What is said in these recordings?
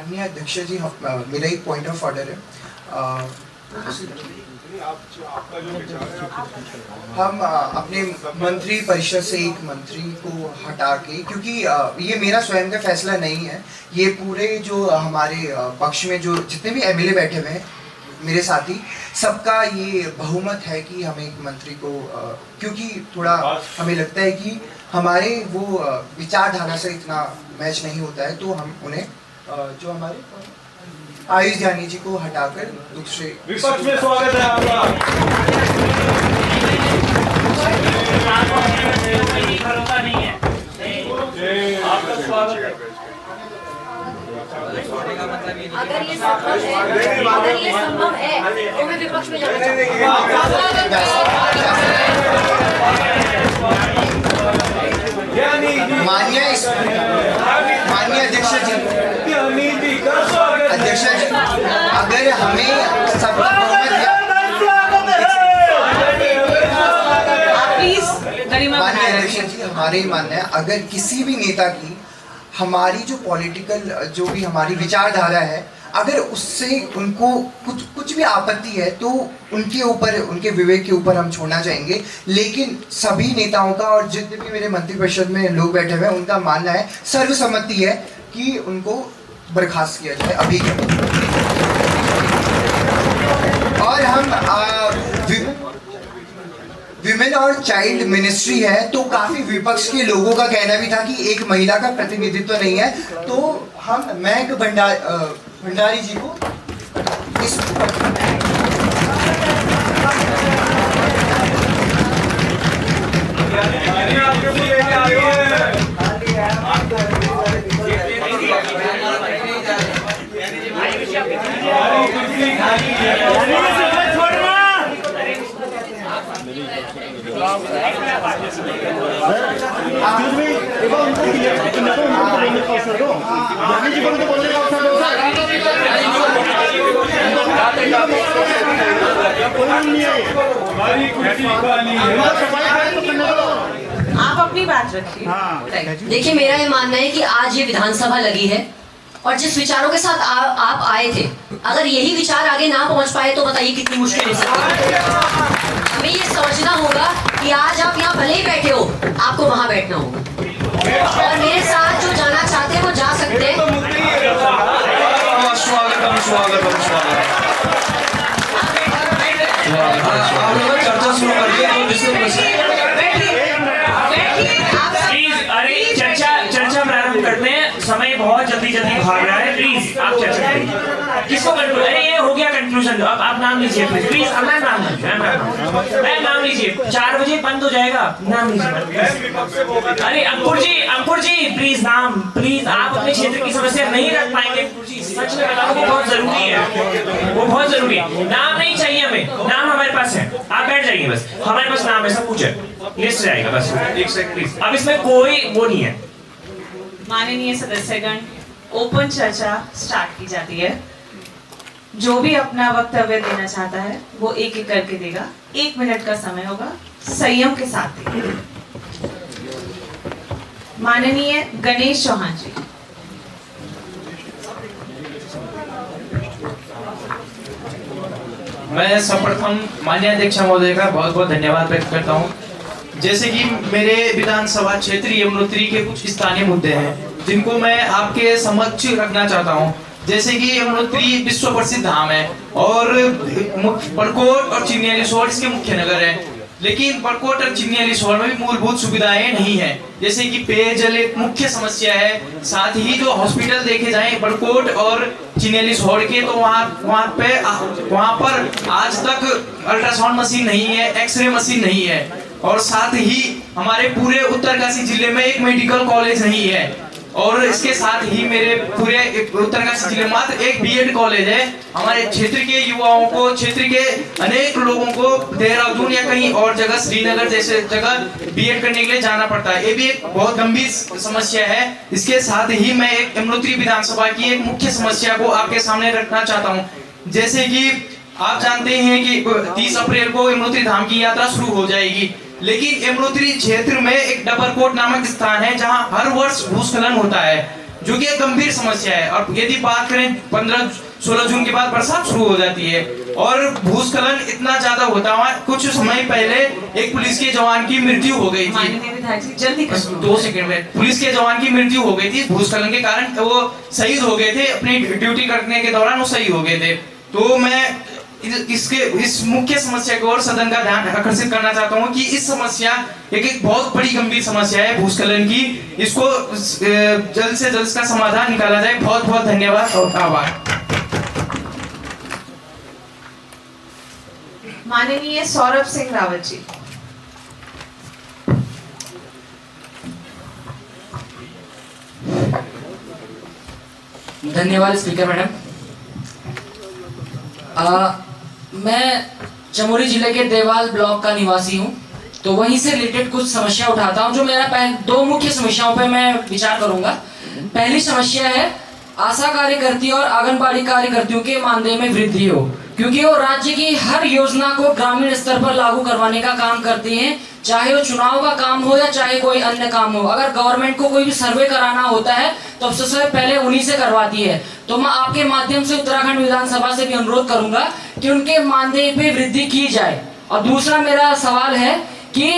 माननीय अध्यक्ष जी, मेरा एक पॉइंट ऑफ ऑर्डर है। हम अपने मंत्री परिषद से एक मंत्री को हटा के, क्योंकि ये मेरा स्वयं का फैसला नहीं है, ये पूरे जो हमारे पक्ष में जो जितने भी एमएलए बैठे हुए हैं मेरे साथी, सबका ये बहुमत है कि हमें एक मंत्री को, क्योंकि थोड़ा हमें लगता है कि हमारे वो विचारधारा से इतना मैच नहीं होता है, तो हम उन्हें जो हमारे आयुष जानी जी को हटाकर दूसरे विपक्ष में स्वागत है आपका। आपका स्वागत है। अगर ये संभव है तो मैं विपक्ष में जाना माननीय अध्यक्ष जी, अध्यक्ष जी, अगर हमें सबका बहुमत है, माननीय अध्यक्ष जी, हमारे मानना है अगर किसी भी नेता की हमारी जो पॉलिटिकल जो भी हमारी विचारधारा है, अगर उससे उनको कुछ भी आपत्ति है तो उनके ऊपर, उनके विवेक के ऊपर हम छोड़ना चाहेंगे। लेकिन सभी नेताओं का और जितने भी मेरे मंत्रिपरिषद में लोग बैठे हुए हैं उनका मानना है, सर्वसम्मति है कि उनको बर्खास्त किया जाए अभी के। और हम विमेन और चाइल्ड मिनिस्ट्री है, तो काफी विपक्ष के लोगों का कहना भी था कि एक महिला का प्रतिनिधित्व नहीं है, तो हम महक भंडारी जी को इस आप अपनी बात रखिए। देखिए, मेरा ये मानना है कि आज ये विधानसभा लगी है और जिस विचारों के साथ आप आए थे, अगर यही विचार आगे ना पहुंच पाए तो बताइए कितनी मुश्किल हो सकती है। हमें ये समझना होगा कि आज आप यहाँ भले ही बैठे हो, आपको वहां बैठना होगा और मेरे साथ जो जाना चाहते हैं वो जा सकते हैं। चर्चा शुरू करिए। अरे चर्चा प्रारंभ करते हैं, समय बहुत जल्दी भाग रहा है, प्लीज आप चर्चा करिए। किसको कंक्लूजन? अरे ये हो गया कंक्लूजन। अब आप नाम लीजिए प्लीज। अब मैं नाम लीजिए। 4 बजे बंद हो जाएगा, नाम लीजिए। अरे अंकुर जी प्लीज नाम, प्लीज। आप अपने क्षेत्र की समस्या नहीं रख पाएंगे अंकुर जी, सच में बताओ, वो बहुत जरूरी है, वो बहुत जरूरी है। नाम नहीं चाहिए हमें, नाम हमारे पास है, आप बैठ जाइए बस, हमारे पास नाम है, सब कुछ है, लिस्ट जाएगा बस। एक सेकंड प्लीज। अब इसमें कोई वो नहीं है। माननीय सदस्यगण, ओपन चर्चा स्टार्ट की जाती है। जो भी अपना वक्तव्य देना चाहता है वो एक एक करके देगा। 1 मिनट का समय होगा, संयम के साथ देगा। माननीय गणेश चौहान जी। मैं सर्वप्रथम माननीय अध्यक्ष महोदय का बहुत बहुत धन्यवाद व्यक्त करता हूँ। जैसे कि मेरे विधानसभा क्षेत्र यमुनोत्री के कुछ स्थानीय मुद्दे हैं जिनको मैं आपके समक्ष रखना चाहता हूँ। जैसे कि यमुनोत्री विश्व प्रसिद्ध धाम है और बड़कोट और चिन्यालीसौड़ इसके मुख्य नगर है, लेकिन बड़कोट और चिन्यालीसौड़ में भी मूलभूत सुविधाएं नहीं है। जैसे कि पेयजल एक मुख्य समस्या है, साथ ही जो हॉस्पिटल देखे जाएं बड़कोट और चिन्यालीसौड़ के, तो वहाँ पर आज तक अल्ट्रासाउंड मशीन नहीं है, एक्सरे मशीन नहीं है, और साथ ही हमारे पूरे उत्तरकाशी जिले में एक मेडिकल कॉलेज नहीं है, और इसके साथ ही मेरे पूरे उत्तरकाशी जिले में मात्र एक बीएड कॉलेज है। हमारे क्षेत्र के युवाओं को, क्षेत्र के अनेक लोगों को देहरादून या कहीं और जगह, श्रीनगर जैसे जगह बीएड करने के लिए जाना पड़ता है। ये भी एक बहुत गंभीर समस्या है। इसके साथ ही मैं एक यमुनोत्री विधानसभा की एक मुख्य समस्या को आपके सामने रखना चाहता हूँ। जैसे कि आप जानते हैं कि 30 अप्रैल को यमुनोत्री धाम की यात्रा शुरू हो जाएगी, लेकिन यमुनोत्री क्षेत्र में एक डबरकोट नामक स्थान है जहां हर वर्ष भूस्खलन होता है, जो कि एक गंभीर समस्या है। और यदि बात करें 15-16 जून के बाद बरसात शुरू हो जाती है और भूस्खलन इतना ज्यादा होता है। कुछ समय पहले एक पुलिस के जवान की मृत्यु हो गई थी। माननीय विधायक जी जल्दी बस करो। 2 सेकंड में। पुलिस के जवान की मृत्यु हो गई थी भूस्खलन के कारण। वो शहीद हो गए थे, अपनी ड्यूटी करने के दौरान वो शहीद हो गए थे। तो मैं इस मुख्य समस्या को और सदन का ध्यान आकर्षित करना चाहता हूं कि इस समस्या एक बहुत बड़ी गंभीर समस्या है भूस्खलन की। इसको जल्द से जल्द इसका समाधान निकाला जाए। बहुत बहुत धन्यवाद और आभार। माननीय सौरभ सिंह रावत जी। धन्यवाद स्पीकर मैडम। मैं चमोली जिले के देवाल ब्लॉक का निवासी हूँ, तो वहीं से रिलेटेड कुछ समस्या उठाता हूँ। जो मेरा 2 मुख्य समस्याओं पे मैं विचार करूंगा। पहली समस्या है आशा कार्यकर्ती और आंगनबाड़ी कार्यकर्तियों के मानदेय में वृद्धि हो, क्योंकि वो राज्य की हर योजना को ग्रामीण स्तर पर लागू करवाने का काम करती हैं, चाहे वो चुनाव का काम हो या चाहे कोई अन्य काम हो। अगर गवर्नमेंट को कोई भी सर्वे कराना होता है तो सबसे पहले उन्हीं से करवाती है। तो मैं आपके माध्यम से उत्तराखंड विधानसभा से भी अनुरोध करूंगा कि उनके मानदेय पे वृद्धि की जाए। और दूसरा मेरा सवाल है कि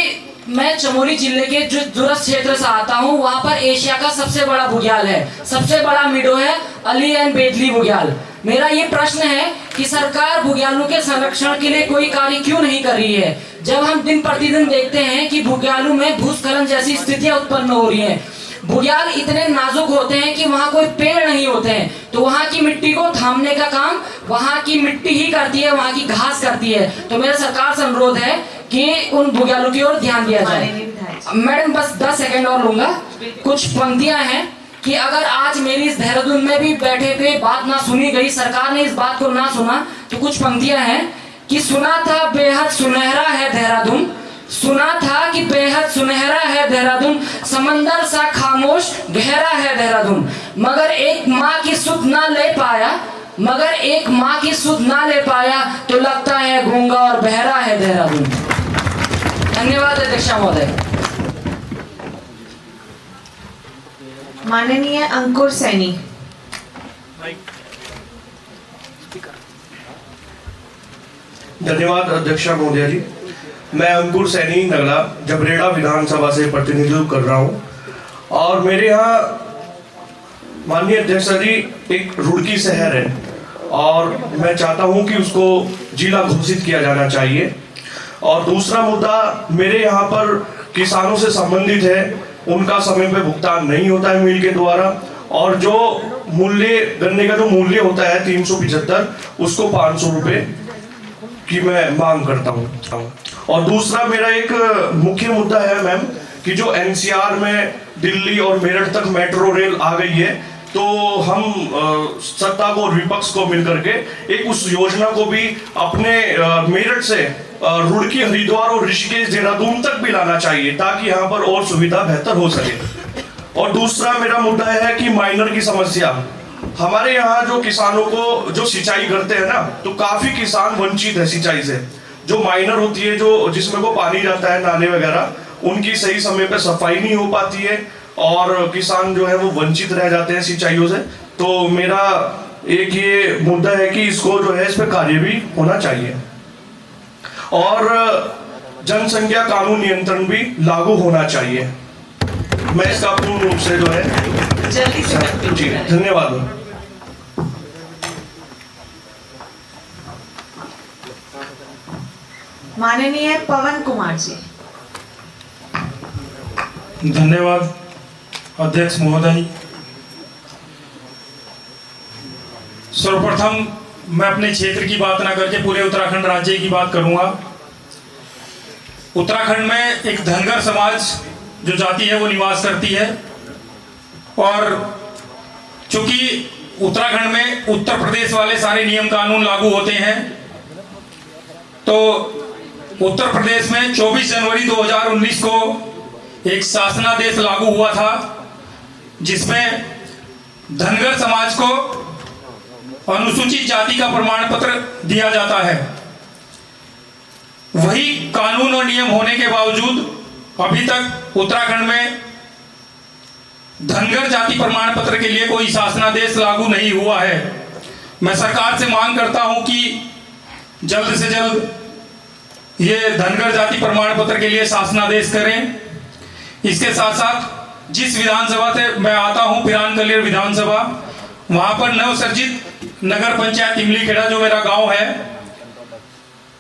मैं चमोली जिले के जो दूरस्थ क्षेत्र से आता हूँ, वहाँ पर एशिया का सबसे बड़ा बुग्याल है, सबसे बड़ा मीडो है अली एंड बेदली बुग्याल। मेरा ये प्रश्न है कि सरकार बुग्यालों के संरक्षण के लिए कोई कार्य क्यों नहीं कर रही है, जब हम दिन प्रतिदिन देखते हैं कि बुग्यालों में भूस्खलन जैसी स्थितियां उत्पन्न हो रही हैं। बुग्याल इतने नाजुक होते हैं कि वहाँ कोई पेड़ नहीं होते हैं, तो वहाँ की मिट्टी को थामने का काम वहाँ की मिट्टी ही करती है, वहाँ की घास करती है। तो मेरा सरकार से अनुरोध है कि उन बुग्यालों की ओर ध्यान दिया जाए। मैडम बस 10 सेकंड और लूंगा। कुछ पंक्तियां हैं कि अगर आज मेरी इस देहरादून में भी बैठे पे बात ना सुनी गई, सरकार ने इस बात को ना सुना, तो कुछ पंक्तियां हैं कि सुना था बेहद सुनहरा है देहरादून, सुना था कि बेहद सुनहरा है देहरादून, समंदर सा खामोश गहरा है देहरादून, मगर एक माँ की सुध ना ले पाया, मगर एक माँ की सुध ना ले पाया, तो लगता है गूंगा और बहरा है देहरादून। धन्यवाद अध्यक्ष महोदय। माननीय अंकुर सैनी। धन्यवाद अध्यक्ष महोदय जी। मैं अंकुर सैनी नगला जबरेड़ा विधानसभा से प्रतिनिधित्व कर रहा हूँ और मेरे यहाँ माननीय अध्यक्ष जी एक रुड़की शहर है और मैं चाहता हूँ कि उसको जिला घोषित किया जाना चाहिए। और दूसरा मुद्दा मेरे यहाँ पर किसानों से संबंधित है, उनका समय पे भुगतान नहीं होता है मिल के द्वारा, और जो मूल्य गन्ने का जो मूल्य होता है 375 उसको 500 रुपये की मैं मांग करता हूँ। और दूसरा मेरा एक मुख्य मुद्दा है मैम कि जो एनसीआर में दिल्ली और मेरठ तक मेट्रो रेल आ गई है, तो हम सत्ता को और विपक्ष को मिलकर के एक उस योजना को भी अपने मेरठ से रुड़की हरिद्वार और ऋषिकेश देहरादून तक भी लाना चाहिए ताकि यहाँ पर और सुविधा बेहतर हो सके। और दूसरा मेरा मुद्दा है कि माइनर की समस्या, हमारे यहाँ जो किसानों को जो सिंचाई करते हैं ना, तो काफी किसान वंचित है सिंचाई से। जो माइनर होती है, जो जिसमें को पानी जाता है नाले वगैरह, उनकी सही समय पे सफाई नहीं हो पाती है और किसान जो है वो वंचित रह जाते हैं सिंचाइयों से। तो मेरा एक ये मुद्दा है कि इसको जो है इस पे कार्य भी होना चाहिए और जनसंख्या कानून नियंत्रण भी लागू होना चाहिए। मैं इसका पूर्ण रूप से जो है जल्दी से जी धन्यवाद। माननीय पवन कुमार जी। धन्यवाद अध्यक्ष महोदय। सर्वप्रथम मैं अपने क्षेत्र की बात ना करके पूरे उत्तराखंड राज्य की बात करूंगा। उत्तराखंड में एक धनगर समाज जो जाति है वो निवास करती है और चूंकि उत्तराखंड में उत्तर प्रदेश वाले सारे नियम कानून लागू होते हैं, तो उत्तर प्रदेश में 24 जनवरी 2019 को एक शासनादेश लागू हुआ था जिसमें धनगर समाज को अनुसूचित जाति का प्रमाण पत्र दिया जाता है। वही कानून और नियम होने के बावजूद अभी तक उत्तराखंड में धनगर जाति प्रमाण पत्र के लिए कोई शासनादेश लागू नहीं हुआ है। मैं सरकार से मांग करता हूं कि जल्द से जल्द ये धनगर जाति प्रमाण पत्र के लिए शासनादेश करें। इसके साथ साथ जिस विधानसभा से मैं आता हूं, पिरान कलियर विधानसभा, वहां पर नवसर्जित नगर पंचायत इमली खेड़ा जो मेरा गांव है,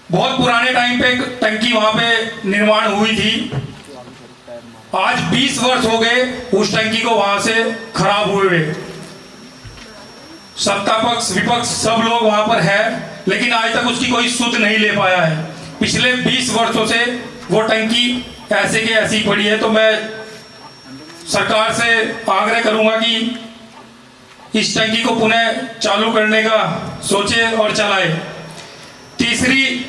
बहुत पुराने टाइम पे टंकी वहां पे निर्माण हुई थी। आज 20 वर्ष हो गए उस टंकी को वहां से खराब हुए। सत्ता पक्ष विपक्ष सब लोग वहां पर है, लेकिन आज तक उसकी कोई सुध नहीं ले पाया है। पिछले 20 वर्षों से वो टंकी ऐसे के ऐसी पड़ी है। तो मैं सरकार से आग्रह करूंगा कि इस टंकी को पुनः चालू करने का सोचे और चलाए। तीसरी,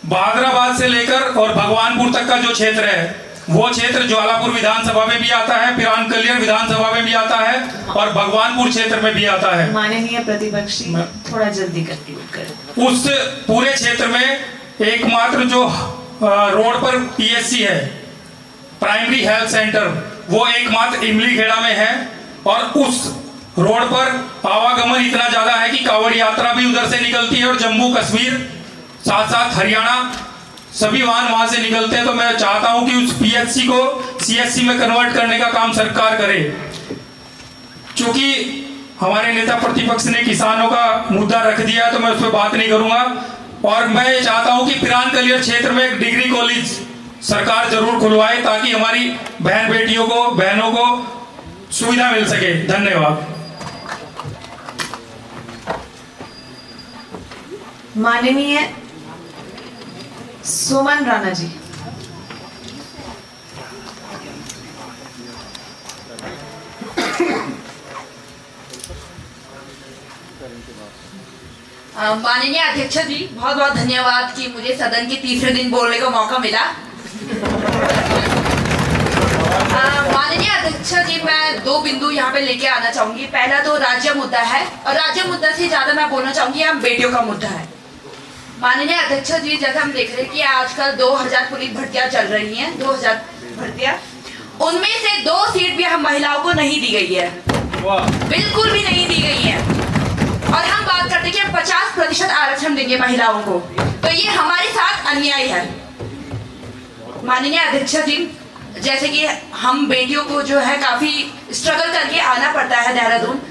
बहादुराबाद से लेकर और भगवानपुर तक का जो क्षेत्र है, वो क्षेत्र ज्वालापुर विधानसभा में भी आता है, पिरान कलियर विधानसभा में भी आता है और भगवानपुर क्षेत्र में भी आता है। माननीय प्रतिपक्षी थोड़ा जल्दी कंक्लूड करें। उस पूरे क्षेत्र में एकमात्र जो रोड पर पीएचसी है, प्राइमरी हेल्थ सेंटर, वो एकमात्र इमली खेड़ा में है। और उस रोड पर आवागमन इतना ज्यादा है कि कांवड़ यात्रा भी उधर से निकलती है और जम्मू कश्मीर साथ साथ हरियाणा सभी वाहन वहां से निकलते हैं। तो मैं चाहता हूं कि उस पीएचसी को सीएचसी में कन्वर्ट करने का काम सरकार करे। क्योंकि हमारे नेता प्रतिपक्ष ने किसानों का मुद्दा रख दिया है, तो मैं उस पर बात नहीं करूंगा। और मैं ये चाहता हूं कि पिरान कलियर क्षेत्र में एक डिग्री कॉलेज सरकार जरूर खुलवाए, ताकि हमारी बहन बेटियों को, बहनों को सुविधा मिल सके। धन्यवाद। माननीय सुमन राणा जी। माननीय अध्यक्ष जी, बहुत बहुत धन्यवाद कि मुझे सदन के तीसरे दिन बोलने का मौका मिला। माननीय अध्यक्ष जी, मैं 2 बिंदु यहाँ पे लेके आना चाहूंगी। पहला तो राज्य मुद्दा है, और राज्य मुद्दा से ज्यादा मैं बोलना चाहूंगी हम बेटियों का मुद्दा है। माननीय अध्यक्ष जी, जैसा हम देख रहे हैं कि आजकल 2000 पुलिस भर्तियां चल रही हैं, 2000 भर्तियां, उनमें से 2 सीट भी हम महिलाओं को नहीं दी गई है, बिल्कुल भी नहीं दी गई है। और हम बात करते हैं कि हम 50% आरक्षण देंगे महिलाओं को, तो ये हमारे साथ अन्याय है। माननीय अध्यक्ष जी, जैसे कि हम बेटियों को जो है काफी स्ट्रगल करके आना पड़ता है देहरादून।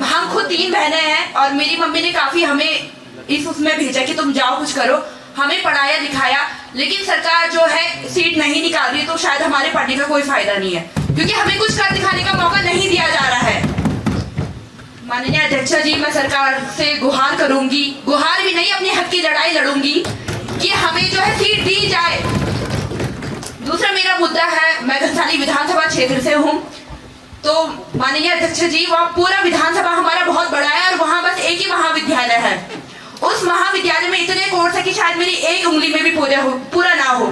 हम खुद 3 बहनें हैं और मेरी मम्मी ने काफी हमें इस उसमें भेजा कि तुम जाओ कुछ करो, हमें पढ़ाया लिखाया, लेकिन सरकार जो है सीट नहीं निकाल रही, तो शायद हमारे पढ़ने का कोई फायदा नहीं है, क्योंकि हमें कुछ कर दिखाने का मौका नहीं दिया जा रहा है। माननीय अध्यक्ष जी, मैं सरकार से गुहार करूंगी, गुहार भी नहीं, अपने हक की लड़ाई लड़ूंगी कि हमें जो है सीट दी जाए। दूसरा मेरा मुद्दा है, मैं घनसाली विधानसभा क्षेत्र से हूँ। तो माननीय अध्यक्ष जी, वहाँ पूरा विधानसभा हमारा बहुत बड़ा है और वहाँ बस एक ही महाविद्यालय है। उस महाविद्यालय में इतने कोर्स है कि शायद मेरी एक उंगली में भी पूरा ना हो।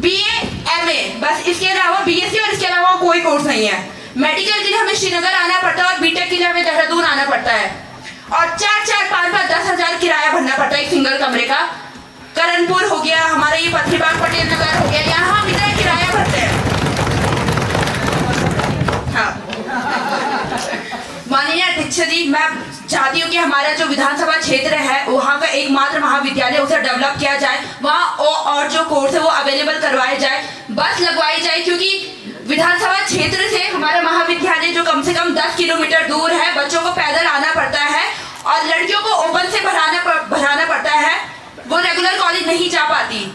BA, MA, बस इसके अलावा BSc और इसके अलावा कोई कोर्स नहीं है। मेडिकल के लिए हमें श्रीनगर आना पड़ता है और बीटेक के लिए हमें देहरादून आना पड़ता है, और 4-4, 5-5, 10,000 किराया भरना पड़ता है एक सिंगल कमरे का। करणपुर हो गया, हमारा ये पथरीबाग पटेल नगर हो गया, यहाँ हम इतना किराया भरते हैं। हाँ। माननीय अध्यक्ष जी, मैं चाहती हूँ कि हमारा जो विधानसभा क्षेत्र है वहाँ का एकमात्र महाविद्यालय, उसे डेवलप किया जाए, वहाँ और जो कोर्स है वो अवेलेबल करवाए जाए, बस लगवाई जाए, क्योंकि विधानसभा क्षेत्र से हमारा महाविद्यालय जो कम से कम 10 किलोमीटर दूर है, बच्चों को पैदल आना पड़ता है और लड़कियों को ओपन से भराना पड़ता है, वो रेगुलर कॉलेज नहीं जा पाती।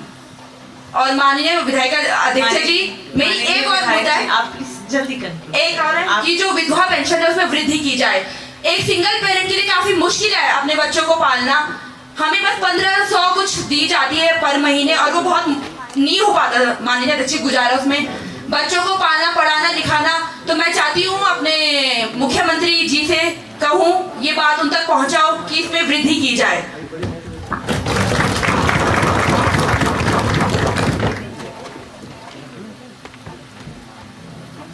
और माननीय विधायक अध्यक्ष जी, मेरी एक और मुद्दा है, आप जल्दी करें। एक और है कि जो विधवा पेंशन है उसमें वृद्धि की जाए। एक सिंगल पेरेंट के लिए काफी मुश्किल है अपने बच्चों को पालना। हमें बस 1500 कुछ दी जाती है पर महीने, और वो बहुत नहीं हो पाता माननीय अध्यक्ष गुजारा उसमें बच्चों को पालना, पढ़ाना, लिखाना। तो मैं चाहती हूँ अपने मुख्यमंत्री जी से कहूँ, ये बात उन तक पहुँचाओ कि इसमें वृद्धि की जाए।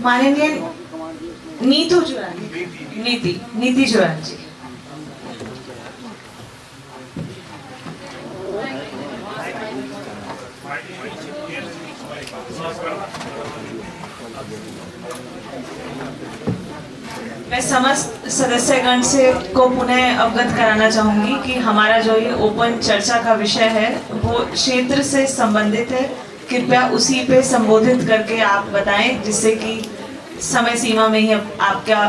माननीय नीति जुरान जी। मैं समस्त सदस्यगण से को पुनः अवगत कराना चाहूंगी कि हमारा जो ये ओपन चर्चा का विषय है वो क्षेत्र से संबंधित है। कृपया उसी पे संबोधित करके आप बताएं, जिससे कि समय सीमा में ही आपका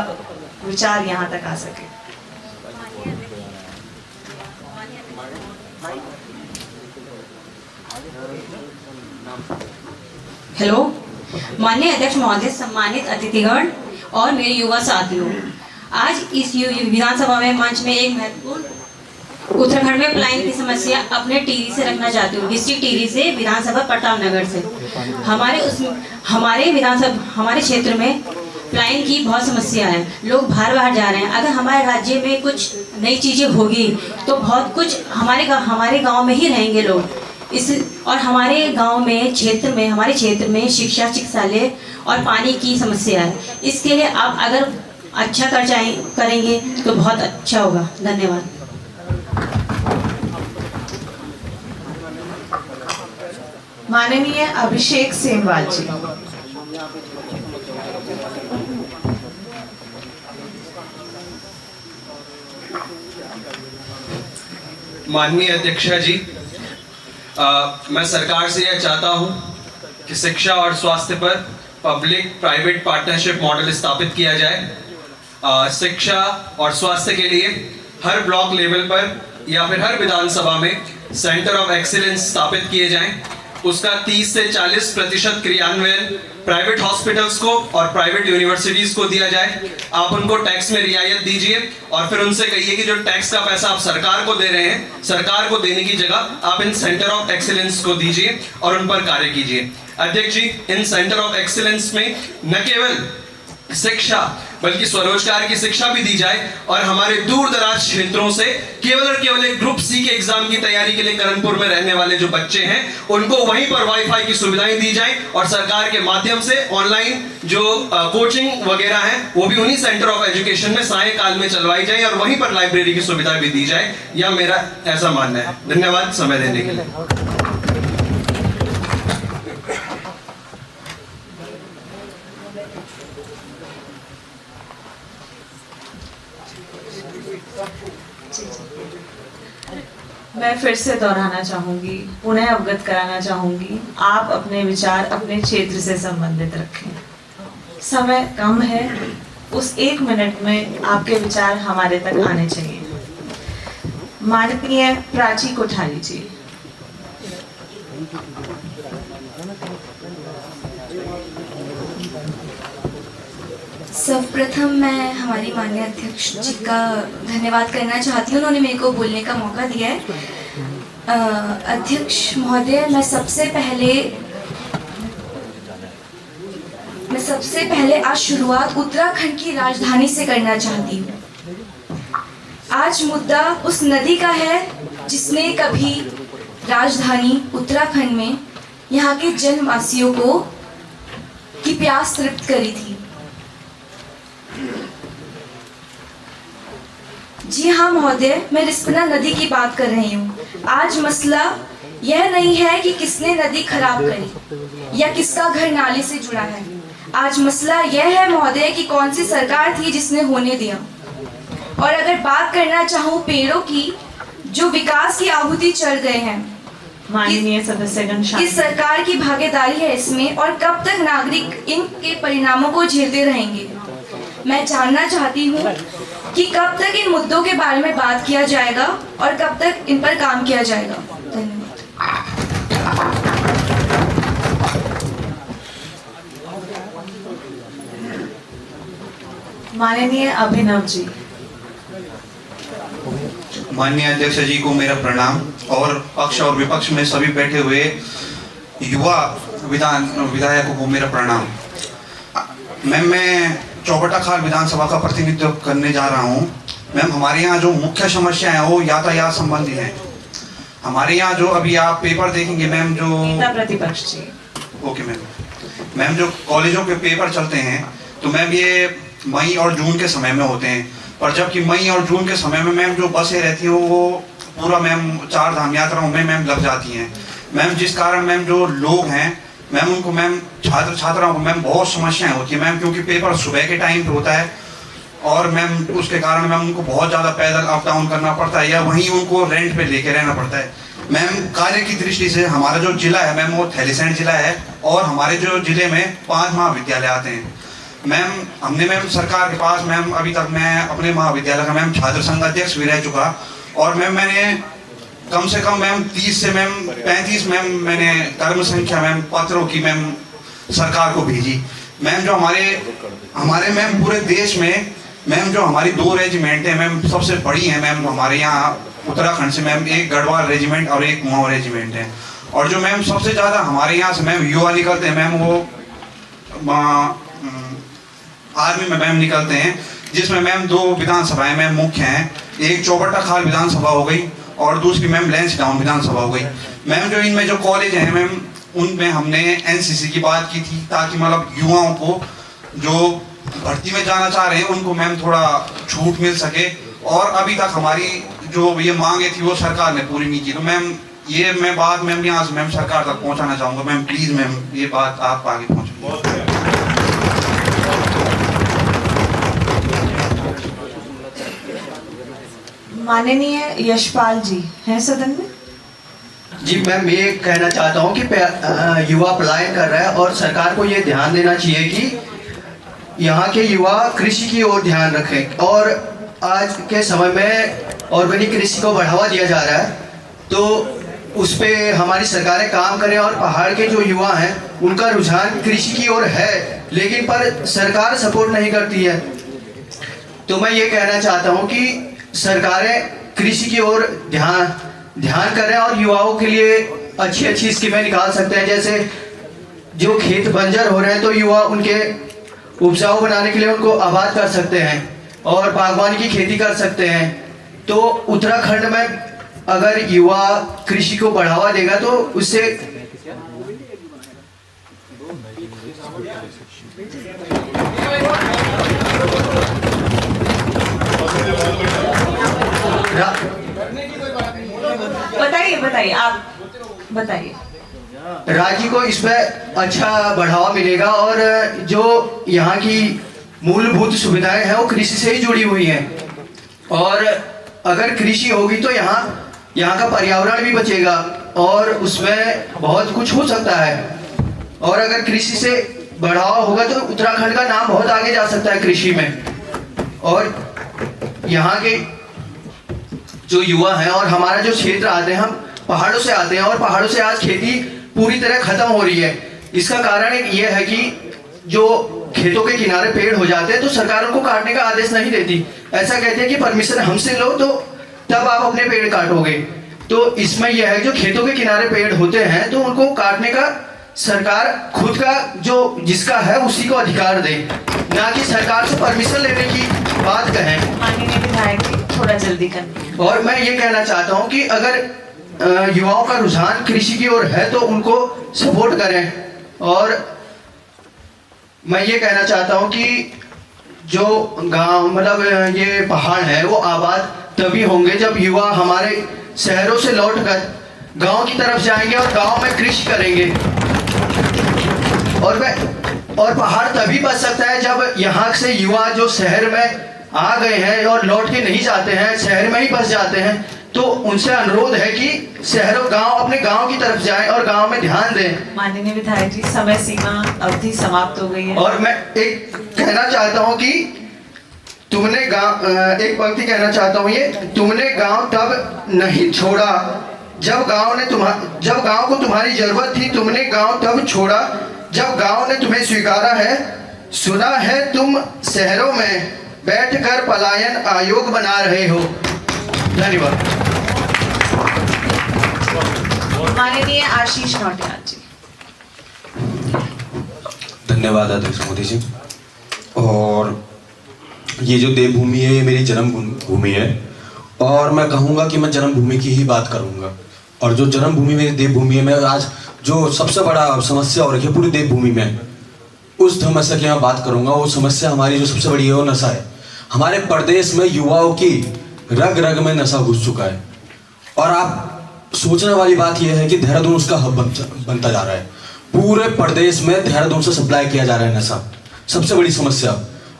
विचार यहाँ तक आ सके। हेलो, माननीय अध्यक्ष महोदय, सम्मानित अतिथिगण और मेरे युवा साथियों, आज इस विधानसभा में मंच में एक महत्वपूर्ण उत्तराखंड में पलायन की समस्या अपने टिहरी से रखना चाहती हूँ। डिस्ट्रिक्ट टिहरी से, विधानसभा प्रतापनगर से। हमारे क्षेत्र में पलायन की बहुत समस्या है। लोग बाहर जा रहे हैं। अगर हमारे राज्य में कुछ नई चीज़ें होगी तो बहुत कुछ हमारे गाँव में ही रहेंगे लोग। और हमारे गांव में हमारे क्षेत्र में शिक्षा, चिकित्सालय और पानी की समस्या है। इसके लिए आप अगर अच्छा करेंगे तो बहुत अच्छा होगा। धन्यवाद। माननीय अभिषेक सेमवाल जी। माननीय अध्यक्षा जी, मैं सरकार से यह चाहता हूं कि शिक्षा और स्वास्थ्य पर पब्लिक प्राइवेट पार्टनरशिप मॉडल स्थापित किया जाए। शिक्षा और स्वास्थ्य के लिए हर ब्लॉक लेवल पर या फिर हर विधानसभा में सेंटर ऑफ एक्सीलेंस स्थापित किए जाएं। उसका 30 से 40% क्रियान्वयन प्राइवेट हॉस्पिटल्स को और प्राइवेट यूनिवर्सिटीज को दिया जाए। आप उनको टैक्स में रियायत दीजिए और फिर उनसे कहिए कि जो टैक्स का पैसा आप सरकार को दे रहे हैं, सरकार को देने की जगह आप इन सेंटर ऑफ एक्सीलेंस को दीजिए और उन पर कार्य कीजिए। अध्यक्ष जी, इन सेंटर ऑफ एक्सीलेंस में न केवल शिक्षा बल्कि स्वरोजगार की शिक्षा भी दी जाए और हमारे दूर दराज क्षेत्रों से केवल और केवल एक ग्रुप सी के एग्जाम की तैयारी के लिए करणपुर में रहने वाले जो बच्चे हैं उनको वहीं पर वाईफाई की सुविधाएं दी जाए और सरकार के माध्यम से ऑनलाइन जो कोचिंग वगैरह है वो भी उन्हीं सेंटर ऑफ एजुकेशन में सायंकाल में चलवाई जाए और वहीं पर लाइब्रेरी की सुविधा भी दी जाए। यह मेरा ऐसा मानना है। धन्यवाद समय देने के लिए। मैं फिर से दोहराना चाहूंगी, पुनः अवगत कराना चाहूंगी, आप अपने विचार अपने क्षेत्र से संबंधित रखें। समय कम है, उस 1 मिनट में आपके विचार हमारे तक आने चाहिए। माननीय प्राची कोठारी जी। सर्वप्रथम मैं हमारी माननीय अध्यक्ष जी का धन्यवाद करना चाहती हूँ, उन्होंने मेरे को बोलने का मौका दिया है। अध्यक्ष महोदय, मैं सबसे पहले आज शुरुआत उत्तराखंड की राजधानी से करना चाहती हूँ। आज मुद्दा उस नदी का है जिसने कभी राजधानी उत्तराखंड में यहाँ के जनवासियों की प्यास तृप्त करी थी। जी हाँ महोदय, मैं रिस्पना नदी की बात कर रही हूँ। आज मसला यह नहीं है कि किसने नदी खराब करी या किसका घर नाले से जुड़ा है। आज मसला यह है महोदय कि कौन सी सरकार थी जिसने होने दिया। और अगर बात करना चाहूँ पेड़ों की, जो विकास की आहुति चढ़ गए हैं, माननीय सदस्यगण, किस सरकार की भागीदारी है इसमें और कब तक नागरिक इनके परिणामों को झेलते रहेंगे। मैं जानना चाहती हूँ कि कब तक इन मुद्दों के बारे में बात किया जाएगा और कब तक इन पर काम किया जाएगा। धन्यवाद। माननीय अभिनव जी। माननीय अध्यक्ष जी को मेरा प्रणाम और पक्ष और विपक्ष में सभी बैठे हुए युवा विधायकों को मेरा प्रणाम। मैं चौबटा खाल विधानसभा का प्रतिनिधित्व करने जा रहा हूँ। मैम, हमारे यहाँ जो मुख्य समस्या है वो यातायात संबंधी है। हमारे यहाँ जो अभी आप पेपर देखेंगे मैम, जो नेता प्रतिपक्ष जी। ओके मैम, जो कॉलेजों के पेपर चलते हैं तो मैम ये मई और जून के समय में होते हैं, पर जबकि मई और जून के समय में मैम जो बसें रहती हैं वो पूरा मैम 4 धाम यात्राओं में मैम लग जाती हैं मैम, जिस कारण मैम जो लोग हैं मैम उनको मैम छात्राओं को मैम बहुत समस्याएं होती है मैम, क्योंकि पेपर सुबह के टाइम पे होता है और मैम उसके कारण मैम उनको बहुत ज़्यादा पैदल अप डाउन करना पड़ता है या वहीं उनको रेंट पे लेके रहना पड़ता है। मैम कार्य की दृष्टि से हमारा जो जिला है मैम वो थैलीसैंड जिला है और हमारे जो जिले में 5 महाविद्यालय आते हैं। मैम हमने मैम सरकार के पास मैम अभी तक मैं अपने महाविद्यालय का मैम छात्र संघ अध्यक्ष भी रह चुका और मैम मैंने कम से कम मैम 30 से मैम 35 मैम मैंने कर्म संख्या मैम पत्रों की मैम सरकार को भेजी। मैम जो हमारे मैम पूरे देश में मैम जो हमारी 2 रेजिमेंट हैं मैम सबसे बड़ी हैं मैम हमारे यहाँ उत्तराखंड से मैम, एक गढ़वाल रेजिमेंट और एक कुमाऊं रेजिमेंट है। और जो मैम सबसे ज़्यादा हमारे यहाँ से मैम युवा निकलते हैं मैम वो आर्मी में मैम निकलते हैं, जिसमें मैम 2 विधानसभाएं मैम मुख्य हैं, एक चौबट्टा खाल विधानसभा हो गई और दूसरी मैम लैंसडाउन विधानसभा हो गई। मैम जो इनमें जो कॉलेज हैं मैम उनमें हमने एनसीसी की बात की थी ताकि मतलब युवाओं को जो भर्ती में जाना चाह रहे हैं उनको मैम थोड़ा छूट मिल सके और अभी तक हमारी जो ये मांगे थी वो सरकार ने पूरी नहीं की। तो मैम ये मैं बात मैम यहाँ से मैम सरकार तक पहुँचाना चाहूँगा मैम, प्लीज़ मैम ये बात आप आगे पहुँचाइए। माननीय यशपाल जी हैं सदन में? जी मैम, ये कहना चाहता हूँ कि युवा पलायन कर रहा है और सरकार को ये ध्यान देना चाहिए कि यहाँ के युवा कृषि की ओर ध्यान रखें और आज के समय में ऑर्गेनिक कृषि को बढ़ावा दिया जा रहा है तो उस पर हमारी सरकारें काम करें और पहाड़ के जो युवा हैं उनका रुझान कृषि की ओर है लेकिन पर सरकार सपोर्ट नहीं करती है। तो मैं ये कहना चाहता हूँ कि सरकारें कृषि की ओर ध्यान करें और युवाओं के लिए अच्छी स्कीमें निकाल सकते हैं। जैसे जो खेत बंजर हो रहे हैं तो युवा उनके उपजाऊ बनाने के लिए उनको आबाद कर सकते हैं और बागवानी की खेती कर सकते हैं। तो उत्तराखंड में अगर युवा कृषि को बढ़ावा देगा तो उससे बताइए आप बताइए। राज्य को इसमें अच्छा बढ़ावा मिलेगा और जो यहाँ की मूलभूत सुविधाएं हैं वो कृषि से ही जुड़ी हुई हैं और अगर कृषि होगी तो यहाँ का पर्यावरण भी बचेगा और उसमें बहुत कुछ हो सकता है और अगर कृषि से बढ़ावा होगा तो उत्तराखंड का नाम बहुत आगे जा सकता है कृषि में। और यहाँ के जो युवा हैं और हमारा जो क्षेत्र आते हैं हम पहाड़ों से आते हैं और पहाड़ों से आज खेती पूरी तरह खत्म हो रही है। इसका कारण एक ये है कि जो खेतों के किनारे पेड़ हो जाते हैं तो सरकार उनको काटने का आदेश नहीं देती। ऐसा कहते हैं कि परमिशन हमसे लो तो तब आप अपने पेड़ काटोगे। तो इसमें यह है जो खेतों के किनारे पेड़ होते हैं तो उनको काटने का सरकार खुद का जो जिसका है उसी को अधिकार दे, ना कि सरकार से परमिशन लेने की बात कहें। माननीय विधायक जी थोड़ा जल्दी करें। और मैं ये कहना चाहता हूँ कि अगर युवाओं का रुझान कृषि की ओर है तो उनको सपोर्ट करें। और मैं ये कहना चाहता हूँ कि जो गांव मतलब ये पहाड़ है वो आबाद तभी होंगे जब युवा हमारे शहरों से लौटकर गांव की तरफ जाएंगे और गांव में कृषि करेंगे। और पहाड़ तभी बच सकता है जब यहाँ से युवा जो शहर में आ गए हैं और लौट के नहीं जाते हैं, शहर में ही बस जाते हैं, तो उनसे अनुरोध है कि शहरों गांव अपने गांव की तरफ जाएं और गांव में ध्यान दें। माननीय विधायक जी समय सीमा अवधि समाप्त हो गई है। और मैं एक कहना चाहता हूं कि तुमने गांव एक पंक्ति कहना चाहता हूं ये, तुमने गांव तब नहीं छोड़ा जब गांव को तुम्हारी जरूरत थी, तुमने गांव तब छोड़ा जब गांव ने तुम्हें स्वीकारा है। सुना है तुम शहरों में बैठकर पलायन आयोग बना रहे हो। धन्यवाद। माननीय आशीष नौटियाल जी। धन्यवाद अध्यक्ष मोदी जी। और ये जो देवभूमि है ये मेरी जन्म भूमि है और मैं कहूँगा कि मैं जन्मभूमि की ही बात करूँगा। और जो जन्मभूमि मेरी देवभूमि है, मैं आज जो सबसे बड़ा समस्या हो रही है पूरी देवभूमि में, उस समस्या की मैं बात करूँगा। वो समस्या हमारी जो सबसे बड़ी है वो नशा है। हमारे प्रदेश में युवाओं की रग रग में नशा घुस चुका है और आप सोचने वाली बात यह है कि देहरादून उसका हब बनता जा रहा है। पूरे प्रदेश में देहरादून से सप्लाई किया जा रहा है नशा, सबसे बड़ी समस्या।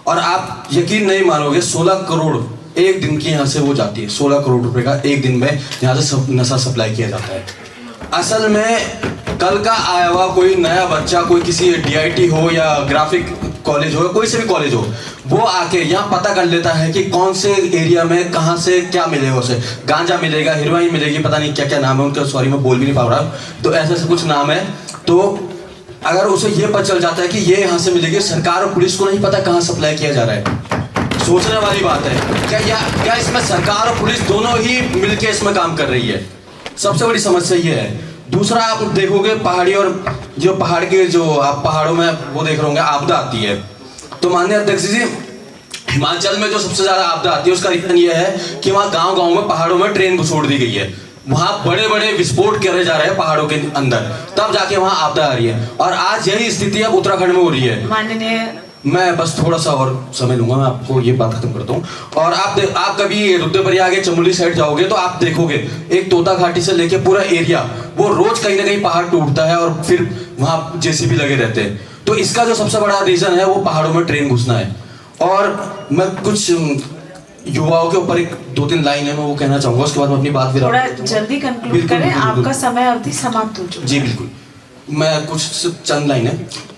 और आप यकीन नहीं मानोगे, 16 करोड़ एक दिन की यहाँ से वो जाती है, 16 करोड़ रुपए का एक दिन में यहाँ से नशा सप्लाई किया जाता है। असल में कल का आया हुआ कोई नया बच्चा, कोई किसी DIT हो या ग्राफिक कॉलेज हो, कोई से भी कॉलेज हो, वो आके यहाँ पता कर लेता है कि कौन से एरिया में कहाँ से क्या मिलेगा उसे। गांजा मिलेगा, हेरोइन मिलेगी, पता नहीं क्या क्या नाम है उनका, सॉरी मैं बोल भी नहीं पा रहा, तो ऐसे ऐसे कुछ नाम है। तो अगर उसे ये पता चल जाता है कि ये यहाँ से मिलेगी, सरकार और पुलिस को नहीं पता कहाँ सप्लाई किया जा रहा है। सोचने वाली बात है। क्या इसमें सरकार और पुलिस दोनों ही मिलके इसमें काम कर रही है? सबसे बड़ी समस्या ये है। दूसरा, आप देखोगे पहाड़ी और जो पहाड़ के जो आप पहाड़ों में वो देख रहे होंगे आपदा आती है, तो माननीय अध्यक्ष जी, हिमाचल में जो सबसे ज्यादा आपदा आती है उसका रीजन ये है कि वहाँ गांव-गांव में पहाड़ों में ट्रेन को छोड़ दी गई है, वहाँ बड़े बड़े विस्फोट करे जा रहे हैं पहाड़ों के अंदर, तब जाके वहाँ आपदा आ रही है। और आज यही स्थिति अब उत्तराखंड में हो रही है। माननीय, मैं बस थोड़ा सा और समय लूंगा, मैं आपको ये बात खत्म करता हूँ। और आप कभी रुद्रप्रयाग चमोली साइड जाओगे तो आप देखोगे एक तोता घाटी से लेके पूरा एरिया, वो रोज कहीं ना कहीं पहाड़ टूटता है और फिर वहाँ JCB लगे रहते हैं। तो इसका जो सबसे बड़ा रीजन है वो पहाड़ों में ट्रेन घुसना है। और मैं कुछ युवाओं के ऊपर एक 2-3 लाइन है, मैं वो कहना चाहूंगा, उसके बाद मैं अपनी बात थोड़ा जल्दी कंक्लूड करें, आपका समय अवधि समाप्त हो चुकी है। जी बिल्कुल, मैं कुछ चंद लाइन है।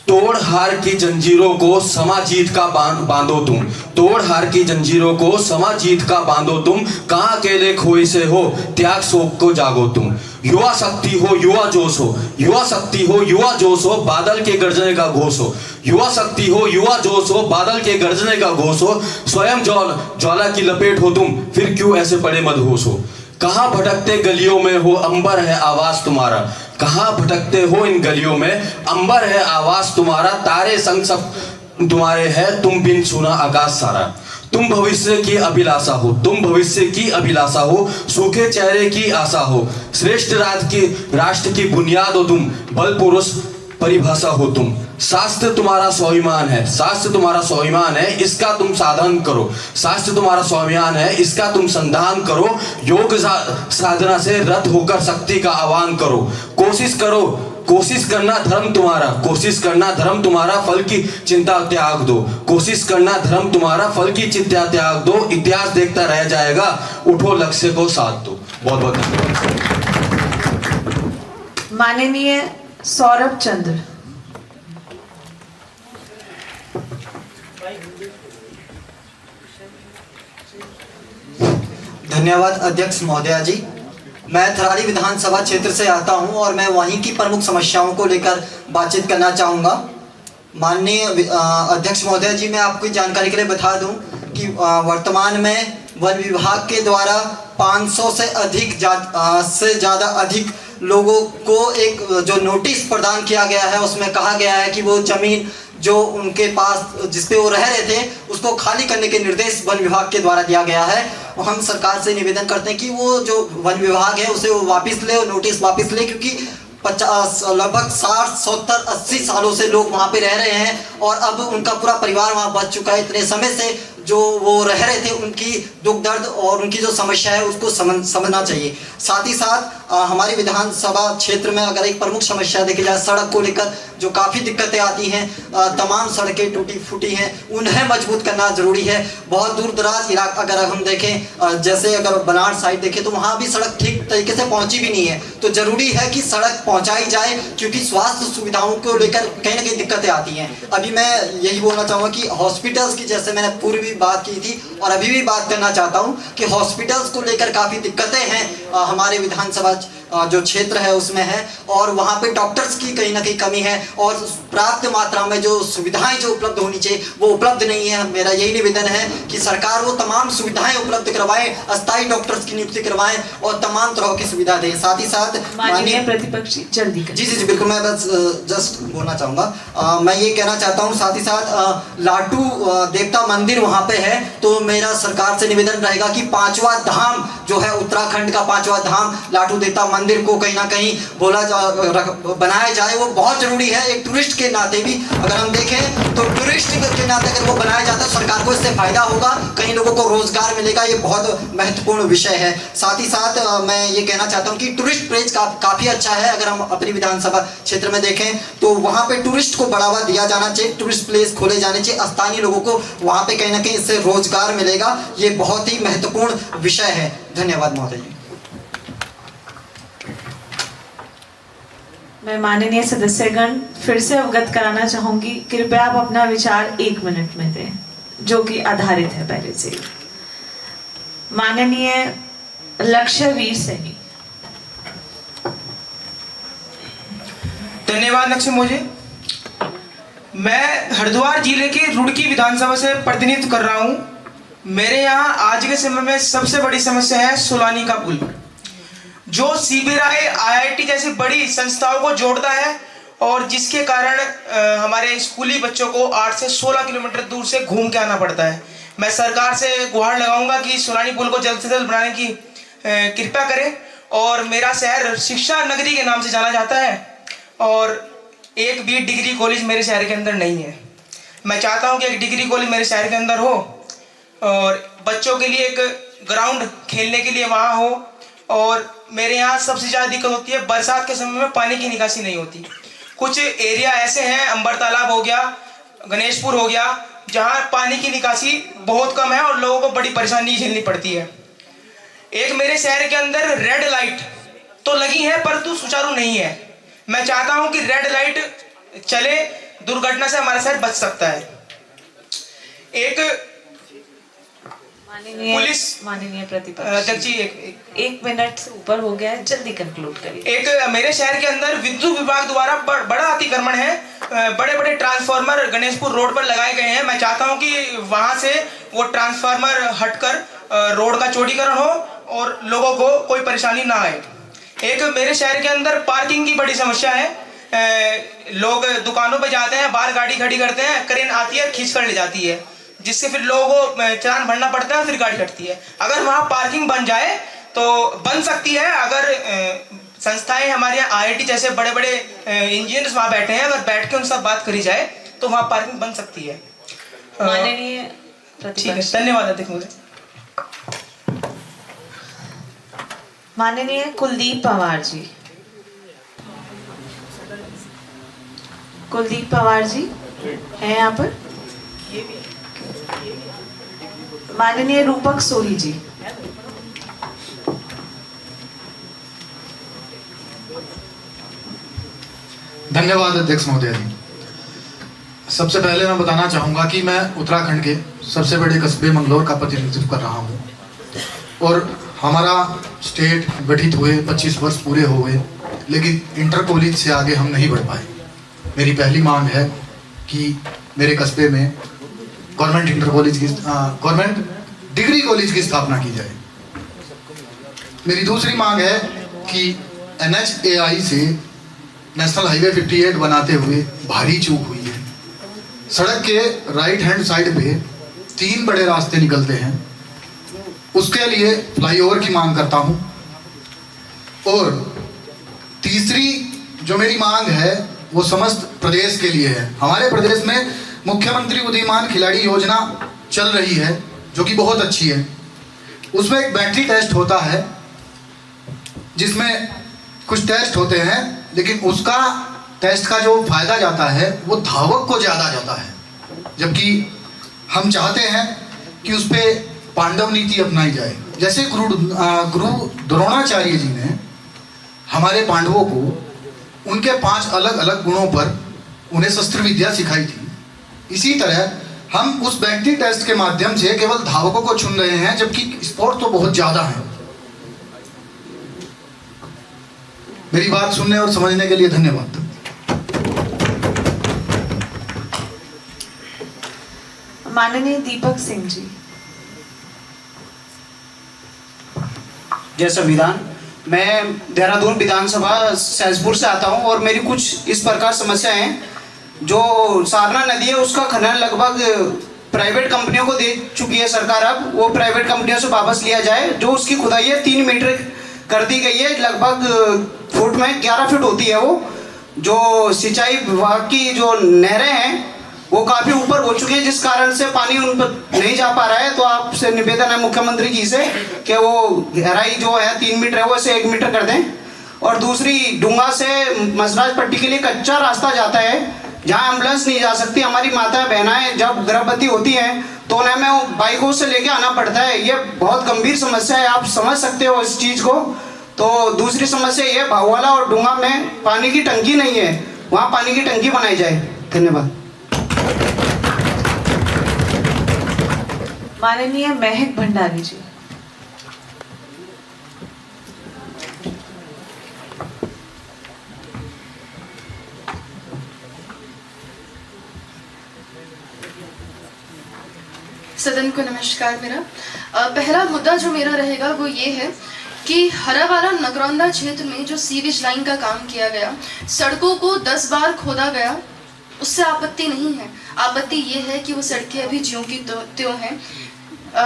तोड़ हार की जंजीरों को समा जीत का बांधो तुम, तोड़ हार की जंजीरों को समा जीत का बांधो तुम, कहाँ अकेले खोए से हो त्याग शोक को जागो तुम। युवा शक्ति हो, युवा जोश हो, युवा शक्ति हो, युवा जोश हो, बादल के गर्जने का घोष हो, युवा शक्ति हो, युवा जोश हो, बादल के गर्जने का घोष हो, स्वयं ज्वाला की लपेट हो तुम, फिर क्यों ऐसे पड़े मदहोश हो। कहाँ भटकते गलियों में हो, अंबर है आवाज तुम्हारा, कहाँ भटकते हो इन गलियों में, अंबर है आवाज तुम्हारा, तारे संग सब तुम्हारे हैं, तुम बिन सुना आकाश सारा। तुम भविष्य की अभिलाषा हो, तुम भविष्य की अभिलाषा हो, सूखे चेहरे की आशा हो, श्रेष्ठ राष्ट्र की बुनियाद हो तुम, बल पुरुष परिभाषा हो तुम। शास्त्र तुम्हारा स्वाभिमान है, शास्त्र तुम्हारा स्वाभिमान है, इसका तुम साधन करो, शास्त्र तुम्हारा स्वाभिमान है, इसका तुम संधान करो, योग साधना से रत होकर शक्ति का आह्वान करो, कोशिश करो, कोशिश करना धर्म तुम्हारा, कोशिश करना धर्म तुम्हारा, फल की चिंता त्याग दो, कोशिश करना धर्म तुम्हारा, फल की चिंता त्याग दो, इतिहास देखता रह जाएगा, उठो लक्ष्य को साथ दो। बहुत बहुत धन्यवाद। माननीय सौरभ चंद्र। धन्यवाद अध्यक्ष महोदया जी। मैं थराली विधानसभा क्षेत्र से आता हूं और मैं वहीं की प्रमुख समस्याओं को लेकर बातचीत करना चाहूँगा। माननीय अध्यक्ष महोदया जी, मैं आपको जानकारी के लिए बता दूं कि वर्तमान में वन विभाग के द्वारा 500 से ज़्यादा अधिक लोगों को एक जो नोटिस प्रदान किया गया है, उसमें कहा गया है कि वो ज़मीन जो उनके पास जिस पे वो रह रहे थे उसको खाली करने के निर्देश वन विभाग के द्वारा दिया गया है। और हम सरकार से निवेदन करते हैं कि वो जो वन विभाग है उसे वो वापस ले, नोटिस वापस ले, क्योंकि 50 लगभग 60, 70, 80 सालों से लोग वहाँ पे रह रहे हैं और अब उनका पूरा परिवार वहाँ बच चुका है। इतने समय से जो वो रह रहे थे, उनकी दुख दर्द और उनकी जो समस्या है उसको समझना चाहिए। साथ ही साथ हमारी विधानसभा क्षेत्र में अगर एक प्रमुख समस्या देखी जाए सड़क को लेकर, जो काफ़ी दिक्कतें आती हैं, तमाम सड़कें टूटी फूटी हैं, उन्हें मजबूत करना ज़रूरी है। बहुत दूर दराज इलाका अगर हम देखें, जैसे अगर बनारस साइड देखें तो वहाँ भी सड़क ठीक तरीके से पहुँची भी नहीं है, तो ज़रूरी है कि सड़क पहुँचाई जाए, क्योंकि स्वास्थ्य सुविधाओं को लेकर कहीं ना कहीं दिक्कतें आती हैं। अभी मैं यही बोलना चाहूँगा कि हॉस्पिटल्स की, जैसे मैंने पूर्व भी बात की थी और अभी भी बात करना चाहता हूँ कि हॉस्पिटल्स को लेकर काफ़ी दिक्कतें हैं हमारे विधानसभा जो क्षेत्र है उसमें है, और वहाँ पे डॉक्टर्स की कहीं ना कहीं कमी है और पर्याप्त मात्रा में जो सुविधाएं जो उपलब्ध होनी चाहिए वो उपलब्ध नहीं है। मेरा यही निवेदन है कि सरकार वो तमाम सुविधाएं उपलब्ध करवाए, अस्थायी डॉक्टर्स की नियुक्ति करवाएं और तमाम तरह की सुविधा दें। साथ ही साथ माननीय प्रतिपक्षी जल्दी जी जी जी बिल्कुल, मैं बस जस्ट बोलना चाहूँगा। मैं ये कहना चाहता हूँ, साथ ही साथ लाटू देवता मंदिर वहाँ पे है, तो मेरा सरकार से निवेदन रहेगा कि 5वां धाम जो है उत्तराखंड का 5वां धाम लाटू देवता मंदिर को कहीं ना कहीं बनाया जाए, वो बहुत ज़रूरी है। एक टूरिस्ट के नाते भी अगर हम देखें तो टूरिस्ट के नाते अगर वो बनाया जाता है सरकार को इससे फ़ायदा होगा, कई लोगों को रोज़गार मिलेगा। ये बहुत महत्वपूर्ण विषय है। साथ ही साथ मैं ये कहना चाहता हूँ कि टूरिस्ट प्लेस काफ़ी अच्छा है। अगर हम अपनी विधानसभा क्षेत्र में देखें तो वहाँ पे टूरिस्ट को बढ़ावा दिया जाना चाहिए, टूरिस्ट प्लेस खोले जाने चाहिए, स्थानीय लोगों को वहाँ पे कहीं ना कहीं इससे रोजगार मिलेगा। ये बहुत ही महत्वपूर्ण विषय है। धन्यवाद महोदय जी। मैं माननीय सदस्यगण फिर से अवगत कराना चाहूंगी, कृपया आप अपना विचार 1 मिनट में दें, जो कि आधारित है पहले से। माननीय लक्ष्यवीर सैनी। धन्यवाद लक्ष्य मुझे। मैं हरिद्वार जिले के रुड़की विधानसभा से प्रतिनिधित्व कर रहा हूं। मेरे यहाँ आज के समय में सबसे बड़ी समस्या है सोलानी का पुल, जो सीबीआई आईआईटी जैसी बड़ी संस्थाओं को जोड़ता है और जिसके कारण हमारे स्कूली बच्चों को 8 से 16 किलोमीटर दूर से घूम के आना पड़ता है। मैं सरकार से गुहार लगाऊंगा कि सोलानी पुल को जल्द से जल्द बनाने की कृपा करें। और मेरा शहर शिक्षा नगरी के नाम से जाना जाता है और एक भी डिग्री कॉलेज मेरे शहर के अंदर नहीं है। मैं चाहता हूं कि एक डिग्री कॉलेज मेरे शहर के अंदर हो और बच्चों के लिए एक ग्राउंड खेलने के लिए वहाँ हो। और मेरे यहाँ सबसे ज़्यादा दिक्कत होती है, बरसात के समय में पानी की निकासी नहीं होती। कुछ एरिया ऐसे हैं, अंबर तालाब हो गया, गणेशपुर हो गया, जहाँ पानी की निकासी बहुत कम है और लोगों को बड़ी परेशानी झेलनी पड़ती है। एक मेरे शहर के अंदर रेड लाइट तो लगी है परंतु सुचारू नहीं है। मैं चाहता हूं कि रेड लाइट चले, दुर्घटना से हमारा शहर बच सकता है। एक माननीय प्रतिपक्ष अध्यक्ष जी, एक मिनट से ऊपर हो गया है, जल्दी कंक्लूड करिए। एक मेरे शहर के अंदर विद्युत विभाग द्वारा बड़ा अतिक्रमण है, बड़े बड़े ट्रांसफार्मर गणेशपुर रोड पर लगाए गए हैं। मैं चाहता हूं कि वहां से वो ट्रांसफार्मर हटकर रोड का चौड़ीकरण हो और लोगों को कोई परेशानी ना आए। एक मेरे शहर के अंदर पार्किंग की बड़ी समस्या है। लोग दुकानों पे जाते हैं, बाहर गाड़ी खड़ी करते हैं, क्रेन आती है खींच कर ले जाती है, जिससे फिर लोगों को चालान भरना पड़ता है, फिर गाड़ी हटती है। अगर वहाँ पार्किंग बन जाए तो बन सकती है। अगर संस्थाएं हमारे यहाँ आईआईटी जैसे बड़े बड़े इंजीनियर्स वहाँ बैठे हैं, अगर बैठ के उनसे बात करी जाए तो वहाँ पार्किंग बन सकती है। माननीय ठीक है, धन्यवाद अध्यक्ष महोदय। माननीय कुलदीप पवार जी। कुलदीप पवार जी हैं यहाँ पर। माननीय रूपक सोरी जी। धन्यवाद अध्यक्ष महोदय जी। सबसे पहले मैं बताना चाहूँगा कि मैं उत्तराखंड के सबसे बड़े कस्बे मंगलौर का प्रतिनिधित्व कर रहा हूँ और हमारा स्टेट गठित हुए 25 वर्ष पूरे हो गए, लेकिन इंटर कॉलेज से आगे हम नहीं बढ़ पाए। मेरी पहली मांग है कि मेरे कस्बे में गवर्नमेंट डिग्री कॉलेज की स्थापना की जाए। मेरी दूसरी मांग है कि NHAI से नेशनल हाईवे 58 बनाते हुए भारी चूक हुई है। सड़क के राइट हैंड साइड पे 3 बड़े रास्ते निकलते हैं, उसके लिए फ्लाईओवर की मांग करता हूं। और तीसरी जो मेरी मांग है वो समस्त प्रदेश के लिए है। हमारे प्रदेश में मुख्यमंत्री उदीयमान खिलाड़ी योजना चल रही है जो कि बहुत अच्छी है। उसमें एक बैटरी टेस्ट होता है जिसमें कुछ टेस्ट होते हैं, लेकिन उसका टेस्ट का जो फायदा जाता है वो धावक को ज़्यादा जाता है, जबकि हम चाहते हैं कि उस पर पांडव नीति अपनाई जाए। जैसे गुरु द्रोणाचार्य जी ने हमारे पांडवों को उनके 5 अलग अलग गुणों पर उन्हें शस्त्र विद्या सिखाई थी, इसी तरह हम उस बैटरी टेस्ट के माध्यम से केवल धावकों को चुन रहे हैं, जबकि स्पोर्ट तो बहुत ज़्यादा है। मेरी बात सुनने और समझने के लिए धन्यवाद। माननीय दीपक सिंह जी। जय संविधान। मैं देहरादून विधानसभा सैजपुर से आता हूं और मेरी कुछ इस प्रकार समस्या है। जो साधना नदी है उसका खनन लगभग प्राइवेट कंपनियों को दे चुकी है सरकार। अब वो प्राइवेट कंपनियों से वापस लिया जाए। जो उसकी खुदाई है 3 मीटर कर दी गई है। लगभग फुट में 11 फीट होती है वो। जो सिंचाई विभाग की जो नहरें हैं वो काफ़ी ऊपर हो चुके हैं, जिस कारण से पानी उन पर नहीं जा पा रहा है। तो आपसे निवेदन है मुख्यमंत्री जी से कि वो गहराई जो है 3 मीटर है वो इसे 1 मीटर कर दें। और दूसरी, डुंगा से मसराज पट्टी के लिए कच्चा रास्ता जाता है जहाँ एम्बुलेंस नहीं जा सकती। हमारी माताएं बहनाएं जब गर्भवती होती हैं तो उन्हें हमें बाइकों से लेके आना पड़ता है। ये बहुत गंभीर समस्या है, आप समझ सकते हो इस चीज़ को। तो दूसरी समस्या ये, भाऊवाला और डुंगा में पानी की टंकी नहीं है, वहाँ पानी की टंकी बनाई जाए। धन्यवाद। माननीय महक भंडारी जी। सदन को नमस्कार। मेरा पहला मुद्दा जो मेरा रहेगा वो ये है कि हरावारा नगरौंदा क्षेत्र में जो सीवेज लाइन का काम किया गया, सड़कों को 10 बार खोदा गया, उससे आपत्ति नहीं है। आपत्ति ये है कि वो सड़कें अभी ज्यों की त्यों हैं,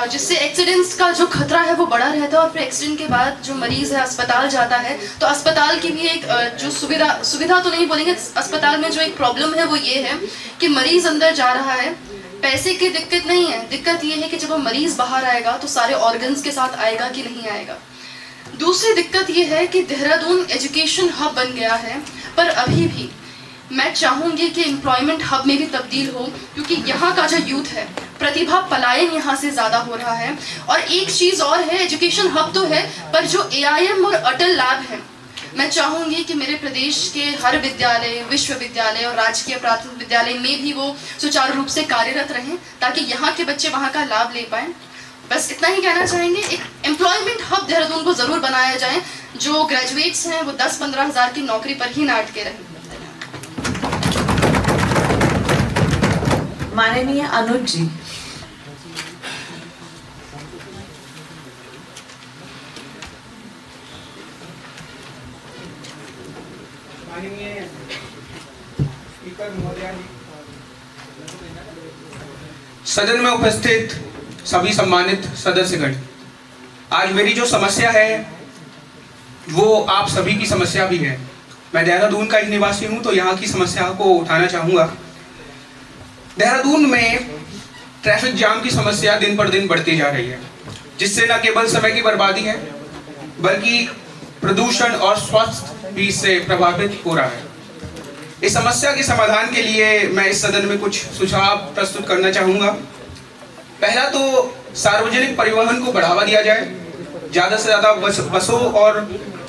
जिससे एक्सीडेंट्स का जो खतरा है वो बढ़ा रहता है। और फिर एक्सीडेंट के बाद जो मरीज़ है अस्पताल जाता है तो अस्पताल की भी एक जो सुविधा तो नहीं बोलेंगे, अस्पताल में जो एक प्रॉब्लम है वो ये है कि मरीज़ अंदर जा रहा है, पैसे की दिक्कत नहीं है, दिक्कत ये है कि जब वो मरीज़ बाहर आएगा तो सारे ऑर्गन्स के साथ आएगा कि नहीं आएगा। दूसरी दिक्कत ये है कि देहरादून एजुकेशन हब बन गया है, पर अभी भी मैं चाहूँगी कि एम्प्लॉयमेंट हब में भी तब्दील हो, क्योंकि यहाँ का जो यूथ है, प्रतिभा पलायन यहाँ से ज़्यादा हो रहा है। और एक चीज़ और है, एजुकेशन हब तो है, पर जो AIM और अटल लैब है, मैं चाहूँगी कि मेरे प्रदेश के हर विद्यालय, विश्वविद्यालय और राजकीय प्राथमिक विद्यालय में भी वो सुचारू रूप से कार्यरत रहें, ताकि यहाँ के बच्चे वहाँ का लाभ ले पाएँ। बस इतना ही कहना चाहेंगे। एक एम्प्लॉयमेंट हब देहरादून को ज़रूर बनाया जाए, जो ग्रेजुएट्स हैं वो 10-15 हज़ार की नौकरी पर ही ना अटके रहें। माननीय अनुज जी। सदन में उपस्थित सभी सम्मानित सदस्यगण, आज मेरी जो समस्या है वो आप सभी की समस्या भी है। मैं देहरादून का ही निवासी हूं तो यहाँ की समस्या को उठाना चाहूँगा। देहरादून में ट्रैफिक जाम की समस्या दिन पर दिन बढ़ती जा रही है, जिससे न केवल समय की बर्बादी है बल्कि प्रदूषण और स्वास्थ्य भी इससे प्रभावित हो रहा है। इस समस्या के समाधान के लिए मैं इस सदन में कुछ सुझाव प्रस्तुत करना चाहूँगा। पहला तो सार्वजनिक परिवहन को बढ़ावा दिया जाए, ज़्यादा से ज़्यादा बसों और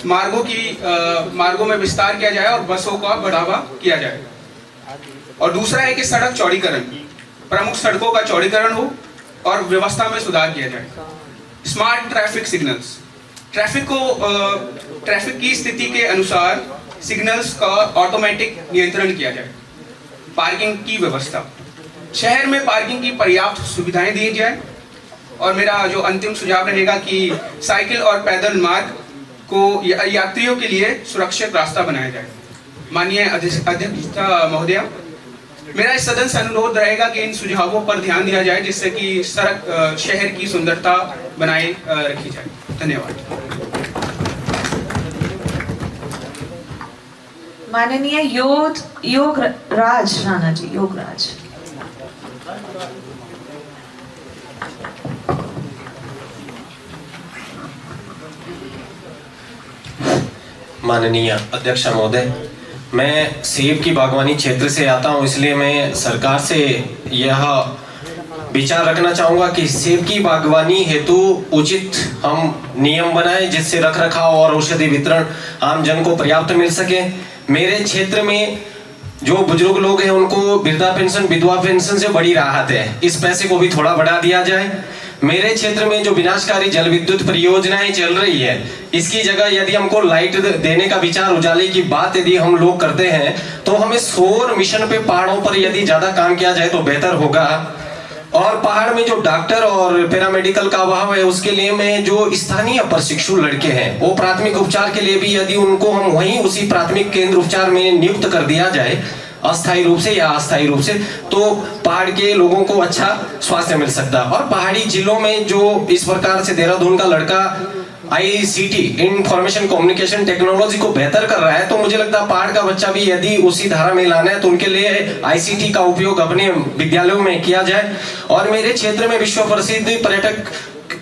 मार्गों में विस्तार किया जाए और बसों का बढ़ावा किया जाए। और दूसरा है कि सड़क चौड़ीकरण, प्रमुख सड़कों का चौड़ीकरण हो और व्यवस्था में सुधार किया जाए। स्मार्ट ट्रैफिक सिग्नल्स, ट्रैफिक की स्थिति के अनुसार सिग्नल्स का ऑटोमेटिक नियंत्रण किया जाए। पार्किंग की व्यवस्था, शहर में पार्किंग की पर्याप्त सुविधाएं दी जाए। और मेरा जो अंतिम सुझाव रहेगा कि साइकिल और पैदल मार्ग को यात्रियों के लिए सुरक्षित रास्ता बनाया जाए। माननीय अध्यक्ष महोदया, मेरा इस सदन से अनुरोध रहेगा कि इन सुझावों पर ध्यान दिया जाए, जिससे कि सड़क शहर की सुंदरता बनाए रखी जाए। धन्यवाद। माननीय योगराज राणा जी। योगराज। माननीय अध्यक्ष महोदय, मैं सेब की बागवानी क्षेत्र से आता हूं, इसलिए मैं सरकार से यह विचार रखना चाहूँगा कि सेब की बागवानी हेतु उचित हम नियम बनाएं, जिससे रखरखाव और औषधि वितरण आम जन को पर्याप्त मिल सके। मेरे क्षेत्र में जो बुजुर्ग लोग हैं उनको वृद्धा पेंशन, विधवा पेंशन से बड़ी राहत है, इस पैसे को भी थोड़ा बढ़ा दिया जाए। मेरे क्षेत्र में जो विनाशकारी जल विद्युत परियोजनाएं चल रही है, इसकी जगह यदि हमको लाइट देने का विचार, उजाले की बात यदि हम लोग करते हैं, तो हमें सौर मिशन पे पहाड़ों पर यदि ज्यादा काम किया जाए तो बेहतर होगा। और पहाड़ में जो डॉक्टर और पैरामेडिकल का अभाव है, उसके लिए में जो स्थानीय प्रशिक्षु लड़के हैं, वो प्राथमिक उपचार के लिए भी यदि उनको हम वहीं उसी प्राथमिक केंद्र उपचार में नियुक्त कर दिया जाए, अस्थायी रूप से या अस्थायी रूप से, तो पहाड़ के लोगों को अच्छा स्वास्थ्य मिल सकता है। और पहाड़ी जिलों में जो इस प्रकार से देहरादून का लड़का ICT इंफॉर्मेशन कम्युनिकेशन टेक्नोलॉजी को बेहतर कर रहा है, तो मुझे लगता है पहाड़ का बच्चा भी यदि उसी धारा में लाना है तो उनके लिए ICT का उपयोग अपने विद्यालयों में किया जाए। और मेरे क्षेत्र में विश्व प्रसिद्ध पर्यटक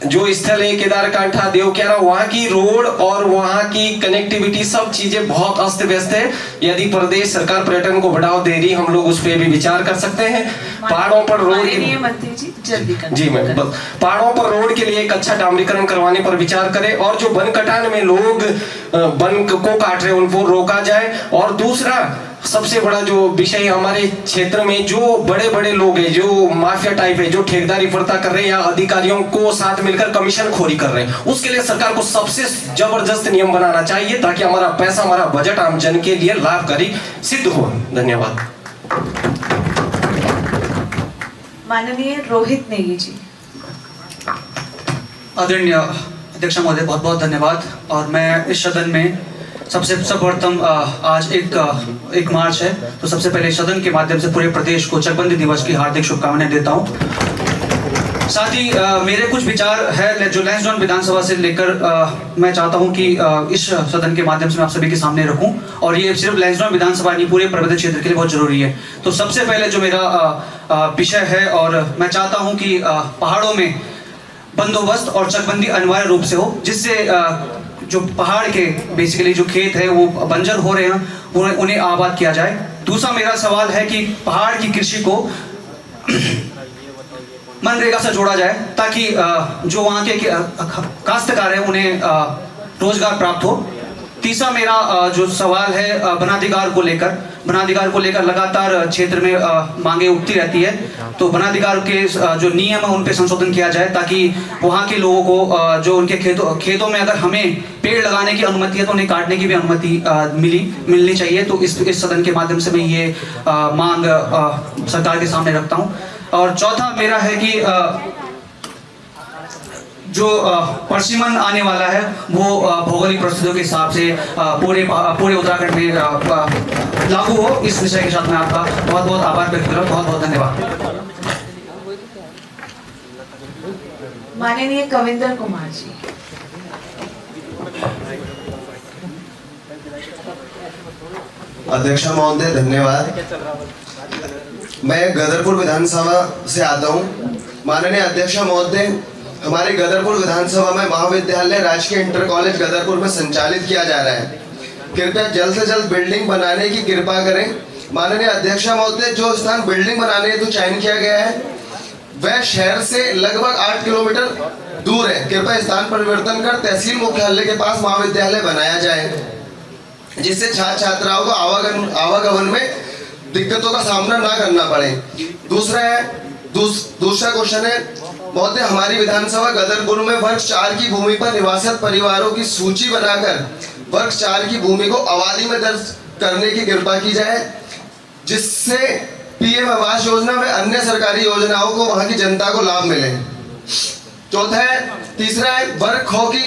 जो स्थल है केदारकांठा, देवक्यारा, वहाँ की रोड और वहाँ की कनेक्टिविटी सब चीजें बहुत अस्त व्यस्त है। यदि प्रदेश सरकार पर्यटन को बढ़ावा दे रही, हम लोग उस पर भी विचार कर सकते हैं। पहाड़ों पर रोड मंत्री जी जल्दी कर जी मैं पहाड़ों पर रोड के लिए एक अच्छा डामरीकरण करवाने पर विचार करें, और जो वन कटान में लोग वन को काट रहे हैं उनको रोका जाए। और दूसरा सबसे बड़ा जो विषय हमारे क्षेत्र में जो बड़े बड़े लोग हैं, जो माफिया टाइप है, जो ठेकेदारी प्रथा कर रहे हैं या अधिकारियों को साथ मिलकर कमीशन खोरी कर रहे हैं, उसके लिए सरकार को सबसे जबरदस्त नियम बनाना चाहिए ताकि हमारा पैसा, हमारा बजट आम जन के लिए लाभकारी सिद्ध हो। धन्यवाद। माननीय रोहित नेगी जी। आदरणीय अध्यक्ष महोदय, बहुत बहुत धन्यवाद। और मैं इस सदन में सबसे सर्वप्रथम आज एक मार्च है, तो सबसे पहले सदन के माध्यम से पूरे प्रदेश को चकबंदी दिवस की हार्दिक शुभकामनाएं देता हूं। साथ ही मेरे कुछ विचार है जो लैंसडाउन विधानसभा से लेकर मैं चाहता हूं कि इस सदन के माध्यम से मैं आप सभी के सामने रखूं, और ये सिर्फ लैंसडाउन विधानसभा नहीं पूरे पर्वतीय क्षेत्र के लिए बहुत जरूरी है। तो सबसे पहले जो मेरा विषय है, और मैं चाहता हूं कि पहाड़ों में बंदोबस्त और चकबंदी अनिवार्य रूप से हो, जिससे जो पहाड़ के बेसिकली जो खेत है वो बंजर हो रहे हैं उन्हें आबाद किया जाए। दूसरा मेरा सवाल है कि पहाड़ की कृषि को मनरेगा से जोड़ा जाए ताकि जो वहाँ के काश्तकार हैं उन्हें रोजगार प्राप्त हो। तीसरा मेरा जो सवाल है वनाधिकार को लेकर लगातार क्षेत्र में मांगे उठती रहती है, तो वनाधिकार के जो नियम है उन पे संशोधन किया जाए ताकि वहाँ के लोगों को जो उनके खेतों में अगर हमें पेड़ लगाने की अनुमति है तो उन्हें काटने की भी अनुमति मिलनी चाहिए। तो इस सदन के माध्यम से मैं ये मांग सरकार के सामने रखता हूँ। और चौथा मेरा है कि जो परसिमन आने वाला है वो भौगोलिक परिस्थितियों के हिसाब से पूरे उत्तराखंड में लागू हो। इस विषय के साथ मैं आपका बहुत बहुत आभार व्यक्त कर रहा हूँ। बहुत बहुत धन्यवाद। माननीय कविंदर कुमार जी। अध्यक्ष महोदय धन्यवाद। मैं गदरपुर विधानसभा से आता हूँ। माननीय अध्यक्ष महोदय, हमारे गदरपुर विधानसभा में महाविद्यालय राजकीय इंटर कॉलेज गदरपुर में संचालित किया जा रहा है। कृपया जल्द से जल्द बिल्डिंग बनाने की कृपा करें। माननीय अध्यक्ष महोदय, जो स्थान बिल्डिंग बनाने हेतु चयन किया गया है वह शहर से लगभग 8 किलोमीटर दूर है। कृपया स्थान परिवर्तन कर तहसील मुख्यालय के पास महाविद्यालय बनाया जाए, जिससे छात्र छात्राओं को आवागमन में दिक्कतों का सामना ना करना पड़े। दूसरा क्वेश्चन है महोदय, हमारी विधानसभा गदरपुर में वर्ग 4 की भूमि पर निवासित परिवारों की सूची बनाकर वर्ग 4 की भूमि को आबादी में दर्ज करने की कृपा की जाए, जिससे PM आवास योजना व अन्य सरकारी योजनाओं को वहां की जनता को लाभ मिले। तीसरा है वर्ग ख की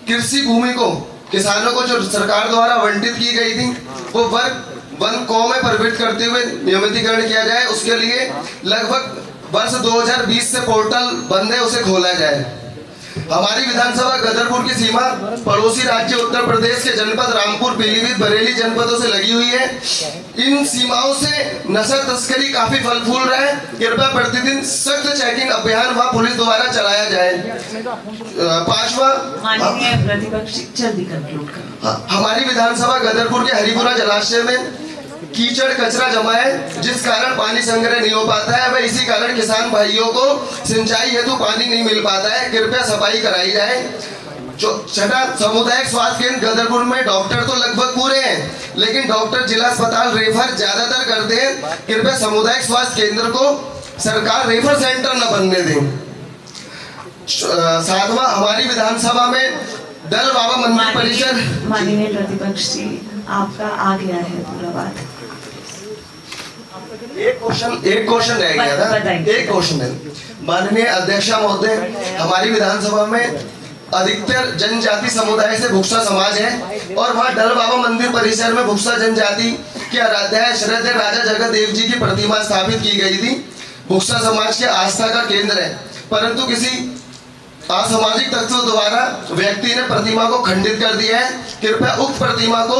कृषि भूमि को किसानों को जो सरकार द्वारा आवंटित की गई थी वो वर्ग 1 क में परिवर्तित करते हुए नियमितीकरण किया जाए। उसके लिए लगभग वर्ष 2020 से पोर्टल बंद है, उसे खोला जाए। हमारी विधानसभा गदरपुर की सीमा पड़ोसी राज्य उत्तर प्रदेश के जनपद रामपुर, पीलीभीत, बरेली जनपदों से लगी हुई है। इन सीमाओं से नशा तस्करी काफी फल फूल रहा है। कृपया प्रतिदिन सख्त चेकिंग अभियान व पुलिस द्वारा चलाया जाए। पांचवा, हमारी विधानसभा गदरपुर के हरिपुरा जलाशय में कीचड़ कचरा जमा है, जिस कारण पानी संग्रह नहीं हो पाता है, वह इसी कारण किसान भाइयों को सिंचाई हेतु पानी नहीं मिल पाता है। कृपया सफाई कराई जाए। छठा, सामुदायिक स्वास्थ्य केंद्र गदरपुर में डॉक्टर तो लगभग पूरे हैं, लेकिन डॉक्टर जिला अस्पताल रेफर ज्यादातर करते हैं। कृपया सामुदायिक स्वास्थ्य केंद्र को सरकार रेफर सेंटर न बनने दें। सातवां, हमारी विधानसभा में दल बाबा मंदिर परिसर। माननीय प्रतिपक्ष जी, आपका आ गया है पूरा बात। एक क्वेश्चन रह गया था। एक क्वेश्चन है माननीय अध्यक्ष महोदय, हमारी विधानसभा में अधिकतर जनजाति समुदाय से भुक्सा समाज है और वहाँ डल बाबा मंदिर परिसर में भुक्सा जनजाति के आराध्य श्रद्धेय राजा जगत देव जी की प्रतिमा स्थापित की गई थी। भुक्सा समाज के आस्था का केंद्र है, परंतु किसी असामाजिक तत्वों द्वारा व्यक्ति ने प्रतिमा को खंडित कर दिया है। कृपया उक्त प्रतिमा को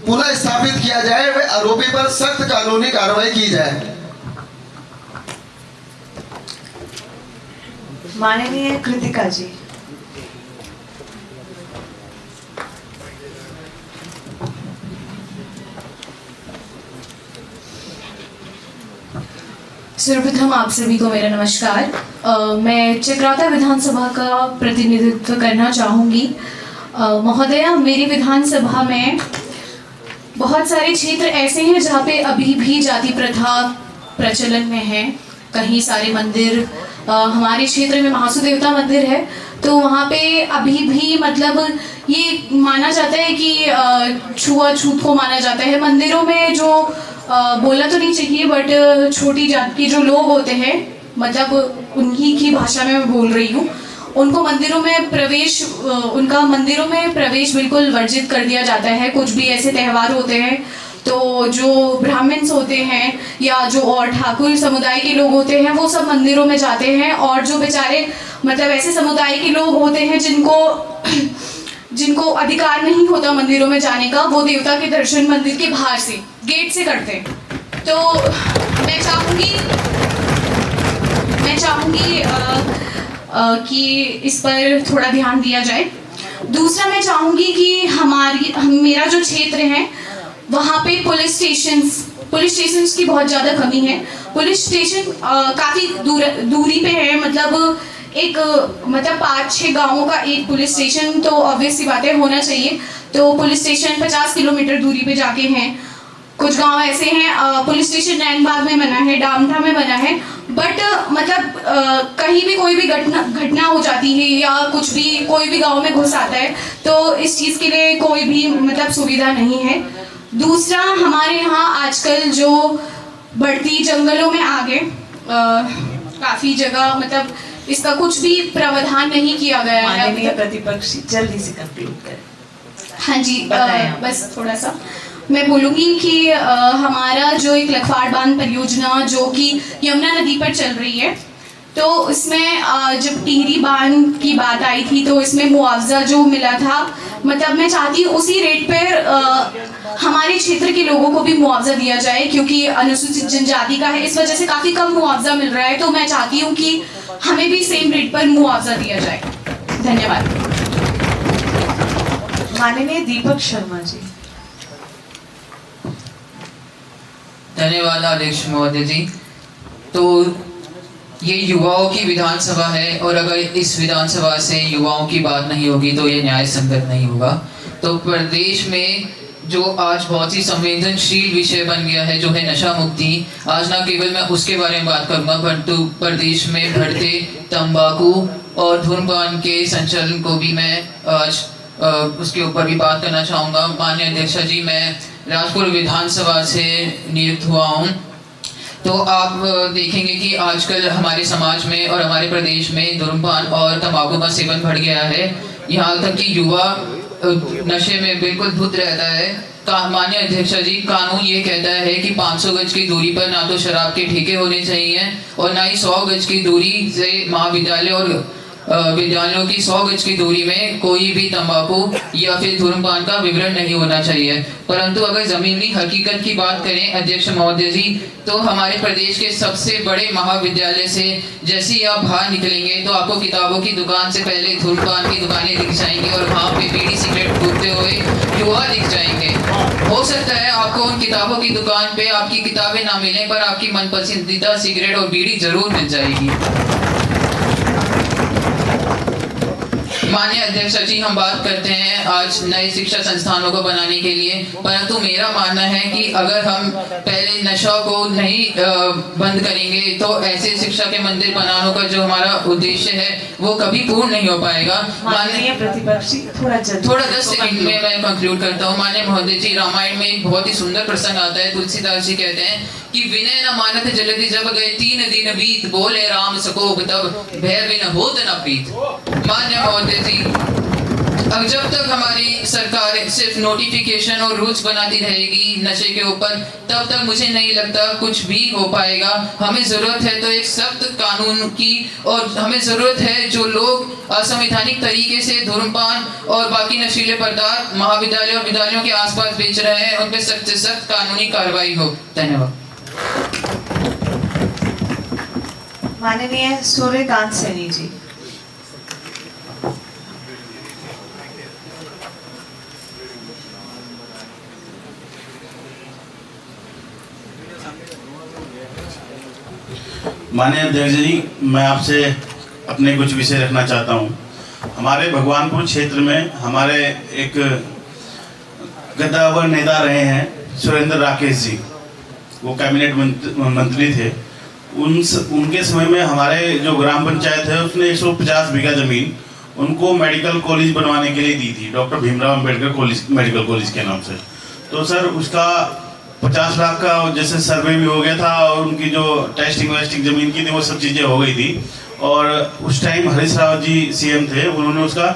पुनः स्थापित किया जाए व आरोपी पर सख्त कानूनी कार्रवाई की जाए। माननीय कृतिका जी। सर्वप्रथम आप सभी को मेरा नमस्कार। मैं चक्राता विधानसभा का प्रतिनिधित्व करना चाहूँगी। महोदया, मेरी विधानसभा में बहुत सारे क्षेत्र ऐसे हैं जहाँ पे अभी भी जाति प्रथा प्रचलन में है। कहीं सारे मंदिर, हमारे क्षेत्र में महासु देवता मंदिर है, तो वहाँ पे अभी भी मतलब ये माना जाता है कि छुआछूत को माना जाता है। मंदिरों में जो बोलना तो नहीं चाहिए, बट छोटी जात के जो लोग होते हैं, मतलब उन्हीं की भाषा में मैं बोल रही हूँ, उनको मंदिरों में प्रवेश, उनका मंदिरों में प्रवेश बिल्कुल वर्जित कर दिया जाता है। कुछ भी ऐसे त्यौहार होते हैं तो जो ब्राह्मण्स होते हैं या जो और ठाकुर समुदाय के लोग होते हैं वो सब मंदिरों में जाते हैं, और जो बेचारे मतलब ऐसे समुदाय के लोग होते हैं जिनको अधिकार नहीं होता मंदिरों में जाने का, वो देवता के दर्शन मंदिर के बाहर से गेट से करते हैं। तो मैं चाहूँगी कि इस पर थोड़ा ध्यान दिया जाए। दूसरा, मैं चाहूँगी कि मेरा जो क्षेत्र है वहाँ पे पुलिस स्टेशंस की बहुत ज़्यादा कमी है। पुलिस स्टेशन काफ़ी दूरी पे है, मतलब एक 5-6 गांवों का एक पुलिस स्टेशन तो ऑब्वियस सी बात है होना चाहिए। तो पुलिस स्टेशन 50 किलोमीटर दूरी पे जाके हैं। कुछ गांव ऐसे हैं, पुलिस स्टेशन नैनबाग में बना है, डामठा में बना है, बट मतलब कहीं भी कोई भी घटना हो जाती है या कुछ भी कोई भी गांव में घुस आता है तो इस चीज़ के लिए कोई भी मतलब सुविधा नहीं है। दूसरा, हमारे यहाँ आजकल जो बढ़ती जंगलों में आगे काफ़ी जगह मतलब इसका कुछ भी प्रावधान नहीं किया गया है। माननीय प्रतिपक्षी जल्दी से कंक्लूड करें। हाँ जी, बस थोड़ा सा मैं बोलूँगी कि हमारा जो एक लखवाड़ बांध परियोजना जो कि यमुना नदी पर चल रही है, तो उसमें जब टिहरी बांध की बात आई थी तो इसमें मुआवजा जो मिला था, मतलब मैं चाहती हूँ उसी रेट पर हमारे क्षेत्र के लोगों को भी मुआवजा दिया जाए, क्योंकि अनुसूचित जनजाति का है, इस वजह से काफ़ी कम मुआवजा मिल रहा है। तो मैं चाहती हूँ कि हमें भी सेम रेट पर मुआवजा दिया जाए। धन्यवाद। माननीय दीपक शर्मा जी। धन्यवाद अध्यक्ष महोदय जी। तो ये युवाओं की विधानसभा है, और अगर इस विधानसभा से युवाओं की बात नहीं होगी तो ये न्याय संगत नहीं होगा। तो प्रदेश में जो आज बहुत ही संवेदनशील विषय बन गया है जो है नशा मुक्ति, आज ना केवल मैं उसके बारे में बात करूंगा परंतु प्रदेश में बढ़ते तंबाकू और धूम्रपान के संचालन को भी मैं आज उसके ऊपर भी बात करना चाहूँगा। माननीय अध्यक्षा जी, मैं राजपुर विधानसभा से नियुक्त हुआ हूँ। तो आप देखेंगे कि आजकल हमारे समाज में और हमारे प्रदेश में धूम्रपान और तंबाकू का सेवन बढ़ गया है, यहाँ तक कि युवा नशे में बिल्कुल धुत रहता है। माननीय अध्यक्षा जी, कानून ये कहता है कि 500 गज की दूरी पर ना तो शराब के ठेके होने चाहिए और ना ही 100 गज की दूरी से महाविद्यालय और विद्यालयों की 100 गज की दूरी में कोई भी तंबाकू या फिर धूम्रपान का विवरण नहीं होना चाहिए। परंतु अगर जमीनी हकीकत की बात करें अध्यक्ष महोदय जी, तो हमारे प्रदेश के सबसे बड़े महाविद्यालय से जैसे ही आप बाहर निकलेंगे तो आपको किताबों की दुकान से पहले धूम्रपान की दुकानें दिख जाएंगी और वहाँ पे बीड़ी सिगरेट फूकते हुए युवा दिख जाएंगे। हो सकता है आपको उन किताबों की दुकान पे आपकी किताबें ना मिले पर आपकी मनपसंदीदा सिगरेट और बीड़ी जरूर मिल जाएगी। माननीय अध्यक्ष जी, हम बात करते हैं आज नए शिक्षा संस्थानों को बनाने के लिए, परंतु मेरा मानना है कि अगर हम पहले नशा को नहीं बंद करेंगे तो ऐसे शिक्षा के मंदिर बनाने का जो हमारा उद्देश्य है वो कभी पूर्ण नहीं हो पाएगा। माननीय प्रतिपक्षी थोड़ा 10 सेकंड में मैं कंक्लूड करता हूँ। माननीय महोदय जी, रामायण में एक बहुत ही सुंदर प्रसंग आता है। तुलसीदास जी कहते हैं कि विनय न मानत जलति जब गए 3 दिन बीत, बोले राम सकोब तब भय बिन होत न प्रीत। मान्य महोदय जी, अगर जब तक हमारी सरकार सिर्फ नोटिफिकेशन और रूल्स बनाती रहेगी नशे के ऊपर, तब तक मुझे नहीं लगता कुछ भी हो पाएगा। हमें ज़रूरत है तो एक सख्त कानून की, और हमें ज़रूरत है जो लोग असंवैधानिक तरीके से धूम्रपान और बाकी नशीले पदार्थ महाविद्यालयों और विद्यालयों के आसपास बेच रहे हैं, उन पर सख्त से सख्त कानूनी कार्रवाई हो। धन्यवाद। माननीय सूर्यकांत सैनी जी। माननीय अध्यक्ष जी, मैं आपसे अपने कुछ विषय रखना चाहता हूँ। हमारे भगवानपुर क्षेत्र में हमारे एक गद्दावर नेता रहे हैं सुरेंद्र राकेश जी, वो कैबिनेट मंत्री थे। उनके समय में हमारे जो ग्राम पंचायत है उसने 150 बीघा ज़मीन उनको मेडिकल कॉलेज बनवाने के लिए दी थी, doctor Bhimrao Ambedkar college, medical college के नाम से। तो सर उसका 50 लाख का जैसे सर्वे भी हो गया था, और उनकी जो टेस्टिंग वेस्टिंग ज़मीन की थी वो सब चीज़ें हो गई थी। और उस टाइम हरीश रावत जी सीएम थे, उन्होंने उसका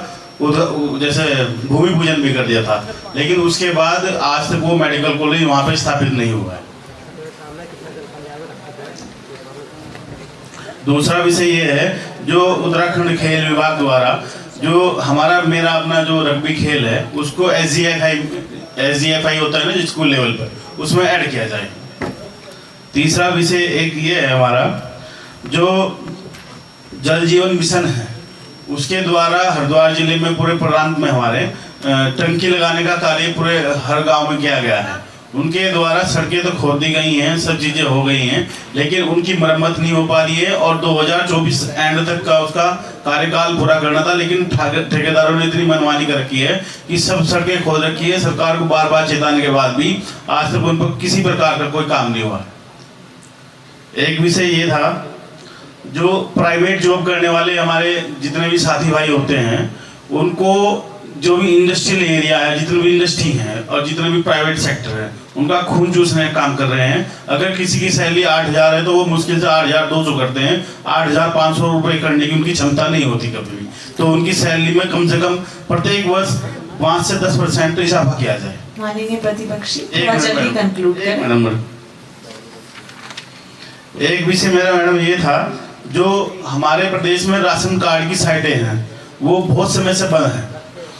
जैसे भूमि पूजन भी कर दिया था, लेकिन उसके बाद आज तक वो मेडिकल कॉलेज वहाँ पे स्थापित नहीं हुआ है। दूसरा विषय ये है, जो उत्तराखंड खेल विभाग द्वारा जो मेरा अपना जो रग्बी खेल है उसको SGFI होता है ना स्कूल लेवल पर, उसमें ऐड किया जाए। तीसरा विषय एक ये है हमारा जो जल जीवन मिशन है, उसके द्वारा हरिद्वार जिले में पूरे प्रांत में हमारे टंकी लगाने का कार्य पूरे हर गांव में किया गया है। उनके द्वारा सड़कें तो खोद दी गई हैं, सब चीज़ें हो गई हैं, लेकिन उनकी मरम्मत नहीं हो पा रही है। और 2024 एंड तक का उसका कार्यकाल पूरा करना था, लेकिन ठेकेदारों ने इतनी मनमानी कर रखी है कि सब सड़कें खोद रखी है। सरकार को बार बार चेताने के बाद भी आज तक उन पर किसी प्रकार का कोई काम नहीं हुआ। एक विषय ये था, जो प्राइवेट जॉब करने वाले हमारे जितने भी साथी भाई होते हैं, उनको जो भी इंडस्ट्रियल एरिया है, जितने भी इंडस्ट्री हैं और जितने भी प्राइवेट सेक्टर है, उनका खून चूसने का काम कर रहे हैं। अगर किसी की सैलरी 8,000 है तो वो मुश्किल से 8,200 करते हैं। 8,500 रुपये करने की उनकी क्षमता नहीं होती कभी भी। तो उनकी सैलरी में कम से कम प्रत्येक वर्ष 5 से 10% इजाफा किया जाए। माननीय प्रतिपक्षी, जल्दी कंक्लूड करें। मैडम, एक विषय मेरा मैडम ये था, जो हमारे प्रदेश में राशन कार्ड की साइटें हैं वो बहुत समय से बंद हैं,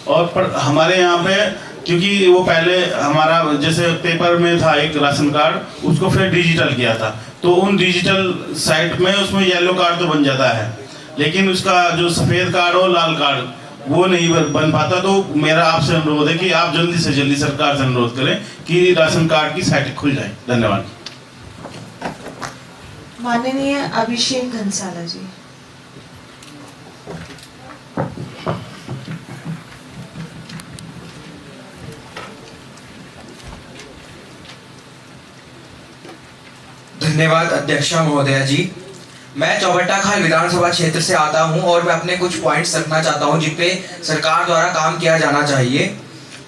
और हमारे यहाँ पे क्योंकि वो पहले हमारा जैसे पेपर में था एक राशन कार्ड, उसको फिर डिजिटल किया था, तो उन डिजिटल साइट में उसमें येलो कार्ड तो बन जाता है, लेकिन उसका जो सफ़ेद कार्ड और लाल कार्ड वो नहीं बन पाता। तो मेरा आपसे अनुरोध है कि आप जल्दी से जल्दी सरकार से अनुरोध करें कि राशन कार्ड की साइट खुल जाए। धन्यवाद। माननीय अभिषेक घनसाला जी। धन्यवाद अध्यक्षा महोदया जी। मैं चौबट्टा खाल विधानसभा क्षेत्र से आता हूं और मैं अपने कुछ पॉइंट्स रखना चाहता हूं जिन पे सरकार द्वारा काम किया जाना चाहिए।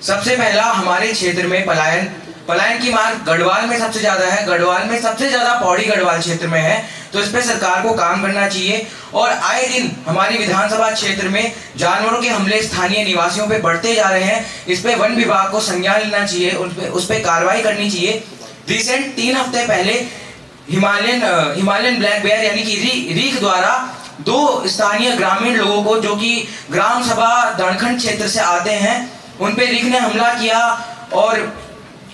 सबसे पहला, हमारे क्षेत्र में पलायन की मार गढ़वाल में सबसे ज्यादा है, गढ़वाल में सबसे ज्यादा पौड़ी गढ़वाल क्षेत्र में है, तो इस पे सरकार को काम करना चाहिए। और आए दिन हमारी विधानसभा क्षेत्र में जानवरों के हमले स्थानीय निवासियों पे बढ़ते जा रहे हैं, इस पे वन विभाग को संज्ञान लेना चाहिए, उस पे कार्रवाई करनी चाहिए। रिसेंट 3 हफ्ते पहले हिमालयन ब्लैक बेयर यानी कि रीख द्वारा 2 स्थानीय ग्रामीण लोगों को, जो कि ग्राम सभा दणखंड क्षेत्र से आते हैं, उन पे रीख ने हमला किया और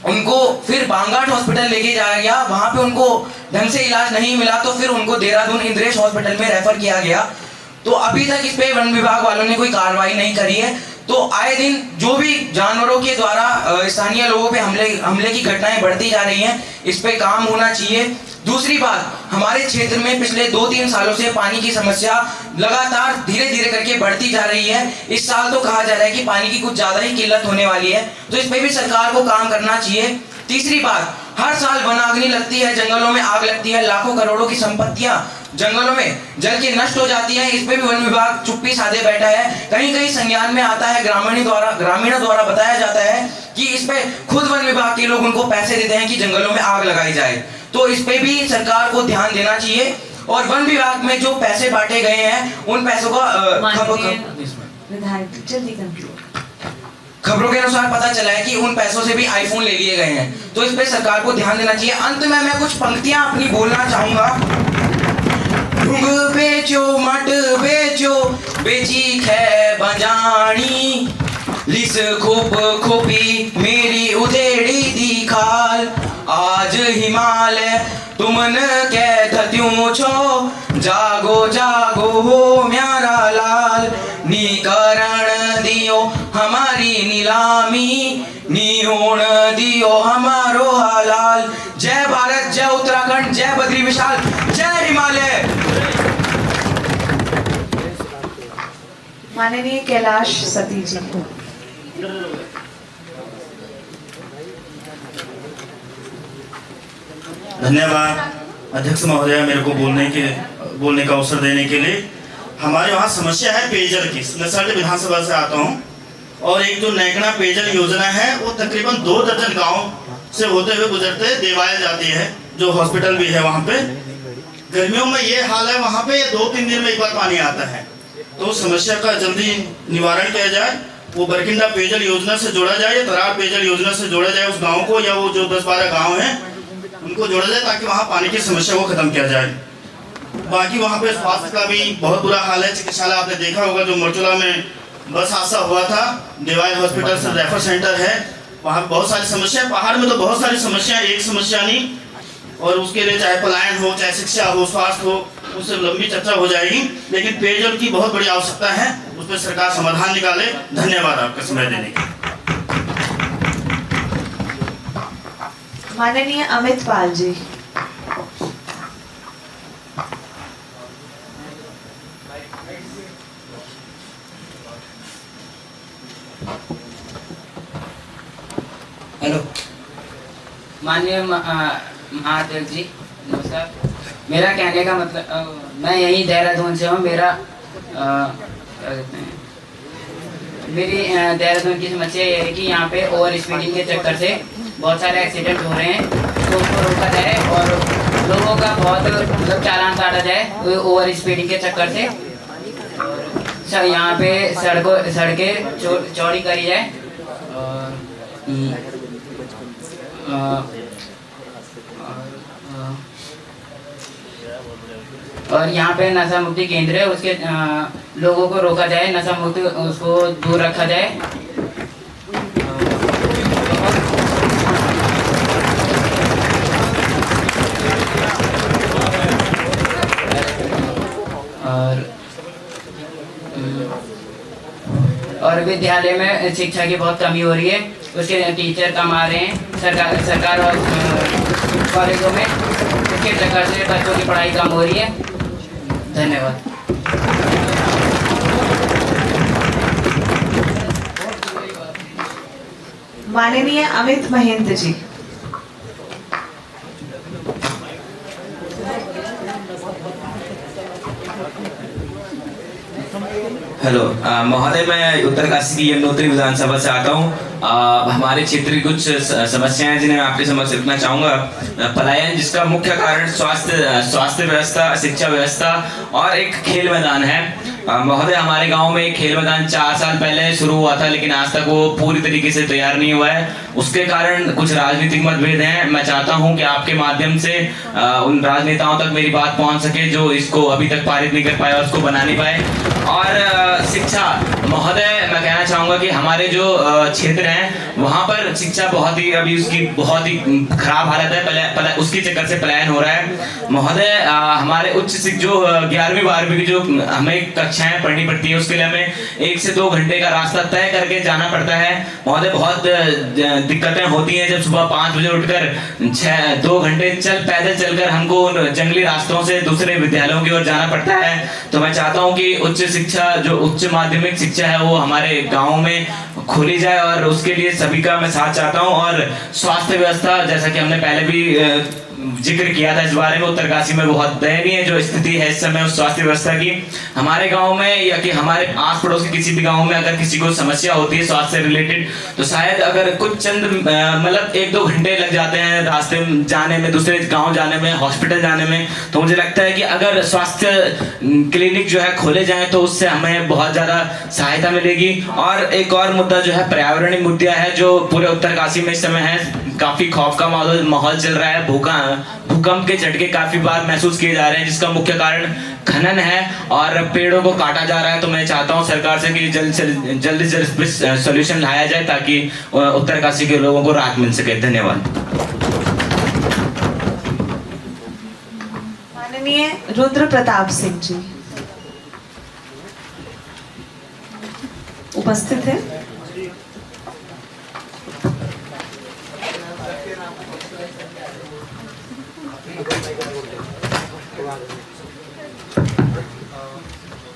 उनको फिर बांगाट हॉस्पिटल लेके जाया गया। वहां पे उनको ढंग से इलाज नहीं मिला तो फिर उनको देहरादून इंद्रेश हॉस्पिटल में रेफर किया गया। तो अभी तक इस पे वन विभाग वालों ने कोई कार्रवाई नहीं करी है। तो आए दिन जो भी जानवरों के द्वारा स्थानीय लोगों पे हमले की घटनाएं बढ़ती जा रही हैं, इस पे काम होना चाहिए। दूसरी बात, हमारे क्षेत्र में पिछले 2-3 सालों से पानी की समस्या लगातार धीरे धीरे करके बढ़ती जा रही है। इस साल तो कहा जा रहा है कि पानी की कुछ ज्यादा ही किल्लत होने वाली है, तो इस पे भी सरकार को काम करना चाहिए। तीसरी बात, हर साल वनाग्नि लगती है, जंगलों में आग लगती है, लाखों करोड़ों की संपत्तियां जंगलों में जल के नष्ट हो जाती है, इस पे भी वन विभाग चुप्पी साधे बैठा है। कहीं कहीं संज्ञान में आता है, ग्रामीणों द्वारा बताया जाता है कि इस पे खुद वन विभाग के लोग उनको पैसे देते हैं कि जंगलों में आग लगाई जाए, तो इस पे भी सरकार को ध्यान देना चाहिए। और वन विभाग में जो पैसे बांटे गए हैं उन पैसों का विधायक जल्दी कंक्लूड। खबरों के अनुसार पता चला है कि उन पैसों से भी आईफोन ले लिए गए हैं। तो इस पे सरकार को ध्यान देना चाहिए। अंत में मैं कुछ पंक्तियां अपनी बोलना चाहूंगा। ढूंग बेचो मट बेचो बेची खे बजानी, लिस खूब खूबी मेरी उधेड़ी दी खाल, आज हिमालय तुमन के धत्यूं छो, जागो जागो हो म्यारा लाल, नीकरण दियो हमारी नीलामी, निहोण दियो हमारो हालाल। जय भारत, जय उत्तराखंड, जय बद्री विशाल, जय हिमालय। माननीय कैलाश सती जी। धन्यवाद अध्यक्ष महोदय, मेरे को बोलने का अवसर देने के लिए। हमारे वहाँ समस्या है पेयजल की। मैं सर विधानसभा से आता हूँ और एक जो नैकड़ा पेयजल योजना है वो तकरीबन 2 दर्जन गांव से होते हुए गुजरते देवायल जाती है, जो हॉस्पिटल भी है वहाँ पे। गर्मियों में ये हाल है, वहाँ पे 2-3 दिन में एक बार पानी आता है। तो समस्या का जल्दी निवारण किया जाए, वो बरकिंडा पेयजल योजना से जोड़ा जाए या तरार पेयजल योजना से जोड़ा जाए उस गाँव को, या वो जो 10-12 गाँव हैं उनको जोड़ा जाए ताकि वहाँ पानी की समस्या को खत्म किया जाए। बाकी वहाँ पे स्वास्थ्य का भी बहुत बुरा हाल है। चिकित्सालय आपने देखा होगा, जो मरचुला में बस हादसा हुआ था, देवायल हॉस्पिटल से रेफर सेंटर है, वहाँ बहुत सारी समस्या। पहाड़ में तो बहुत सारी समस्या, एक समस्या नहीं। और उसके लिए चाहे पलायन हो, चाहे शिक्षा हो, स्वास्थ्य हो, उससे लंबी चर्चा हो जाएगी। लेकिन पेयजल की बहुत बड़ी आवश्यकता है, उस पर सरकार समाधान निकाले। धन्यवाद आपका समय देने के लिए। माननीय अमित पाल जी। हेलो माननीय महाअध्यक्ष जी, नमस्कार। मेरा कहने का मतलब, मैं यहीं देहरादून से हूँ। मेरा क्या कहते हैं, मेरी देहरादून की समस्या ये है कि यहाँ पे ओवर स्पीडिंग के चक्कर से बहुत सारे एक्सीडेंट हो रहे हैं, तो उसको रोका जाए और लोगों का बहुत मतलब चालान काटा जाए ओवर स्पीडिंग के चक्कर से। यहाँ पे सड़कें चौड़ी करी जाए और यहाँ पे नशा मुक्ति केंद्र है, उसके लोगों को रोका जाए, नशा मुक्ति उसको दूर रखा जाए। और विद्यालय में शिक्षा की बहुत कमी हो रही है, उसके टीचर कम आ रहे हैं सरकार और कॉलेजों में, इसके चक्कर से बच्चों की पढ़ाई कम हो रही है। धन्यवाद। माननीय अमित महेंद्र जी। हेलो महोदय, मैं उत्तरकाशी की यमुनोत्री विधानसभा से आता हूँ। हमारे क्षेत्र की कुछ समस्याएं हैं जिन्हें मैं आपके समक्ष रखना चाहूँगा। पलायन, जिसका मुख्य कारण स्वास्थ्य व्यवस्था, शिक्षा व्यवस्था और एक खेल मैदान है। महोदय, हमारे गांव में एक खेल मैदान 4 साल पहले शुरू हुआ था, लेकिन आज तक वो पूरी तरीके से तैयार नहीं हुआ है। उसके कारण कुछ राजनीतिक मतभेद हैं। मैं चाहता हूं कि आपके माध्यम से उन राजनेताओं तक मेरी बात पहुंच सके जो इसको अभी तक पारित नहीं कर पाए और उसको बना नहीं पाए। और शिक्षा, महोदय मैं कहना चाहूँगा कि हमारे जो क्षेत्र हैं वहाँ पर शिक्षा बहुत ही अभी उसकी बहुत ही खराब हालत है, उसके चक्कर से पलायन हो रहा है। महोदय, हमारे उच्च शिक्षा जो 11वीं 12वीं की जो हमें कक्षाएं पढ़नी पड़ती है, उसके लिए हमें 1 से 2 घंटे का रास्ता तय करके जाना पड़ता है। महोदय, बहुत दिक्कतें होती हैं जब सुबह 5 बजे उठकर 2 घंटे पैदल चलकर हमको उन जंगली रास्तों से दूसरे विद्यालयों की ओर जाना पड़ता है। तो मैं चाहता हूँ कि उच्च शिक्षा, जो उच्च माध्यमिक शिक्षा है, वो हमारे गाँव में खोली जाए और उसके लिए सभी का मैं साथ चाहता हूँ। और स्वास्थ्य व्यवस्था, जैसा कि हमने पहले भी जिक्र किया था इस बारे में। उत्तरकाशी में बहुत दयनीय जो स्थिति है इस समय उस स्वास्थ्य व्यवस्था की। हमारे गांव में या कि हमारे आस पड़ोस के किसी भी गांव में अगर किसी को समस्या होती है स्वास्थ्य से रिलेटेड, तो शायद अगर कुछ चंद मतलब 1-2 घंटे लग जाते हैं रास्ते में जाने में, दूसरे गाँव जाने में, हॉस्पिटल जाने में। तो मुझे लगता है कि अगर स्वास्थ्य क्लिनिक जो है खोले जाएँ तो उससे हमें बहुत ज़्यादा सहायता मिलेगी। और एक और मुद्दा जो है पर्यावरणीय मुद्दा है जो पूरे उत्तरकाशी में इस समय है। काफ़ी खौफ का माहौल चल रहा है। भूकंप के झटके काफ़ी बार महसूस किए जा रहे हैं, जिसका मुख्य कारण खनन है और पेड़ों को काटा जा रहा है। तो मैं चाहता हूं सरकार से कि जल्द से सॉल्यूशन लाया जाए ताकि उत्तरकाशी के लोगों को राहत मिल सके। धन्यवाद। माननीय रुद्र प्रताप सिंह जी उपस्थित है।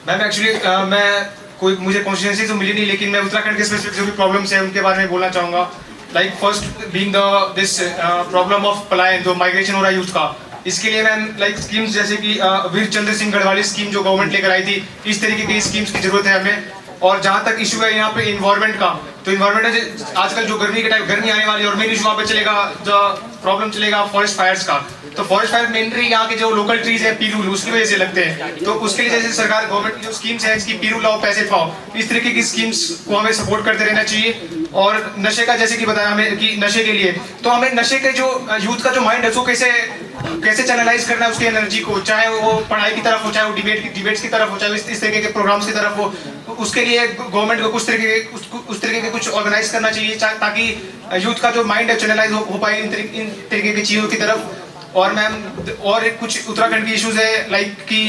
मैम एक्चुअली कोई मुझे कॉन्स्टिट्यूंसी तो मिली नहीं, लेकिन मैं उत्तराखंड के स्पेसिफिक जो भी प्रॉब्लम्स हैं उनके बारे में बोलना चाहूँगा। Like first being this problem of पलायन, जो माइग्रेशन हो रहा है यूथ का, इसके लिए मैम लाइक स्कीम्स जैसे कि वीर चंद्र सिंह गढ़वाली स्कीम जो गवर्नमेंट लेकर आई थी, इस तरीके की स्कीम्स की जरूरत है हमें। और जहाँ तक इशू है यहाँ पे इन्वायरमेंट का, तो इन्वायरमेंट है आजकल जो गर्मी के टाइम गर्मी आने वाली है और मेन इशू वहाँ पे चलेगा, जो प्रॉब्लम चलेगा फॉरेस्ट फायर्स का। तो फॉरेस्ट फायर मेनली यहाँ के जो लोकल ट्रीज है पीरूल, उसकी वजह से लगते हैं। तो उसके लिए जैसे सरकार गवर्नमेंट की जो स्कीम्स है इसकी पीरूल लाओ पैसे पाओ, इस तरीके की स्कीम्स को हमें सपोर्ट करते रहना चाहिए। और नशे का जैसे कि बताया हमें कि नशे के लिए तो हमें नशे के जो यूथ का जो माइंड है उसको कैसे चैनलाइज करना है उसकी एनर्जी को, चाहे वो पढ़ाई की तरफ हो, चाहे वो डिबेट्स की तरफ हो, चाहे इस तरीके के प्रोग्राम्स की तरफ हो। उसके लिए गवर्नमेंट को उस तरीके के कुछ ऑर्गेनाइज करना चाहिए ताकि यूथ का जो माइंड है चैनलाइज हो पाए इन तरीके की चीज़ों की तरफ। और मैम और कुछ उत्तराखंड की इश्यूज है लाइक कि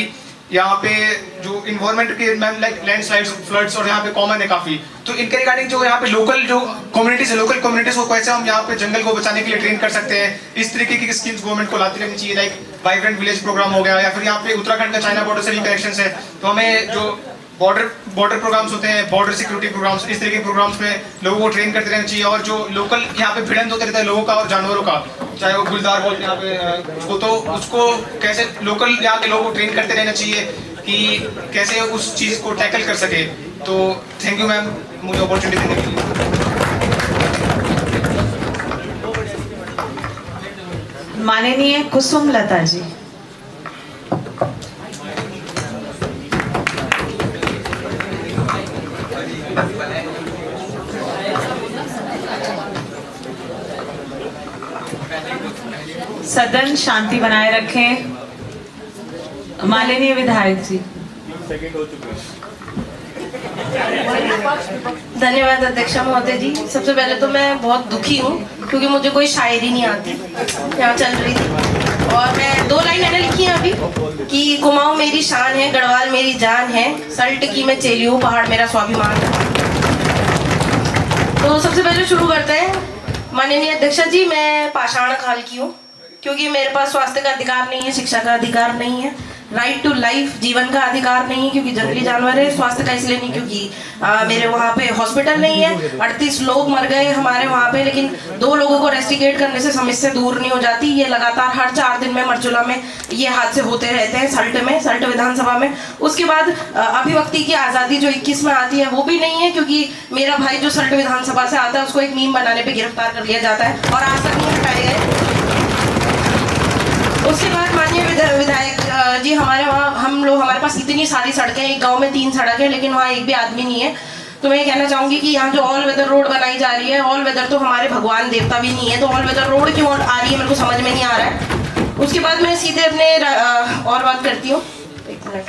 यहाँ पे जो इन्वायरमेंट के मैम लाइक लैंडस्लाइड्स, फ्लड्स और यहाँ पे कॉमन है काफ़ी। तो इनके रिगार्डिंग जो यहाँ पे लोकल जो कम्युनिटीज है, लोकल कम्युनिटीज को कैसे हम यहाँ पे जंगल को बचाने के लिए ट्रेन कर सकते हैं, इस तरीके की स्कीम्स गवर्नमेंट को लाती रहनी चाहिए। लाइक वाइब्रेंट विलेज प्रोग्राम हो गया, या फिर यहाँ पे उत्तराखंड का चाइना बॉर्डर से भी कनेक्शन है, तो हमें जो बॉर्डर प्रोग्राम्स होते हैं, बॉर्डर सिक्योरिटी प्रोग्राम्स, इस तरह के प्रोग्राम्स में लोगों को ट्रेन करते रहना चाहिए। और जो लोकल यहाँ पे भिड़ंत होते रहता है लोगों का और जानवरों का, चाहे वो गुलदार बोलते हैं यहाँ पे उसको, तो उसको कैसे लोकल यहाँ के लोगों को ट्रेन करते रहना चाहिए कि कैसे उस चीज़ को टैकल कर सके। तो थैंक यू मैम मुझे अपॉर्चुनिटी देने के लिए। माननीय कुसुम लता जी। सदन शांति बनाए रखें। माननीय विधायक जी। धन्यवाद अध्यक्ष महोदय जी। सबसे पहले तो मैं बहुत दुखी हूँ क्योंकि मुझे कोई शायरी नहीं आती, यहाँ चल रही थी और मैं 2 लाइन मैंने लिखी है अभी कि कुमाऊं मेरी शान है, गढ़वाल मेरी जान है, सल्ट की मैं चेली हूँ, पहाड़ मेरा स्वाभिमान है। तो सबसे पहले शुरू करते हैं। माननीय अध्यक्ष जी, मैं पाषाण काल की हूँ क्योंकि मेरे पास स्वास्थ्य का अधिकार नहीं है, शिक्षा का अधिकार नहीं है, राइट टू लाइफ जीवन का अधिकार नहीं है क्योंकि जंगली जानवर है, स्वास्थ्य का इसलिए नहीं क्योंकि मेरे वहाँ पे हॉस्पिटल नहीं है। 38 लोग मर गए हमारे वहाँ पे, लेकिन 2 लोगों को रेस्टिकेट करने से समस्या दूर नहीं हो जाती। ये लगातार हर 4 दिन में मरचुला में ये हादसे होते रहते हैं, सल्ट विधानसभा में। उसके बाद अभिव्यक्ति की आज़ादी जो 21 में आती है वो भी नहीं है क्योंकि मेरा भाई जो सल्ट विधानसभा से आता है उसको एक मीम बनाने पर गिरफ्तार कर लिया जाता है और आज तक नहीं हटाए गए। उसके बाद माननीय विधायक जी, हमारे पास इतनी सारी सड़कें, एक गांव में 3 सड़क है लेकिन वहाँ एक भी आदमी नहीं है। तो मैं ये कहना चाहूँगी कि यहाँ जो ऑल वेदर रोड बनाई जा रही है, ऑल वेदर तो हमारे भगवान देवता भी नहीं है, तो ऑल वेदर रोड क्यों आ रही है मेरे को समझ में नहीं आ रहा है। उसके बाद मैं सीधे अपने और बात करती हूँ, 1 मिनट।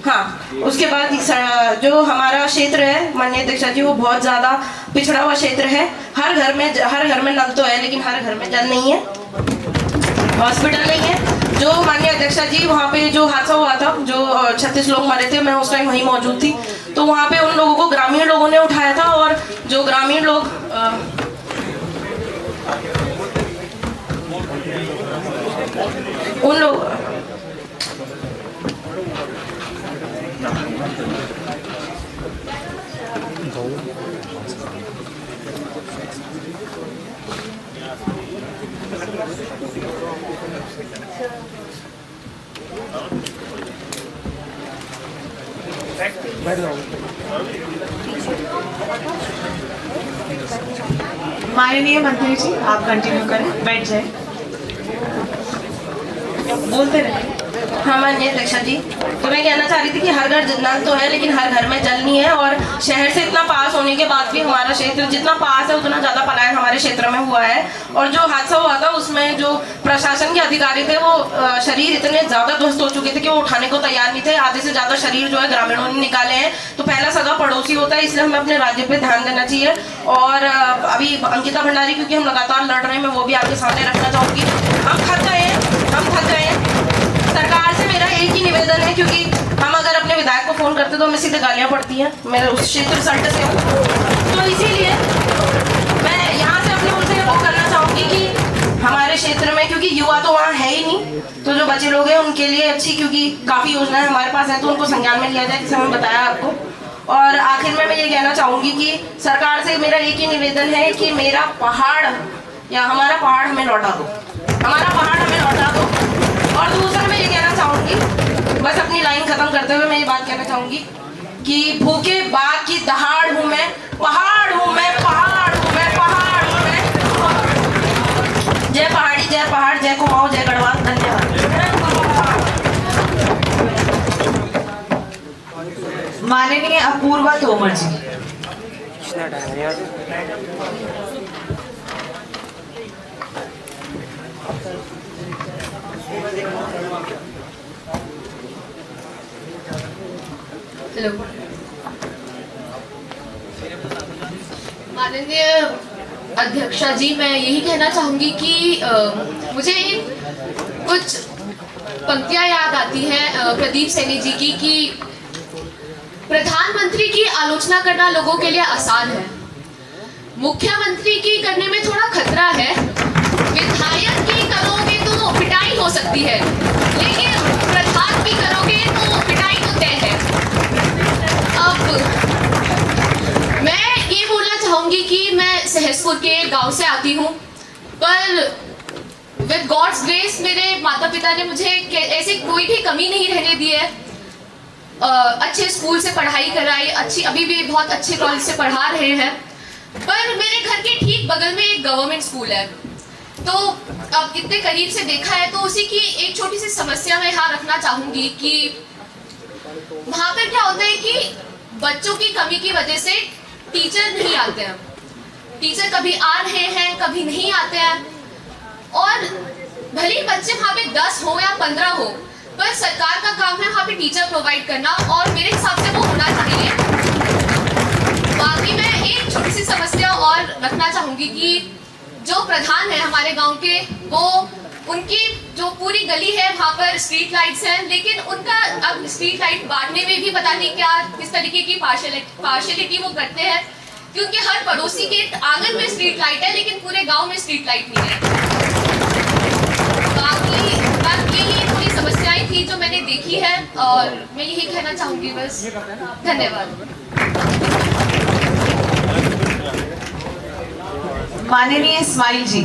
हाँ, उसके बाद जो हमारा क्षेत्र है माननीय अध्यक्ष जी, वो बहुत ज़्यादा पिछड़ा हुआ क्षेत्र है। हर घर में नल तो है लेकिन हर घर में जल नहीं है, हॉस्पिटल नहीं है। जो माननीय अध्यक्ष जी, वहाँ पे जो हादसा हुआ था, जो 36 लोग मरे थे, मैं उस टाइम वहीं मौजूद थी। तो वहाँ पे उन लोगों को ग्रामीण लोगों ने उठाया था और जो ग्रामीण लोग उन लोग माननीय मंत्री जी, आप कंटिन्यू करें, बैठ जाए, बोलते रहे। हाँ माननीय अध्यक्षा जी, तो मैं कहना चाह रही थी कि हर घर नल तो है लेकिन हर घर में जल नहीं है, और शहर से इतना पास होने के बाद भी हमारा क्षेत्र जितना पास है उतना ज़्यादा पलायन हमारे क्षेत्र में हुआ है। और जो हादसा हुआ था उसमें जो प्रशासन के अधिकारी थे वो शरीर इतने ज़्यादा ध्वस्त हो चुके थे कि वो उठाने को तैयार नहीं थे। आधे से ज़्यादा शरीर जो है ग्रामीणों ने निकाले हैं। तो पहला सगा पड़ोसी होता है, इसलिए हमें अपने राज्य पर ध्यान देना चाहिए। और अभी अंकिता भंडारी क्योंकि हम लगातार लड़ रहे हैं, मैं वो भी आपके सामने रखना चाहूँगी। हम थक गए हैं। सरकार से मेरा एक ही निवेदन है, क्योंकि हम अगर अपने विधायक को फोन करते तो हमें सीधे गालियां पड़ती हैं। मैं उस क्षेत्र सल्ट से हूँ, तो इसीलिए मैं यहाँ से अपने उनसे वो करना चाहूँगी कि हमारे क्षेत्र में, क्योंकि युवा तो वहाँ है ही नहीं, तो जो बच्चे लोग हैं उनके लिए अच्छी, क्योंकि काफ़ी योजनाएं हमारे पास हैं, तो उनको संज्ञान में लिया जाए, जैसे हमने बताया आपको। और आखिर में मैं ये कहना चाहूँगी कि सरकार से मेरा एक ही निवेदन है कि मेरा पहाड़ या हमारा पहाड़ हमें लौटा दो, हमारा पहाड़ हमें लौटा दो। और दूसरा मैं ये कहना चाहूँगी, बस अपनी लाइन खत्म करते हुए मैं ये बात कहना चाहूँगी कि भूखे बाघ की दहाड़ हूँ मैं, पहाड़ हूँ मैं, पहाड़ हूँ मैं, पहाड़ हूँ मैं। जय पहाड़ी, जय पहाड़, जय कुमाऊँ, जय गढ़वाल। धन्यवाद। माननीय अपूर्वा तोमर जी। हेलो, माननीय अध्यक्षा जी, मैं यही कहना चाहूंगी कि मुझे कुछ पंक्तियां याद आती हैं प्रदीप सैनी जी की कि प्रधानमंत्री की आलोचना करना लोगों के लिए आसान है, मुख्यमंत्री की करने में थोड़ा खतरा है, विधायक की करोगे तो पिटाई हो सकती है, लेकिन प्रधान की करोगे तो पिटाई तो तय है। अब मैं ये बोलना चाहूंगी कि मैं सहसपुर के गांव से आती हूँ, पर विद गॉड्स ग्रेस मेरे माता पिता ने मुझे ऐसी कोई भी कमी नहीं रहने दी है। अच्छे स्कूल से पढ़ाई कराई, अच्छी अभी भी बहुत अच्छे कॉलेज से पढ़ा रहे हैं। पर मेरे घर के ठीक बगल में एक गवर्नमेंट स्कूल है, तो अब इतने करीब से देखा है, तो उसी की एक छोटी सी समस्या मैं यहाँ रखना चाहूंगी कि वहाँ पर क्या होता है कि बच्चों की कमी की वजह से टीचर नहीं आते हैं, टीचर कभी आ रहे हैं कभी नहीं आते हैं, और भले बच्चे वहाँ पे 10 हो या 15 हो, पर सरकार का काम है वहाँ पे टीचर प्रोवाइड करना, और मेरे हिसाब से वो होना चाहिए। बाकी मैं एक छोटी सी समस्या और रखना चाहूंगी कि जो प्रधान है हमारे गांव के, वो उनकी जो पूरी गली है वहाँ पर स्ट्रीट लाइट्स हैं, लेकिन उनका अब स्ट्रीट लाइट बांटने में भी पता नहीं क्या किस तरीके की पार्शियलिटी वो करते हैं, क्योंकि हर पड़ोसी के आंगन में स्ट्रीट लाइट है लेकिन पूरे गांव में स्ट्रीट लाइट नहीं है। बाकी यही थोड़ी समस्याएं थी जो मैंने देखी है, और मैं यही कहना चाहूंगी बस। धन्यवाद। माननीय इस्माइल जी।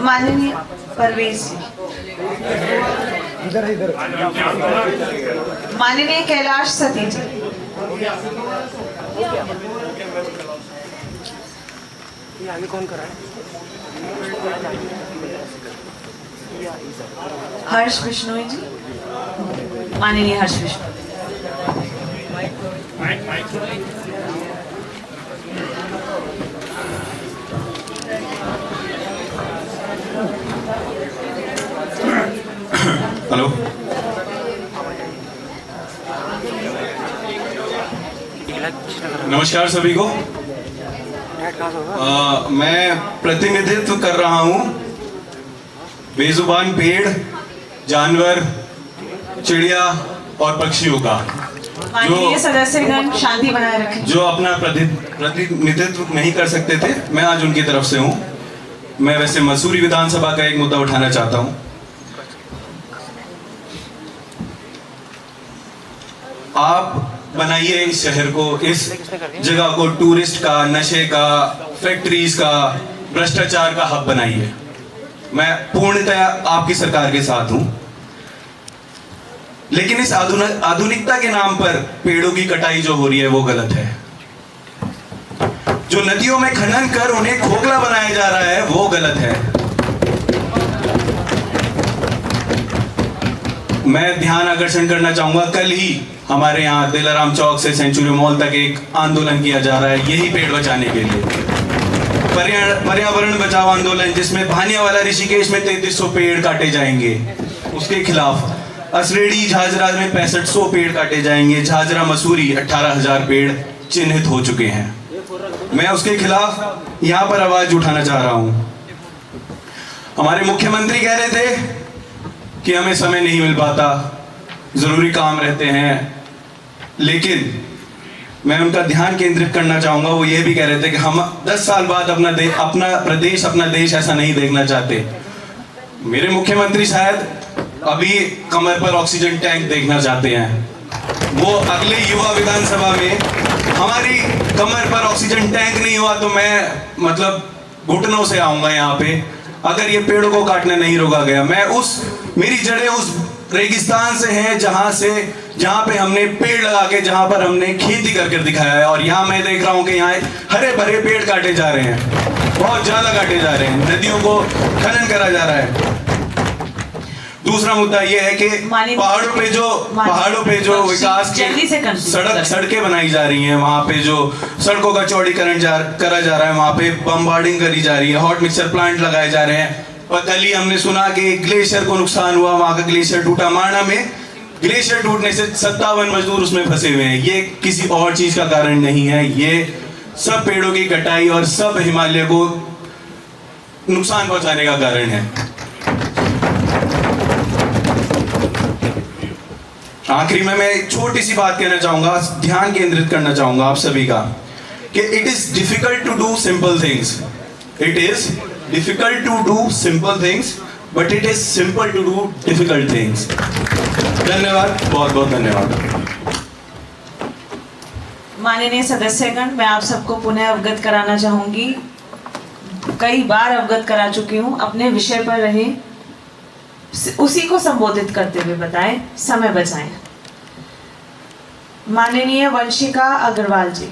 माननीय परवेज जी। माननीय कैलाश सती जी। हर्ष बिश्नोई जी। माननीय हर्ष बिश्नोई। हेलो, नमस्कार सभी को। मैं प्रतिनिधित्व कर रहा हूँ बेजुबान पेड़, जानवर, चिड़िया और पक्षियों का, माननीय सदस्यगण शांति बनाए रखें। जो अपना प्रतिनिधित्व नहीं कर सकते थे, मैं आज उनकी तरफ से हूँ। मैं वैसे मसूरी विधानसभा का एक मुद्दा उठाना चाहता हूँ। आप बनाइए इस शहर को, इस जगह को टूरिस्ट का, नशे का, फैक्ट्रीज का, भ्रष्टाचार का हब बनाइए। मैं पूर्णतः आपकी सरकार के साथ हूँ। लेकिन इस आधुनिकता के नाम पर पेड़ों की कटाई जो हो रही है वो गलत है। जो नदियों में खनन कर उन्हें खोखला बनाया जा रहा है वो गलत है। मैं ध्यान आकर्षण करना चाहूंगा, कल ही हमारे यहाँ दिलाराम चौक से सेंचुरी मॉल तक एक आंदोलन किया जा रहा है यही पेड़ बचाने के लिए, पर्यावरण बचाओ आंदोलन, जिसमें भानियावाला ऋषिकेश में 3300 पेड़ काटे जाएंगे, उसके खिलाफ असरेडी झाझरा में 6500 पेड़ काटे जाएंगे, झाझरा मसूरी 18,000 पेड़ चिन्हित हो चुके हैं। मैं उसके खिलाफ यहाँ पर आवाज उठाना चाह रहा हूँ। हमारे मुख्यमंत्री कह रहे थे कि हमें समय नहीं मिल पाता, जरूरी काम रहते हैं, लेकिन मैं उनका ध्यान केंद्रित करना चाहूंगा। वो ये भी कह रहे थे कि हम 10 साल बाद अपना प्रदेश अपना देश ऐसा नहीं देखना चाहते। मेरे मुख्यमंत्री शायद अभी कमर पर ऑक्सीजन टैंक देखना चाहते हैं। वो अगले युवा विधानसभा में हमारी कमर पर ऑक्सीजन टैंक नहीं हुआ तो मैं मतलब घुटनों से आऊंगा यहाँ पे, अगर ये पेड़ों को काटने नहीं रोका गया। मेरी जड़ें उस रेगिस्तान से हैं जहाँ पे हमने पेड़ लगा के, जहाँ पर हमने खेती करके दिखाया है, और यहाँ मैं देख रहा हूँ कि यहाँ हरे भरे पेड़ काटे जा रहे हैं, बहुत ज्यादा काटे जा रहे हैं, नदियों को खनन करा जा रहा है। दूसरा मुद्दा यह है कि पहाड़ों पे जो विकास की सड़कें बनाई जा रही हैं, वहाँ पे जो सड़कों का चौड़ीकरण करा जा रहा है, वहाँ पे बम्बार्डिंग करी जा रही है, हॉट मिक्सर प्लांट लगाए जा रहे हैं। और कल ही हमने सुना कि ग्लेशियर को नुकसान हुआ, वहाँ का ग्लेशियर टूटा। माणा में ग्लेशियर टूटने से 57 मजदूर उसमें फंसे हुए हैं। ये किसी और चीज का कारण नहीं है, ये सब पेड़ों की कटाई और सब हिमालय को नुकसान पहुंचाने का कारण है। आखिरी में मैं एक छोटी सी बात कहना चाहूंगा, ध्यान केंद्रित करना चाहूंगा आप सभी का, कि it is difficult to do simple things. It is difficult to do simple things, but it is simple to do difficult things. धन्यवाद, बहुत बहुत धन्यवाद। माननीय सदस्यगण, मैं आप सबको पुनः अवगत कराना चाहूंगी, कई बार अवगत करा चुकी हूँ। अपने विषय पर रहे, उसी को संबोधित करते हुए बताएं, समय बचाएं। माननीय वंशिका अग्रवाल जी।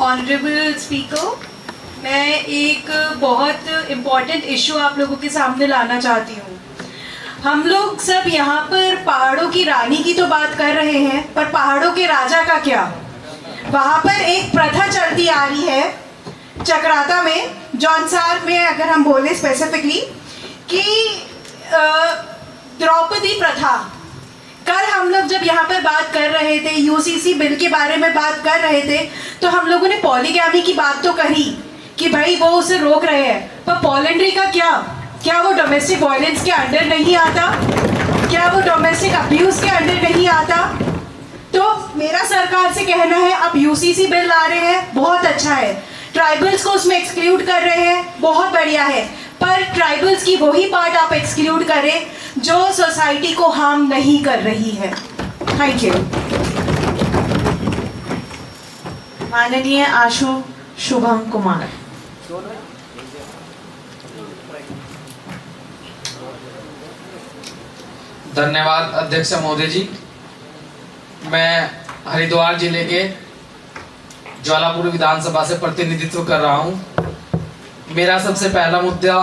ऑनरेबल स्पीकर, मैं एक बहुत इम्पॉर्टेंट इशू आप लोगों के सामने लाना चाहती हूँ। हम लोग सब यहाँ पर पहाड़ों की रानी की तो बात कर रहे हैं, पर पहाड़ों के राजा का क्या? वहाँ पर एक प्रथा चलती आ रही है चक्राता में, जौनसार में अगर हम बोले स्पेसिफिकली, कि द्रौपदी प्रथा। कल हम लोग जब यहाँ पर बात कर रहे थे, यूसीसी बिल के बारे में बात कर रहे थे, तो हम लोगों ने पॉलीगैमी की बात तो करी कि भाई वो उसे रोक रहे हैं, पर पॉलिंड्री का क्या वो डोमेस्टिक वायलेंस के अंडर नहीं आता? क्या वो डोमेस्टिक अब्यूज के अंडर नहीं आता? तो मेरा सरकार से कहना है, आप यूसीसी बिल ला रहे हैं, बहुत अच्छा है, ट्राइबल्स को उसमें एक्सक्लूड कर रहे हैं, बहुत बढ़िया है, पर ट्राइबल्स की वही पार्ट आप एक्सक्लूड करें जो सोसाइटी को हार्म नहीं कर रही है। Thank you. माननीय आशु शुभम कुमार। धन्यवाद अध्यक्ष महोदय जी। मैं हरिद्वार जिले के ज्वालापुर विधानसभा से प्रतिनिधित्व कर रहा हूं। मेरा सबसे पहला मुद्दा,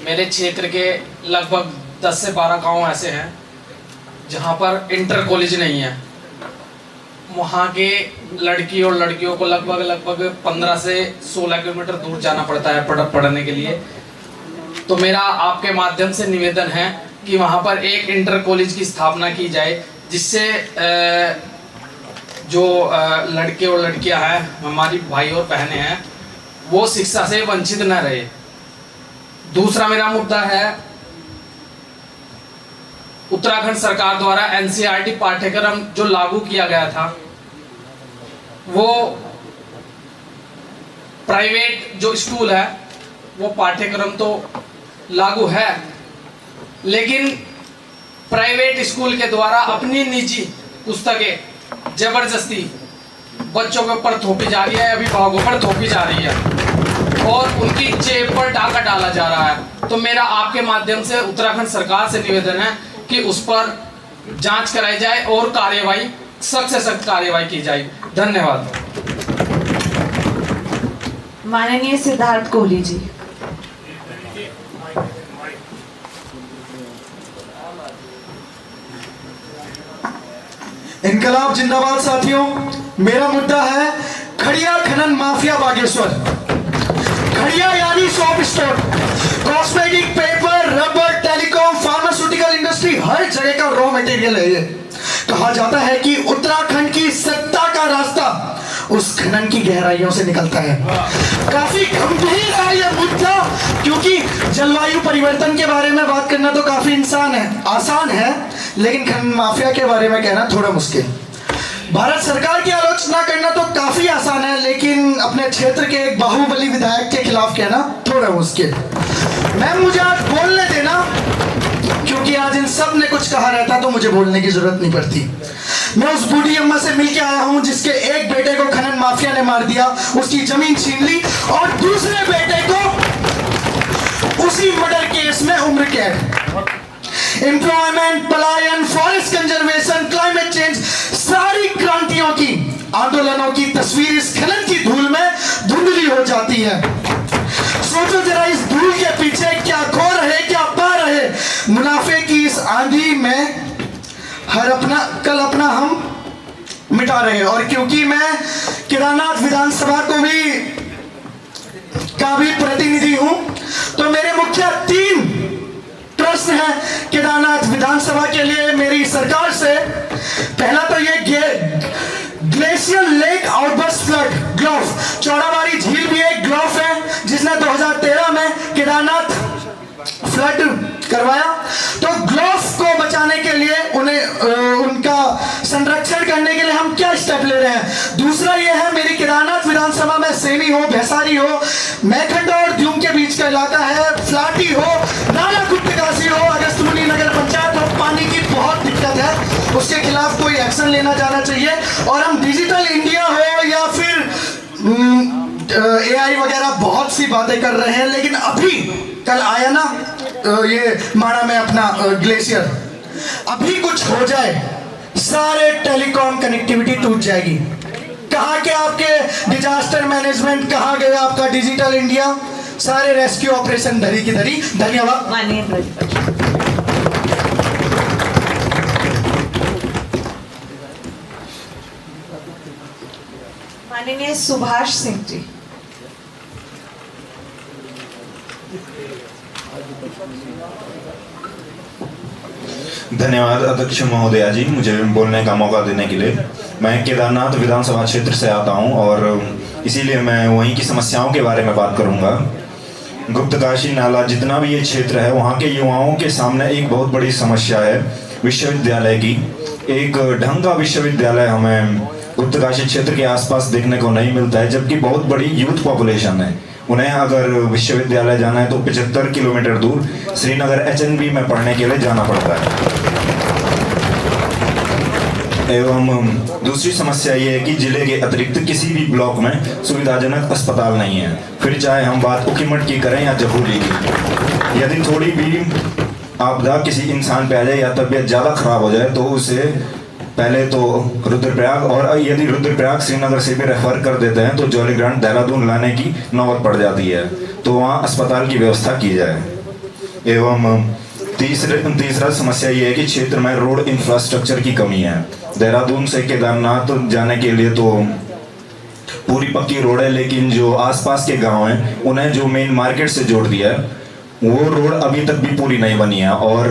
मेरे क्षेत्र के लगभग 10 से 12 गांव ऐसे हैं जहां पर इंटर कॉलेज नहीं है। वहाँ के लड़की और लड़कियों को लगभग 15 से 16 किलोमीटर दूर जाना पड़ता है पढ़ने के लिए। तो मेरा आपके माध्यम से निवेदन है कि वहाँ पर एक इंटर कॉलेज की स्थापना की जाए, जिससे जो लड़के और लड़कियां हैं, हमारी भाई और बहनें हैं, वो शिक्षा से वंचित न रहे। दूसरा मेरा मुद्दा है, उत्तराखंड सरकार द्वारा एनसीईआरटी पाठ्यक्रम जो लागू किया गया था, वो प्राइवेट जो स्कूल है वो पाठ्यक्रम तो लागू है, लेकिन प्राइवेट स्कूल के द्वारा अपनी निजी पुस्तकें जबरदस्ती बच्चों के ऊपर थोपी जा रही है, अभिभावकों पर थोपी जा रही है और उनकी जेब पर डाका डाला जा रहा है। तो मेरा आपके माध्यम से उत्तराखंड सरकार से निवेदन है कि उस पर जांच कराई जाए और कार्यवाही सख्त से सख्त कार्यवाही की जाए। धन्यवाद। माननीय सिद्धार्थ कोहली जी। इनकलाब जिंदाबाद साथियों। मेरा मुद्दा है खड़िया खनन माफिया बागेश्वर। खड़िया यानी soap store, cosmetic, paper, rubber, telecom, pharmaceutical industry, हर जगह का रॉ मटेरियल है ये। कहा जाता है कि उत्तराखंड की सत्ता का रास्ता उस खनन की गहराइयों से निकलता है। काफी गंभीर है यह मुद्दा, क्योंकि जलवायु परिवर्तन के बारे में बात करना तो काफी आसान है, लेकिन खनन माफिया के बारे में कहना थोड़ा मुश्किल। भारत सरकार की आलोचना करना तो काफी आसान है, लेकिन अपने क्षेत्र के एक बाहुबली विधायक के खिलाफ कहना थोड़ा मुश्किल। मुझे आज बोलने देना, क्योंकि आज इन सब ने कुछ कहा रहता तो मुझे बोलने की जरूरत नहीं पड़ती। मैं उस बूढ़ी अम्मा से मिलके आया हूं जिसके एक बेटे को खनन माफिया ने मार दिया, उसकी जमीन छीन ली और दूसरे बेटे को उसी मर्डर केस में उम्र कैद। एम्प्लॉयमेंट, पलायन, फॉरेस्ट कंजर्वेशन, क्लाइमेट चेंज, सारी क्रांतियों की, आंदोलनों की तस्वीर इस खनन की धूल में धुंधली हो जाती है। सोचो जरा, इस धूल के पीछे क्या खो रहे, क्या पा रहे। मुनाफे की इस आंधी में कल अपना हम मिटा रहे हैं। और क्योंकि मैं केदारनाथ विधानसभा का भी प्रतिनिधि हूं, तो मेरे मुख्य 3 प्रश्न हैं केदारनाथ विधानसभा के लिए मेरी सरकार से। पहला तो ये ग्लेशियर लेक आउटबर्स्ट फ्लड ग्लोव, चौड़ाबाड़ी झील भी एक ग्लोव है जिसने 2013 में केदारनाथ फ्लड करवाया। तो ग्लोव को बचाने के लिए उनका संरक्षण करने के लिए हम क्या स्टेप ले रहे हैं। दूसरा ये है, मेरी केदारनाथ विधानसभा में सेमी हो, भैसारी हो, मैखंड और द्यूम के बीच का इलाका है, फ्लाटी हो, नाला गुप्तकाशी हो, अगस्तमुनि नगर पंचायत हो, पानी की बहुत दिक्कत है, उसके खिलाफ कोई एक्शन लेना जाना चाहिए। और हम डिजिटल इंडिया हो या फिर AI वगैरह बहुत सी बातें कर रहे हैं, लेकिन अभी कल आया ना ये माणा में अपना ग्लेशियर, अभी कुछ हो जाए सारे टेलीकॉम कनेक्टिविटी टूट जाएगी। कहाँ के आपके डिजास्टर मैनेजमेंट, कहाँ गए आपका डिजिटल इंडिया, सारे रेस्क्यू ऑपरेशन धरी की धरी। धन्यवाद। माननीय प्रतिपक्ष। माननीय सुभाष सिंह जी। धन्यवाद अध्यक्ष महोदया जी, मुझे बोलने का मौका देने के लिए। मैं केदारनाथ विधानसभा क्षेत्र से आता हूं और इसीलिए मैं वहीं की समस्याओं के बारे में बात करूंगा। गुप्तकाशी नाला जितना भी ये क्षेत्र है, वहाँ के युवाओं के सामने एक बहुत बड़ी समस्या है विश्वविद्यालय की। एक ढंग का विश्वविद्यालय हमें गुप्तकाशी क्षेत्र के आसपास देखने को नहीं मिलता है, जबकि बहुत बड़ी यूथ पॉपुलेशन है। उन्हें अगर विश्वविद्यालय जाना है तो 75 किलोमीटर दूर श्रीनगर HNB में पढ़ने के लिए जाना पड़ता है। एवं दूसरी समस्या ये है कि जिले के अतिरिक्त किसी भी ब्लॉक में सुविधाजनक अस्पताल नहीं है, फिर चाहे हम बात उकीमठ की करें या जखूली की। यदि थोड़ी भी आपदा किसी इंसान पे आ जाए या तबीयत ज़्यादा खराब हो जाए तो उसे पहले तो रुद्रप्रयाग, और यदि रुद्रप्रयाग श्रीनगर से भी रेफर कर देते हैं तो जौलीग्रांट देहरादून लाने की नौबत पड़ जाती है, तो वहाँ अस्पताल की व्यवस्था की जाए। एवं तीसरा समस्या ये है कि क्षेत्र में रोड इंफ्रास्ट्रक्चर की कमी है। देहरादून से केदारनाथ जाने के लिए तो पूरी पक्की रोड है, लेकिन जो आसपास के गांव हैं उन्हें जो मेन मार्केट से जोड़ दिया है वो रोड अभी तक भी पूरी नहीं बनी है। और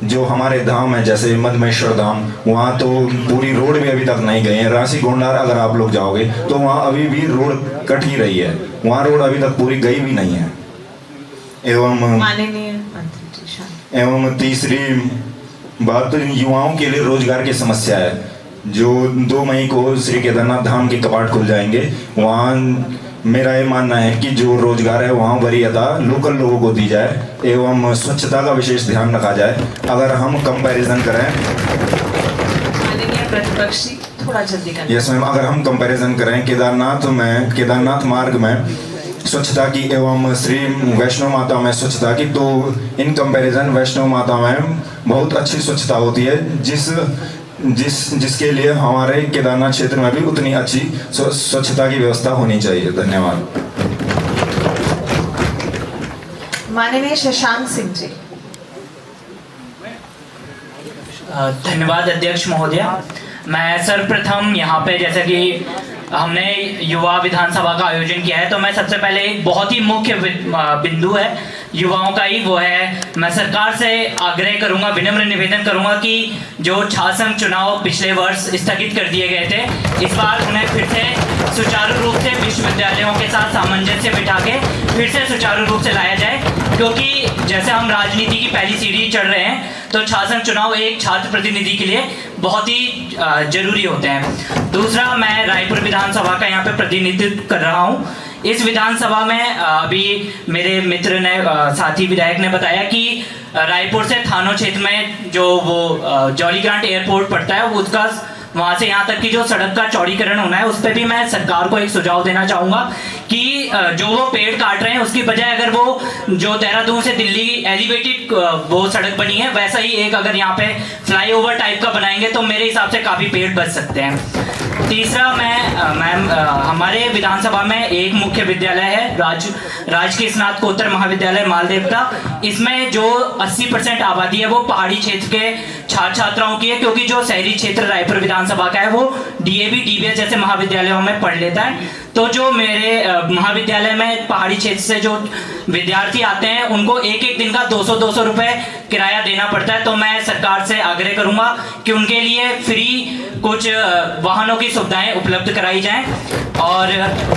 जो हमारे धाम है जैसे मधमेश्वर धाम, वहाँ तो पूरी रोड भी अभी तक नहीं गई है। राशि गोंडार अगर आप लोग जाओगे तो वहाँ अभी भी रोड कट ही रही है, वहाँ रोड अभी तक पूरी गई भी नहीं है। एवं तीसरी बात युवाओं के लिए रोजगार की समस्या है। जो 2 मई को श्री केदारनाथ धाम के कपाट खुल जाएंगे, वहाँ मेरा ये मानना है कि जो रोजगार है वहाँ वरीयता लोकल लोगों को दी जाए एवं स्वच्छता का विशेष ध्यान रखा जाए। अगर हम कंपैरिजन करें, माननीय प्रतिपक्षी थोड़ा जल्दी करना। यस मैम, अगर हम कंपैरिजन करें केदारनाथ मार्ग में स्वच्छता की एवं श्री वैष्णो माता में स्वच्छता की, तो इन कंपैरिजन वैष्णो माता में बहुत अच्छी स्वच्छता होती है, जिसके लिए हमारे केदारनाथ क्षेत्र में भी उतनी अच्छी स्वच्छता की व्यवस्था होनी चाहिए। धन्यवाद। माननीय शशांक सिंह जी। धन्यवाद अध्यक्ष महोदय। मैं सर्वप्रथम यहाँ पे जैसे कि हमने युवा विधानसभा का आयोजन किया है, तो मैं सबसे पहले एक बहुत ही मुख्य बिंदु है युवाओं का ही, वो है मैं सरकार से आग्रह करूंगा, विनम्र निवेदन करूंगा कि जो छात्र संघ चुनाव पिछले वर्ष स्थगित कर दिए गए थे, इस बार उन्हें फिर से सुचारू रूप से विश्वविद्यालयों के साथ सामंजस्य बिठा के फिर से सुचारू रूप से लाया जाए, क्योंकि जैसे हम राजनीति की पहली सीढ़ी चढ़ रहे हैं, तो छात्र संघ चुनाव एक छात्र प्रतिनिधि के लिए बहुत ही जरूरी होते हैं। दूसरा, मैं रायपुर विधानसभा का यहाँ पे प्रतिनिधित्व कर रहा हूँ। इस विधानसभा में अभी मेरे मित्र ने साथी विधायक ने बताया कि रायपुर से थानो क्षेत्र में जो वो जॉली ग्रांट एयरपोर्ट पड़ता है, उसका वहाँ से यहाँ तक की जो सड़क का चौड़ीकरण होना है, उस पर भी मैं सरकार को एक सुझाव देना चाहूँगा कि जो वो पेड़ काट रहे हैं उसकी बजाय अगर वो जो देहरादून से दिल्ली एलिवेटेड वो सड़क बनी है, वैसा ही एक अगर यहाँ पे फ्लाईओवर टाइप का बनाएंगे तो मेरे हिसाब से काफ़ी पेड़ बच सकते हैं। तीसरा, मैम हमारे विधानसभा में एक मुख्य विद्यालय है, राजकीय स्नातकोत्तर महाविद्यालय मालदेवता। इसमें जो 80% आबादी है वो पहाड़ी क्षेत्र के छात्र छात्राओं की है, क्योंकि जो शहरी क्षेत्र रायपुर विधानसभा का है वो डीएवी डीबीएस जैसे महाविद्यालयों में पढ़ लेता है। तो जो मेरे महाविद्यालय में पहाड़ी क्षेत्र से जो विद्यार्थी आते हैं उनको एक एक दिन का 200 रुपए किराया देना पड़ता है। तो मैं सरकार से आग्रह करूंगा कि उनके लिए फ्री कुछ वाहनों की सुविधाएं उपलब्ध कराई जाएं। और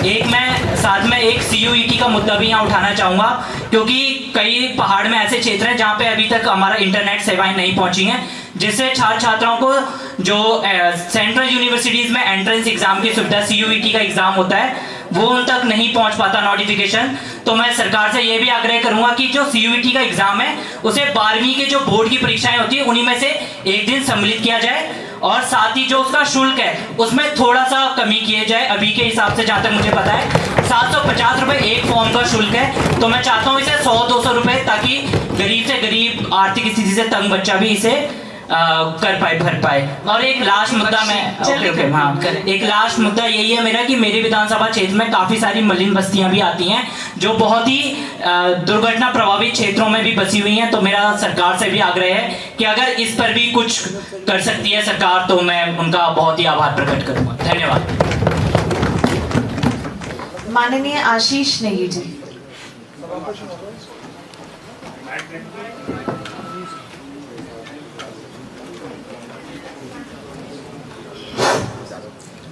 एक मैं साथ में एक CUET का मुद्दा भी यहाँ उठाना चाहूँगा, क्योंकि कई पहाड़ में ऐसे क्षेत्र हैं जहाँ पे अभी तक हमारा इंटरनेट सेवाएं नहीं पहुँची हैं, जिससे छात्र छात्राओं को जो सेंट्रल यूनिवर्सिटीज़ में एंट्रेंस एग्जाम की सुविधा CUET का एग्जाम होता है वो उन तक नहीं पहुंच पाता नोटिफिकेशन। तो मैं सरकार से ये भी आग्रह करूंगा कि जो CUET का एग्जाम है उसे 12वीं के जो बोर्ड की परीक्षाएं होती है उन्हीं में से एक दिन सम्मिलित किया जाए, और साथ ही जो उसका शुल्क है उसमें थोड़ा सा कमी किए जाए। अभी के हिसाब से जहाँ तक मुझे पता है 750 रुपये एक फॉर्म का शुल्क है, तो मैं चाहता हूँ इसे 100-200 रुपये, ताकि गरीब से गरीब आर्थिक स्थिति से तंग बच्चा भी इसे कर पाए, भर पाए। और एक लास्ट मुद्दा एक लास्ट मुद्दा यही है मेरा कि मेरे विधानसभा क्षेत्र में काफ़ी सारी मलिन बस्तियां भी आती हैं जो बहुत ही दुर्घटना प्रभावित क्षेत्रों में भी बसी हुई हैं। तो मेरा सरकार से भी आग्रह है कि अगर इस पर भी कुछ कर सकती है सरकार तो मैं उनका बहुत ही आभार प्रकट करूंगा। धन्यवाद। माननीय आशीष नेगी जी।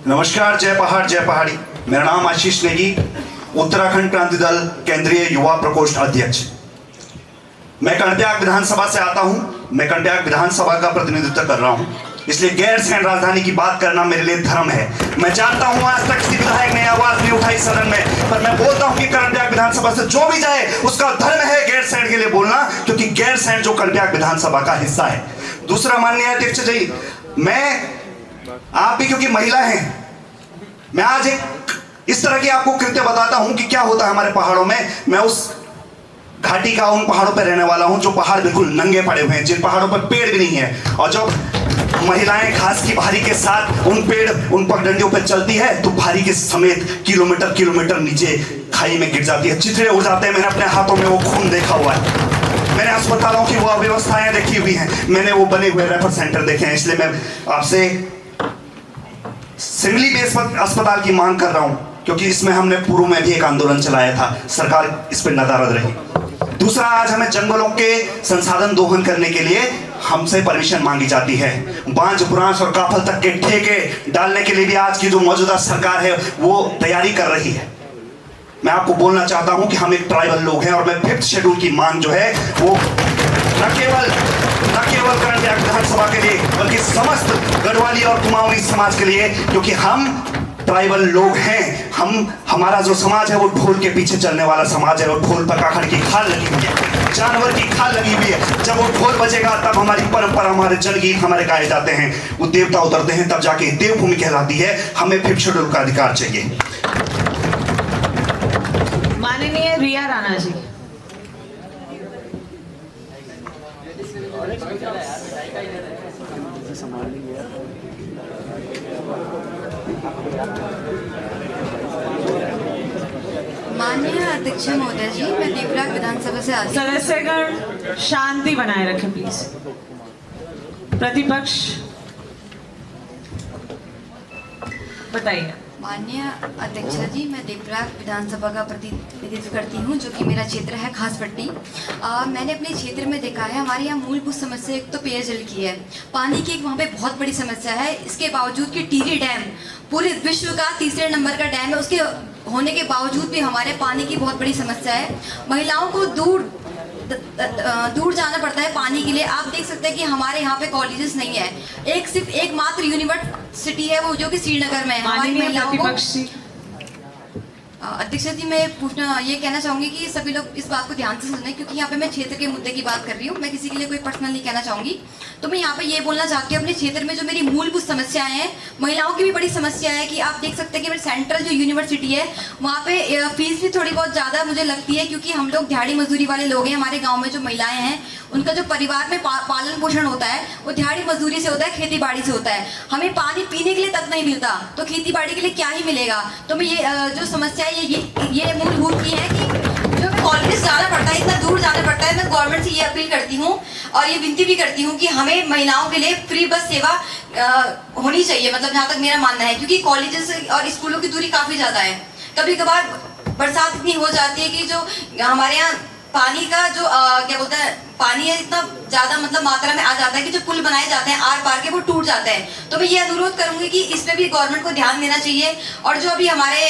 नमस्कार, जय पहाड़ जय पहाड़ी। मेरा नाम आशीष नेगी, उत्तराखंड क्रांति दल केंद्रीय युवा प्रकोष्ठ अध्यक्ष। मैं कंटयाग विधानसभा से आता हूं। मैं कंटयाग विधानसभा का प्रतिनिधित्व कर रहा हूं, इसलिए गैरसैंण राजधानी की बात करना मेरे लिए धर्म है। मैं जानता हूं आज तक किसी विधायक ने आवाज नहीं उठाई सदन में, पर मैं बोलता हूं कि कंटयाग विधानसभा से जो भी जाए उसका धर्म है गैरसैंण के लिए बोलना, क्योंकि गैरसैंण जो कंटयाग विधानसभा का हिस्सा है। दूसरा, माननीय अध्यक्ष जी, मैं आप भी क्योंकि महिला हैं, मैं आज एक इस तरह की आपको कृत्य बताता हूं कि क्या होता है हमारे पहाड़ों में। मैं उस घाटी का, उन पहाड़ों पर रहने वाला हूं जो पहाड़ बिल्कुल नंगे पड़े हुए हैं, जिन पहाड़ों पर पेड़ भी नहीं है, और जब महिलाएं घास की भारी के साथ उन पगडंडियों पर चलती है तो भारी के समेत किलोमीटर किलोमीटर नीचे खाई में गिर जाती है, चिथड़े उड़ जाते हैं। मैंने अपने हाथों में वो खून देखा हुआ है, मैंने अस्पतालों की वो अव्यवस्थाएं देखी हुई हैं, मैंने वो बने हुए रेफर सेंटर देखे हैं। इसलिए मैं आपसे सिमली बेस अस्पताल की मांग कर रहा हूं, क्योंकि इसमें हमने पूर्व में भी एक आंदोलन चलाया था, सरकार इस पर नादारद रही। दूसरा, आज हमें जंगलों के संसाधन दोहन करने के लिए हमसे परमिशन मांगी जाती है। बांज, बुरांस और काफल तक के ठेके डालने के लिए भी आज की जो मौजूदा सरकार है वो तैयारी कर रही है। मैं आपको बोलना चाहता हूं कि हम एक ट्राइबल लोग हैं, और मैं 5th शेड्यूल की मांग जो है वो न केवल कंटयाग विधानसभा के लिए बल्कि समस्त गढ़वाली और कुमाऊनी समाज के लिए, क्योंकि हम ट्राइबल लोग हैं, हमारा जो समाज है वो ढोल के पीछे चलने वाला समाज है, और ढोल पर काखड़ की खाल लगी हुई है, जानवर की खाल लगी हुई है। जब वो ढोल बजेगा तब हमारी परंपरा, हमारे जनगीत हमारे गाए जाते हैं, वो देवता उतरते हैं, तब जाके देवभूमि कहलाती है। हमें 5th शेड्यूल का अधिकार चाहिए। माननीय रिया राणा जी। माननीय अध्यक्ष महोदय जी, मैं देवराग विधानसभा से आती हूँ। सदस्यगण शांति बनाए रखें प्लीज। प्रतिपक्ष बताइए। माननीय अध्यक्ष जी, मैं देवराग विधानसभा का प्रतिनिधित्व करती हूँ, जो कि मेरा क्षेत्र है खासपट्टी। मैंने अपने क्षेत्र में देखा है, हमारे यहाँ मूलभूत समस्या एक तो पेयजल की है, पानी की एक वहाँ पे बहुत बड़ी समस्या है। इसके बावजूद कि टिहरी डैम पूरे विश्व का 3रे नंबर का डैम है, उसके होने के बावजूद भी हमारे पानी की बहुत बड़ी समस्या है। महिलाओं को दूर जाना पड़ता है पानी के लिए। आप देख सकते हैं कि हमारे यहाँ पे कॉलेजेस नहीं है, सिर्फ एक मात्र यूनिवर्सिटी है, वो जो कि श्रीनगर में है। हमारी महिलाओं को अध्यक्ष जी, मैं पूछना ये कहना चाहूँगी कि सभी लोग इस बात को ध्यान से सुनें, क्योंकि यहाँ पे मैं क्षेत्र के मुद्दे की बात कर रही हूँ, मैं किसी के लिए कोई पर्सनल नहीं कहना चाहूँगी। तो मैं यहाँ पे ये बोलना चाहती हूँ, अपने क्षेत्र में जो मेरी मूलभूत समस्याएं हैं, महिलाओं की भी बड़ी समस्या है कि आप देख सकते हैं कि मेरी सेंट्रल जो यूनिवर्सिटी है, वहाँ पे फीस भी थोड़ी बहुत ज़्यादा मुझे लगती है, क्योंकि हम लोग दिहाड़ी मजदूरी वाले लोग हैं। हमारे गाँव में जो महिलाएँ हैं, उनका जो परिवार में पालन पोषण होता है वो दिहाड़ी मजदूरी से होता है, खेती बाड़ी से होता है। हमें पानी पीने के लिए तक नहीं मिलता, तो खेती बाड़ी के लिए क्या ही मिलेगा। तो मैं ये जो समस्या है ये मूलभूत की है कि जो हमें कॉलेज जाना पड़ता है, इतना दूर जाना पड़ता है। मैं गवर्नमेंट से ये अपील करती हूँ और ये विनती भी करती हूँ कि हमें महिलाओं के लिए फ्री बस सेवा होनी चाहिए, मतलब जहाँ तक मेरा मानना है, क्योंकि कॉलेजेस और स्कूलों की दूरी काफ़ी ज़्यादा है। कभी कभार बरसात इतनी हो जाती है कि जो हमारे यहाँ पानी का जो क्या बोलते हैं, पानी है इतना ज़्यादा मतलब मात्रा में आ जाता है कि जो पुल बनाए जाते हैं आर पार के, वो टूट जाते हैं। तो मैं ये अनुरोध करूंगी कि इस पे भी गवर्नमेंट को ध्यान देना चाहिए। और जो अभी हमारे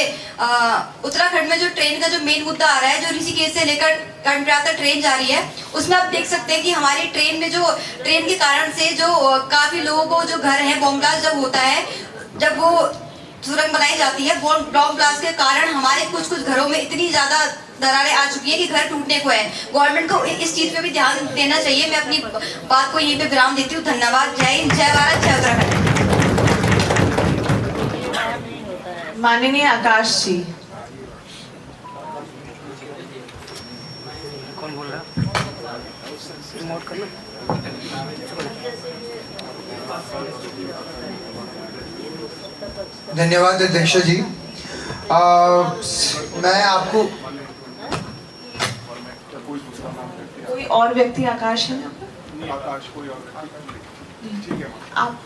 उत्तराखंड में जो ट्रेन का जो मेन मुद्दा आ रहा है, जो ऋषिकेश से लेकर कर्नाटक तक ट्रेन जा रही है, उसमें आप देख सकते हैं कि हमारी ट्रेन में जो ट्रेन के कारण से जो काफ़ी लोगों को जो घर है, बॉम्ब ब्लास्ट जब होता है, जब वो सुरंग बनाई जाती है, बॉम्ब ब्लास्ट के कारण हमारे कुछ घरों में इतनी ज़्यादा दरारें आ चुकी है कि घर टूटने को है। गवर्नमेंट को इस चीज पे भी ध्यान देना चाहिए। मैं अपनी बात को यहीं पे विराम देती हूँ। धन्यवाद। जय हिंद, जय भारत, जय उत्तराखंड। माननीय आकाश जी। कौन बोल रहा है? धन्यवाद अध्यक्ष जी। मैं आपको कोई और व्यक्ति आकाश है ना? आकाश कोई और ठीक है आप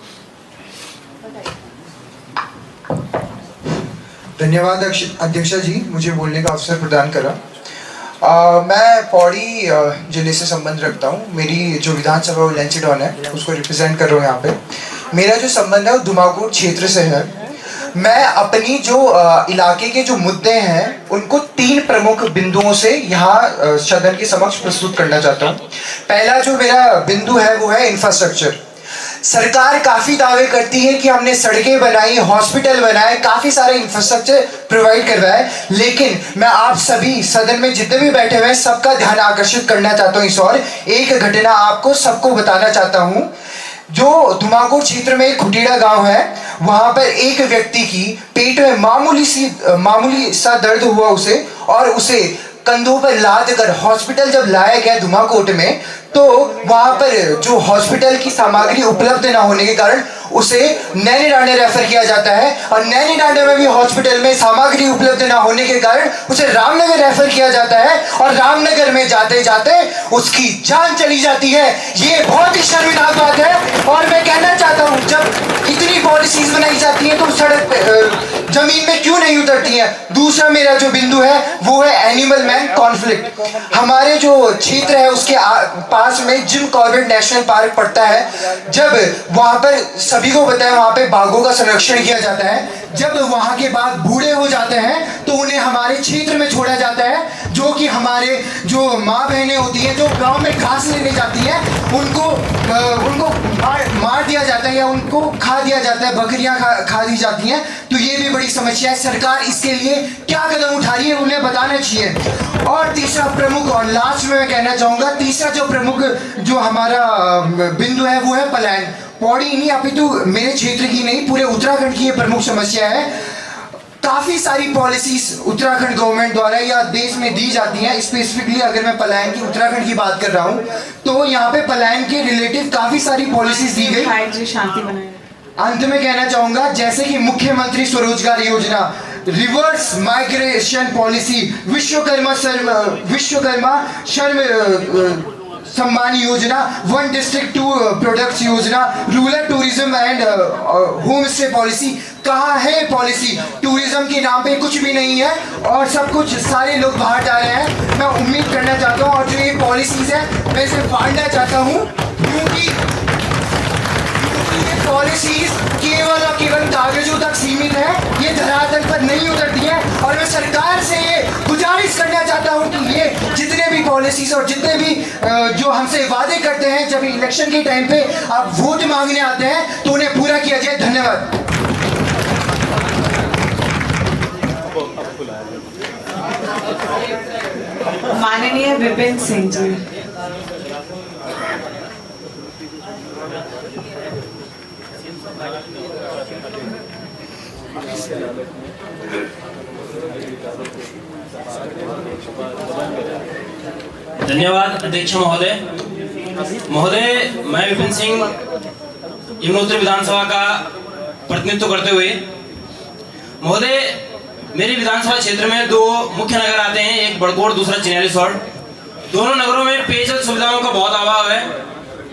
धन्यवाद अध्यक्ष जी, मुझे बोलने का अवसर प्रदान करा। मैं पौड़ी जिले से संबंध रखता हूँ। मेरी जो विधानसभा वो लेंसीडॉन है, उसको रिप्रेजेंट कर रहा हूँ यहाँ पे। मेरा जो संबंध है वो दुमाकोट क्षेत्र से है। मैं अपनी जो इलाके के जो मुद्दे हैं उनको 3 प्रमुख बिंदुओं से यहाँ सदन के समक्ष प्रस्तुत करना चाहता हूँ। पहला जो मेरा बिंदु है वो है इंफ्रास्ट्रक्चर। सरकार काफी दावे करती है कि हमने सड़कें बनाई, हॉस्पिटल बनाए, काफी सारे इंफ्रास्ट्रक्चर प्रोवाइड करवाए, लेकिन मैं आप सभी सदन में जितने भी बैठे हुए हैं सबका ध्यान आकर्षित करना चाहता हूँ इस ओर। एक घटना आपको सबको बताना चाहता हूँ। जो दुमाकोट क्षेत्र में एक खुटीड़ा गांव है, वहां पर एक व्यक्ति की पेट में मामूली सा दर्द हुआ उसे, और उसे कंधों पर लाद कर हॉस्पिटल जब लाया गया दुमाकोट में, तो वहां पर जो हॉस्पिटल की सामग्री उपलब्ध न होने के कारण उसे नैनीडांडे रेफर किया जाता है, और नैनीडांडे में भी हॉस्पिटल में सामग्री उपलब्ध न होने के कारण उसे रामनगर रेफर किया जाता है, और रामनगर में जाते जाते उसकी जान चली जाती है। ये बहुत ही शर्मनाक बात है। और मैं कहना चाहता हूँ, जब इतनी पॉलिसीज बनाई जाती हैं तो सड़क पे जमीन में क्यों नहीं उतरती हैं। दूसरा मेरा जो बिंदु है वो है एनिमल मैन कॉन्फ्लिक्ट। हमारे जो क्षेत्र है उसके पास में जिम कॉर्बेट नेशनल पार्क पड़ता है। जब वहां पर सभी को पता है वहाँ पे बाघों का संरक्षण किया जाता है। जब वहाँ के बाघ बूढ़े हो जाते हैं तो उन्हें हमारे क्षेत्र में छोड़ा जाता है, जो कि हमारे जो माँ बहनें होती हैं जो गांव में घास लेने जाती हैं उनको मार दिया जाता है या उनको खा दिया जाता है, बकरियां खा दी जाती हैं। तो ये भी बड़ी समस्या है। सरकार इसके लिए क्या कदम उठा रही है उन्हें बताना चाहिए। और तीसरा प्रमुख और लास्ट में मैं कहना चाहूँगा, तीसरा जो प्रमुख जो हमारा बिंदु है वो है पलायन। पौड़ी नहीं अपितु मेरे क्षेत्र की नहीं पूरे उत्तराखंड की ये प्रमुख समस्या है। काफ़ी सारी पॉलिसीज उत्तराखंड गवर्नमेंट द्वारा या देश में दी जाती हैं। स्पेसिफिकली अगर मैं पलायन की उत्तराखंड की बात कर रहा हूँ तो यहाँ पे पलायन के रिलेटिव काफ़ी सारी पॉलिसीज दी गई। शांति बनाए। अंत में कहना चाहूँगा जैसे कि मुख्यमंत्री स्वरोजगार योजना, रिवर्स माइग्रेशन पॉलिसी, विश्वकर्मा श्रम सम्मान योजना, 1 डिस्ट्रिक्ट 2 प्रोडक्ट्स योजना, rural tourism and home stay policy. कहाँ है पॉलिसी? टूरिज्म के नाम पे कुछ भी नहीं है और सब कुछ सारे लोग बाहर जा रहे हैं। मैं उम्मीद करना चाहता हूँ और जो ये पॉलिसीज है मैं इसे फाड़ना चाहता हूँ, क्योंकि ये पॉलिसीज केवल और केवल कागजों तक सीमित है, ये धरातल पर नहीं उतरती है। और मैं सरकार से ये गुजारिश करना चाहता हूँ कि ये जितने भी पॉलिसीज और जितने भी जो हमसे वादे करते हैं जब इलेक्शन के टाइम पे आप वोट मांगने आते हैं तो उन्हें पूरा किया जाए। धन्यवाद। माननीय विपिन सिंह जी। धन्यवाद अध्यक्ष महोदय। मैं विपिन सिंह यमुनोत्री विधानसभा का प्रतिनिधित्व करते हुए, महोदय मेरी विधानसभा क्षेत्र में 2 मुख्य नगर आते हैं, एक बड़कोट दूसरा चिन्याली सौड़। दोनों नगरों में पेयजल सुविधाओं का बहुत अभाव है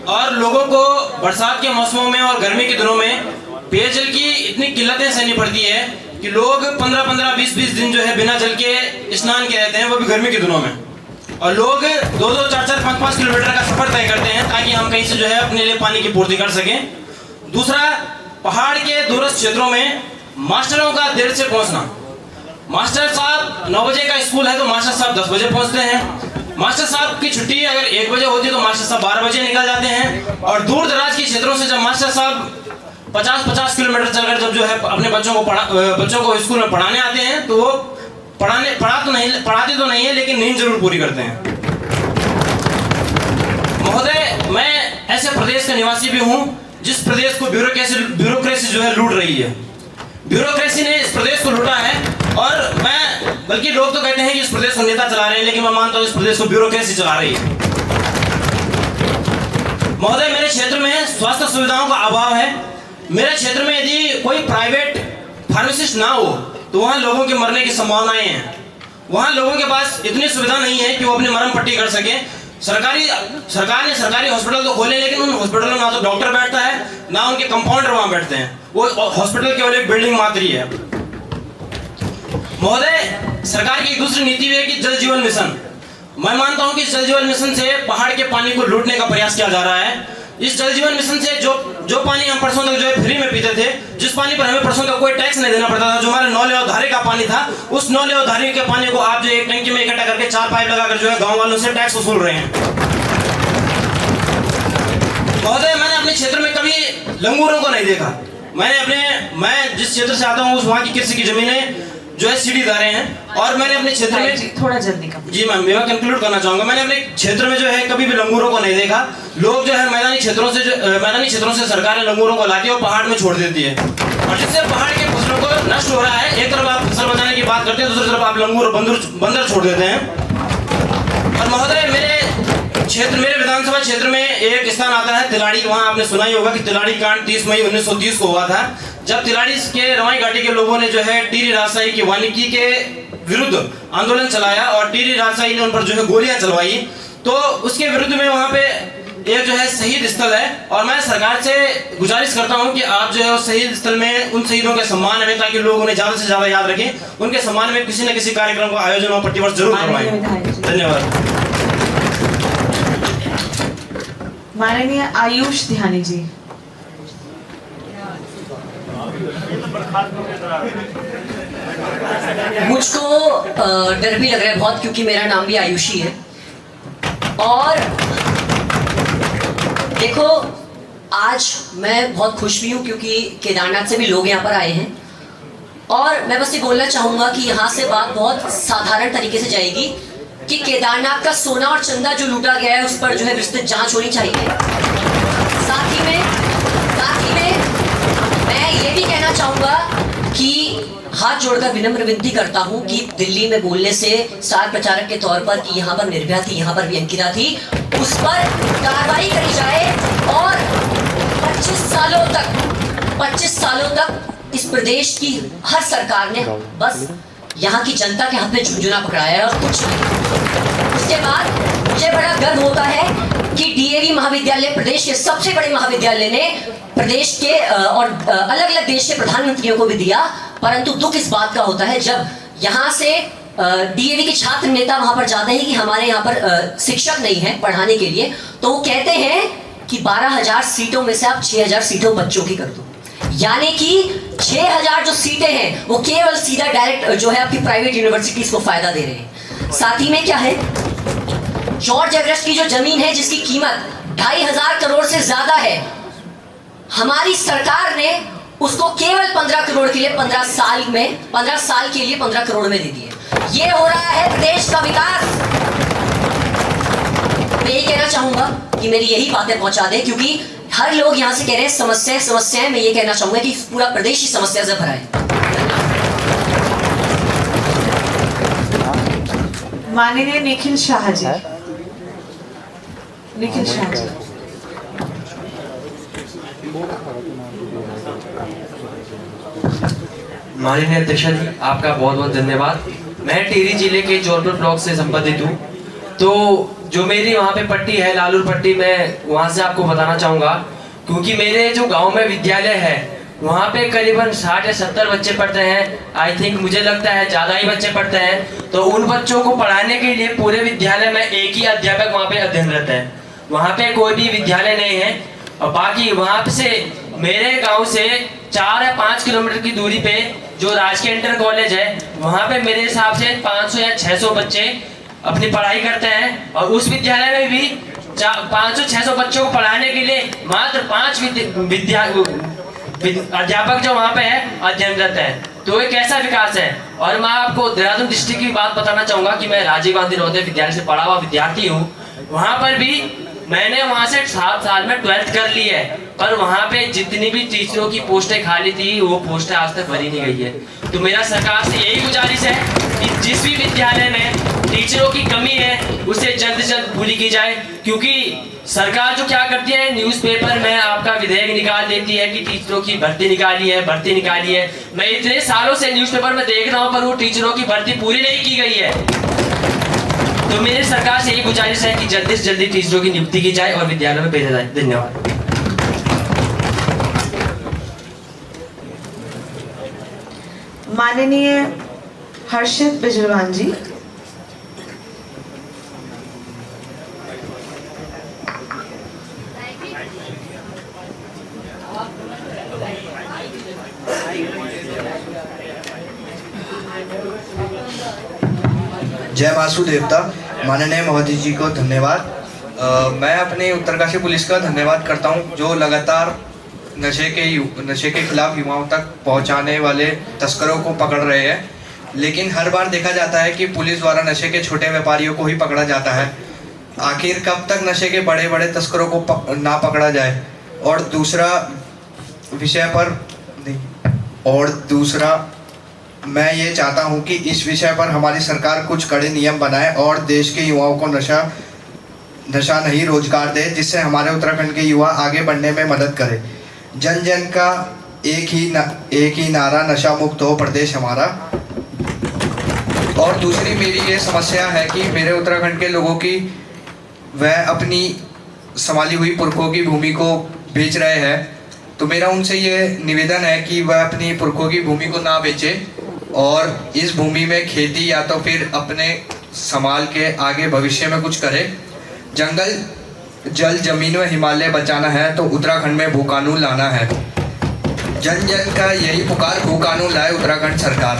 और लोगों को बरसात के मौसमों में और गर्मी के दिनों में पेयजल की इतनी किल्लतें सहनी पड़ती है कि लोग 15-15, 20-20 दिन जो है बिना जल के स्नान के रहते हैं, वो भी गर्मी के दिनों में। और लोग 2-2, 4-4, 5-5 किलोमीटर का सफर तय करते हैं ताकि हम कहीं से जो है अपने लिए पानी की पूर्ति कर सकें। दूसरा, पहाड़ के दूरस्थ क्षेत्रों में मास्टरों का देर से पहुंचना। मास्टर साहब 9 बजे का स्कूल है तो मास्टर साहब 10 बजे पहुंचते हैं। मास्टर साहब की छुट्टी अगर 1 बजे होती है तो मास्टर साहब 12 बजे निकल जाते हैं। और दूर दराज के क्षेत्रों से जब मास्टर साहब 50-50 किलोमीटर चलकर जब जो है अपने बच्चों को स्कूल में पढ़ाने आते हैं तो वो पढ़ाते तो नहीं है लेकिन नींद जरूर पूरी करते हैं। महोदय, मैं ऐसे प्रदेश का निवासी भी हूँ जिस प्रदेश को ब्यूरोक्रेसी जो है लूट रही है। ब्यूरोक्रेसी ने इस प्रदेश को लूटा है और बल्कि लोग तो कहते हैं कि इस प्रदेश को नेता चला रहे हैं, लेकिन मैं मानता हूँ इस प्रदेश को ब्यूरोक्रेसी चला रही है। महोदय, मेरे क्षेत्र में स्वास्थ्य सुविधाओं का अभाव है। मेरे क्षेत्र में यदि कोई प्राइवेट फार्मासिस्ट ना हो तो वहाँ लोगों के मरने की संभावनाएं हैं। वहाँ लोगों के पास इतनी सुविधा नहीं है कि वो अपनी मरहम पट्टी कर सके। सरकार ने सरकारी हॉस्पिटल तो खोले, लेकिन उन हॉस्पिटल में ना तो डॉक्टर बैठता है ना उनके कंपाउंडर वहाँ बैठते हैं। वो हॉस्पिटल केवल एक बिल्डिंग मात्र ही है। महोदय, सरकार की एक दूसरी नीति भी है कि जल जीवन मिशन। मैं मानता हूँ कि जल जीवन मिशन से पहाड़ के पानी को लूटने का प्रयास किया जा रहा है। इस जल जीवन मिशन से जो पानी हम परसों तक जो है फ्री में पीते थे, जिस पानी पर हमें परसों तक कोई टैक्स नहीं देना पड़ता था, जो हमारे नौले और धारे का पानी था, उस नौले और धारे के पानी को आप जो एक टंकी में इकट्ठा करके 4 पाइप लगाकर जो है गांव वालों से टैक्स वसूल रहे हैं। महोदय, मैंने अपने क्षेत्र में कभी लंगूरों को नहीं देखा। मैं जिस क्षेत्र से आता हूँ वहाँ की किसी की जमीनें जो है सीढ़ीदारें हैं और मैंने अपने क्षेत्र में थोड़ा जल्दी का जी मैम मैं कंक्लूड करना चाहूंगा। मैंने अपने क्षेत्र में जो है कभी भी लंगूरों को नहीं देखा। लोग जो है मैदानी क्षेत्रों से सरकार लंगूरों को लाती है और पहाड़ में छोड़ देती है और जिससे पहाड़ के फसलों को नष्ट हो रहा है। एक तरफ आप फसल बचाने की बात करते हैं, दूसरी तरफ आप लंगूर बंदर छोड़ देते हैं। और महोदय, मेरे विधानसभा क्षेत्र में एक स्थान आता है तिलाड़ी। वहाँ आपने सुना ही होगा कि तिलाड़ी कांड 30 मई 1930 को हुआ था, जब तिलाड़ी के रवाई घाटी के लोगों ने जो है टीरी राजशाही की वानिकी के विरुद्ध आंदोलन चलाया और टीरी राजशाही ने उन पर जो है गोलियां चलवाई। तो उसके विरुद्ध में वहाँ पे एक जो है शहीद स्थल है और मैं सरकार से गुजारिश करता हूँ कि आप जो है उस शहीद स्थल में उन शहीदों के सम्मान में, ताकि लोग उन्हें ज़्यादा से ज़्यादा याद रखें, उनके सम्मान में किसी न किसी कार्यक्रम का आयोजन और प्रतिवर्ष जरूर करवाएं। धन्यवाद। माननीय आयुष ध्यानी जी। मुझको डर भी लग रहा है बहुत, क्योंकि मेरा नाम भी आयुषी है। और देखो, आज मैं बहुत खुश भी हूँ क्योंकि केदारनाथ से भी लोग यहाँ पर आए हैं। और मैं बस ये बोलना चाहूँगा कि यहाँ से बात बहुत साधारण तरीके से जाएगी कि केदारनाथ का सोना और चंदा जो लूटा गया है उस पर जो है विस्तृत जांच होनी चाहिए। साथ ही में मैं ये भी कहना चाहूँगा कि हाथ जोड़कर विनम्र विनती करता हूँ कि दिल्ली में बोलने से स्टार प्रचारक के तौर पर कि यहाँ पर निर्भया थी, यहाँ पर भी अंकिता थी, उस पर कार्रवाई करी जाए और 25 सालों तक इस प्रदेश की हर सरकार ने बस यहाँ की जनता के हाथ में झुंझुना पकड़ाया है और कुछ नहीं। उसके बाद मुझे बड़ा गर्व होता है कि डीएवी महाविद्यालय प्रदेश के सबसे बड़े महाविद्यालय ने प्रदेश के और अलग अलग देश के प्रधानमंत्रियों को भी दिया। परंतु दुख इस बात का होता है जब यहाँ से डीएवी के छात्र नेता वहां पर जाते हैं कि हमारे यहाँ पर शिक्षक नहीं है पढ़ाने के लिए, तो वो कहते हैं कि 12,000 सीटों में से आप 6,000 सीटों बच्चों की कर दो। यानी कि 6,000 जो सीटें हैं वो केवल सीधा डायरेक्ट जो है आपकी प्राइवेट यूनिवर्सिटीज को फायदा दे रहे हैं। साथ ही में क्या है, जॉर्ज एवरेस्ट की जो जमीन है जिसकी कीमत 2,500 करोड़ से ज्यादा है, हमारी सरकार ने उसको केवल 15 करोड़ के लिए 15 साल के लिए 15 करोड़ में दे दिए। ये हो रहा है प्रदेश का विकास। मैं यही कहना चाहूंगा कि मेरी यही बातें पहुंचा दे, क्योंकि हर लोग यहाँ से कह रहे हैं समस्याएं। मैं ये कहना चाहूंगा कि पूरा प्रदेश ही समस्या से भरा है। माननीय निखिल शाह जी। निखिल शाह जी। माननीय अध्यक्ष जी, आपका बहुत बहुत धन्यवाद। मैं टिहरी जिले के जौनपुर ब्लॉक से संबंधित हूँ। तो जो मेरी वहाँ पे पट्टी है, लालूर पट्टी, मैं वहाँ से आपको बताना चाहूँगा, क्योंकि मेरे जो गांव में विद्यालय है वहाँ पे करीबन 60 या 70 बच्चे पढ़ते हैं। आई थिंक मुझे लगता है ज़्यादा ही बच्चे पढ़ते हैं। तो उन बच्चों को पढ़ाने के लिए पूरे विद्यालय में एक ही अध्यापक वहाँ पे अध्ययनरत है। वहाँ पे कोई भी विद्यालय नहीं है। और बाकी वहाँ से मेरे गाँव से 4 या 5 किलोमीटर की दूरी पे जो राजकीय इंटर कॉलेज है, वहाँ पे मेरे हिसाब से 500 या 600 बच्चे अपनी पढ़ाई करते हैं। और उस विद्यालय में भी 500-600 बच्चों को पढ़ाने के लिए मात्र 5 अध्यापक जो वहाँ पे है अध्ययनरत है। तो ये कैसा विकास है। और मैं आपको देहरादून डिस्ट्रिक्ट की बात बताना चाहूँगा कि मैं राजीव गांधी नवोदय विद्यालय से पढ़ा हुआ विद्यार्थी हूँ। वहाँ पर भी मैंने वहाँ से 7 साल में 12th कर ली है, पर वहाँ पे जितनी भी टीचरों की पोस्टें खाली थी वो पोस्टें आज तक भरी नहीं गई है। तो मेरा सरकार से यही गुजारिश है कि जिस भी विद्यालय में टीचरों की कमी है उसे जल्द से जल्द पूरी की जाए। क्योंकि सरकार जो क्या करती है, न्यूज़पेपर में आपका विधेयक निकाल देती है कि टीचरों की भर्ती निकाली है। मैं इतने सालों से न्यूज़पेपर में देख रहा हूँ पर वो टीचरों की भर्ती पूरी नहीं की गई है। तो मेरी सरकार से यही गुजारिश है कि जल्दी से जल्दी टीचरों की नियुक्ति की जाए और विद्यालयों में भेजा जाए। धन्यवाद। माननीय हर्षित बिजलवान जी। जय वासु देवता। माननीय महोदय जी को धन्यवाद। मैं अपने उत्तरकाशी पुलिस का धन्यवाद करता हूं जो लगातार नशे के खिलाफ युवाओं तक पहुंचाने वाले तस्करों को पकड़ रहे हैं। लेकिन हर बार देखा जाता है कि पुलिस द्वारा नशे के छोटे व्यापारियों को ही पकड़ा जाता है। आखिर कब तक नशे के बड़े बड़े तस्करों को ना पकड़ा जाए। और दूसरा मैं ये चाहता हूँ कि इस विषय पर हमारी सरकार कुछ कड़े नियम बनाए और देश के युवाओं को नशा नहीं रोजगार दे, जिससे हमारे उत्तराखंड के युवा आगे बढ़ने में मदद करे। जन जन का एक ही नारा, नशा मुक्त हो प्रदेश हमारा। और दूसरी मेरी ये समस्या है कि मेरे उत्तराखंड के लोगों की वह अपनी संभाली हुई पुरखों की भूमि को बेच रहे हैं। तो मेरा उनसे ये निवेदन है कि वह अपनी पुरखों की भूमि को ना बेचे और इस भूमि में खेती या तो फिर अपने संभाल के आगे भविष्य में कुछ करे। जंगल, जल, जमीन व हिमालय बचाना है तो उत्तराखंड में भू कानून लाना है। जन जन का यही पुकार, भू कानून लाए उत्तराखंड सरकार।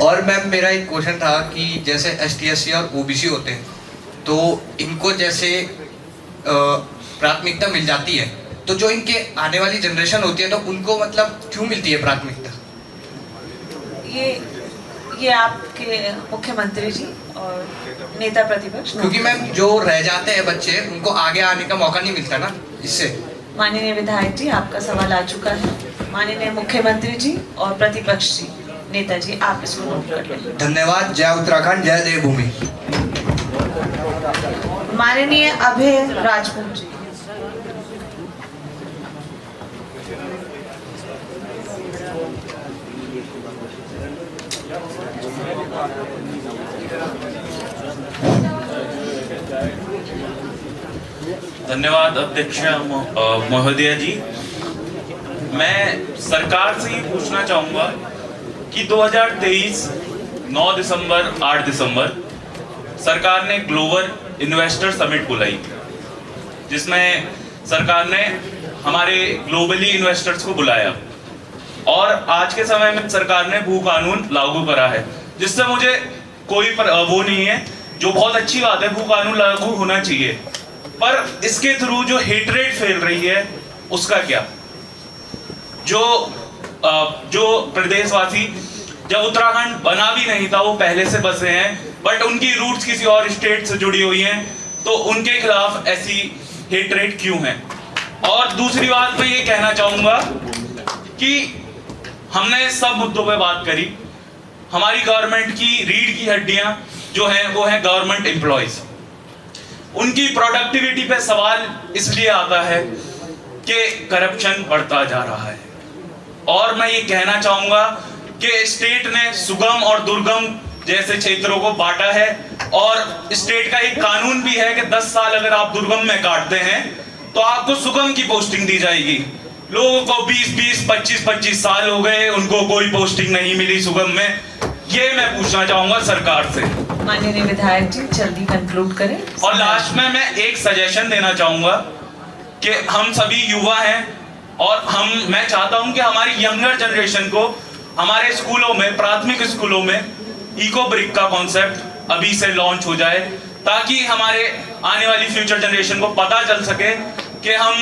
और मैम मेरा एक क्वेश्चन था कि जैसे ST/SC और OBC होते हैं तो इनको जैसे प्राथमिकता मिल जाती है, तो जो इनके आने वाली जनरेशन होती है तो उनको मतलब क्यों मिलती है प्राथमिकता? ये आपके मुख्यमंत्री जी और नेता प्रतिपक्ष, क्योंकि मैम जो रह जाते हैं बच्चे उनको आगे आने का मौका नहीं मिलता ना इससे। माननीय विधायक जी, आपका सवाल आ चुका है। माननीय मुख्यमंत्री जी और प्रतिपक्ष जी, नेताजी, आप इसको नोट कर लें। धन्यवाद। जय उत्तराखंड, जय देवभूमि। माननीय अभय राजपूत जी। धन्यवाद अध्यक्ष महोदय जी। मैं सरकार से ये पूछना चाहूँगा कि 2023 9 दिसंबर 8 दिसंबर सरकार ने ग्लोबल इन्वेस्टर समिट बुलाई, जिसमें सरकार ने हमारे ग्लोबली इन्वेस्टर्स को बुलाया और आज के समय में सरकार ने भू कानून लागू करा है, जिससे मुझे कोई वो नहीं है, जो बहुत अच्छी बात है, भू कानून लागू होना चाहिए, पर इसके थ्रू जो हेटरेट फैल रही है उसका क्या? जो प्रदेशवासी जब उत्तराखंड बना भी नहीं था वो पहले से बसे हैं, बट उनकी रूट्स किसी और स्टेट से जुड़ी हुई हैं, तो उनके खिलाफ ऐसी हेटरेट क्यों है? और दूसरी बात मैं ये कहना चाहूंगा कि हमने सब मुद्दों पे बात करी। हमारी गवर्नमेंट की रीढ़ की हड्डियां जो हैं वो हैं गवर्नमेंट एम्प्लॉयज। उनकी प्रोडक्टिविटी पे सवाल इसलिए आता है कि करप्शन बढ़ता जा रहा है। और मैं ये कहना चाहूंगा कि स्टेट ने सुगम और दुर्गम जैसे क्षेत्रों को बांटा है और स्टेट का एक कानून भी है कि 10 साल अगर आप दुर्गम में काटते हैं तो आपको सुगम की पोस्टिंग दी जाएगी। लोगों को 20-20, 25-25 साल हो गए, उनको कोई पोस्टिंग नहीं मिली सुगम में। ये मैं पूछना चाहूंगा सरकार से। माननीय विधायक जी, जल्दी कंक्लूड करें। और लास्ट में मैं एक सजेशन देना चाहूंगा कि हम सभी युवा हैं और मैं चाहता हूं कि हमारी यंगर जनरेशन को हमारे स्कूलों में, प्राथमिक स्कूलों में इको ब्रिक का कॉन्सेप्ट अभी से लॉन्च हो जाए, ताकि हमारे आने वाली फ्यूचर जनरेशन को पता चल सके कि हम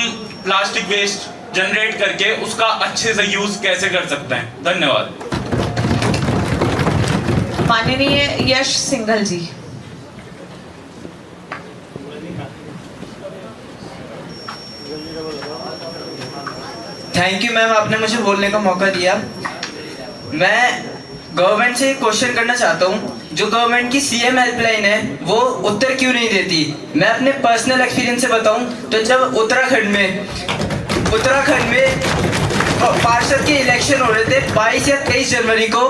प्लास्टिक वेस्ट जनरेट करके उसका अच्छे से यूज कैसे कर सकते हैं। धन्यवाद। माननीय यश सिंघल जी। थैंक यू मैम, आपने मुझे बोलने का मौका दिया। मैं गवर्नमेंट से एक क्वेश्चन करना चाहता हूँ, जो गवर्नमेंट की CM हेल्पलाइन है वो उत्तर क्यों नहीं देती? मैं अपने पर्सनल एक्सपीरियंस से बताऊँ तो जब उत्तराखंड में पार्षद के इलेक्शन हो रहे थे 22 या 23 जनवरी को,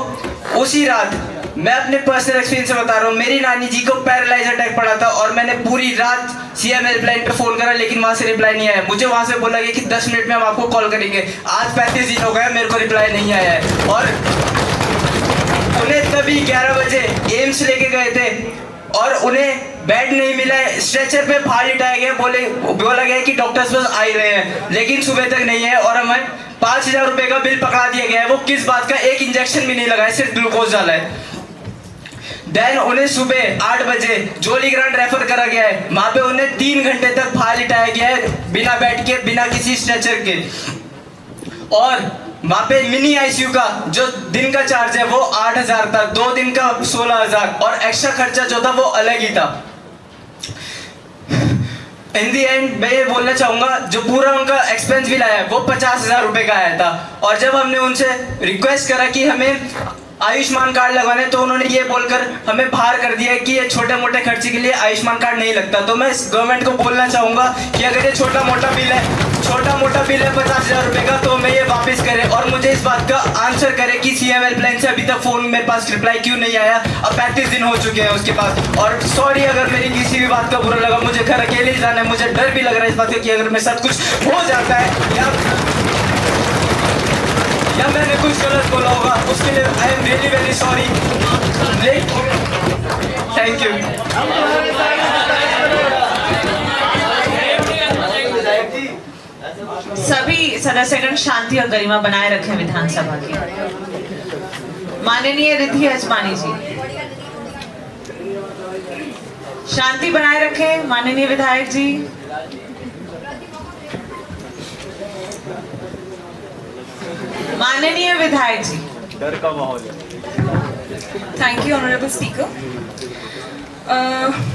उसी रात मैं अपने पर्सनल एक्सपीरियंस से बता रहा हूँ, मेरी नानी जी को पैरालाइज अटैक पड़ा था और मैंने पूरी रात CM हेल्पलाइन पे फोन करा, लेकिन वहां से रिप्लाई नहीं आया। मुझे वहां से बोला गया कि 10 मिनट में हम आपको कॉल करेंगे। आज 35 दिन हो गए, मेरे को रिप्लाई नहीं आया है। और उन्हें तभी 11 बजे एम्स लेके गए थे और उन्हें बेड नहीं मिला, स्ट्रेचर पे बाहर लिटाया गया, बोला गया कि डॉक्टर्स बस आ ही रहे हैं, लेकिन सुबह तक नहीं है। और हमें 5,000 रुपए का बिल पकड़ा दिया गया है। वो किस बात का? एक इंजेक्शन भी नहीं लगाया, सिर्फ ग्लूकोज डाला है। देन उन्हें सुबह 8 बजे जोलीग्रांट रेफर करा गया है। वहां पे उन्हें 3 घंटे तक बाहर लिटाया गया है, बिना बेड के, बिना किसी स्ट्रेचर के। और वहां पे मिनी ICU का जो दिन का चार्ज है वो 8,000 था, 2 दिन का 16,000, और एक्स्ट्रा खर्चा जो था वो अलग ही था। इन दी एंड मैं ये बोलना चाहूंगा, जो पूरा उनका एक्सपेंस बिल आया है वो 50,000 रुपए का आया था। और जब हमने उनसे रिक्वेस्ट करा कि हमें आयुष्मान कार्ड लगवाने, तो उन्होंने ये बोलकर हमें बाहर कर दिया कि ये छोटे मोटे खर्चे के लिए आयुष्मान कार्ड नहीं लगता। तो मैं गवर्नमेंट को बोलना चाहूंगा कि अगर ये छोटा मोटा बिल है 50,000 रुपए का, तो मैं ये वापस करे और मुझे इस बात का आंसर करे कि CM हेल्पलाइन से अभी तक फोन मेरे पास रिप्लाई क्यों नहीं आया। अब 35 दिन हो चुके हैं उसके पास। और सॉरी अगर मेरी किसी भी बात का बुरा लगा, मुझे घर अकेले ही जाना है। मुझे डर भी लग रहा है इस बात का कि अगर मेरे साथ कुछ हो जाता है या मैंने कुछ गलत बोला होगा, उसके लिए I am really very sorry. Thank you. सदस्यगण शांति और गरिमा बनाए रखें विधानसभा की। माननीय रिद्धि अजमानी जी, शांति बनाए रखें। माननीय विधायक जी, माननीय विधायक जी। डर का माहौल है। Thank you honourable speaker.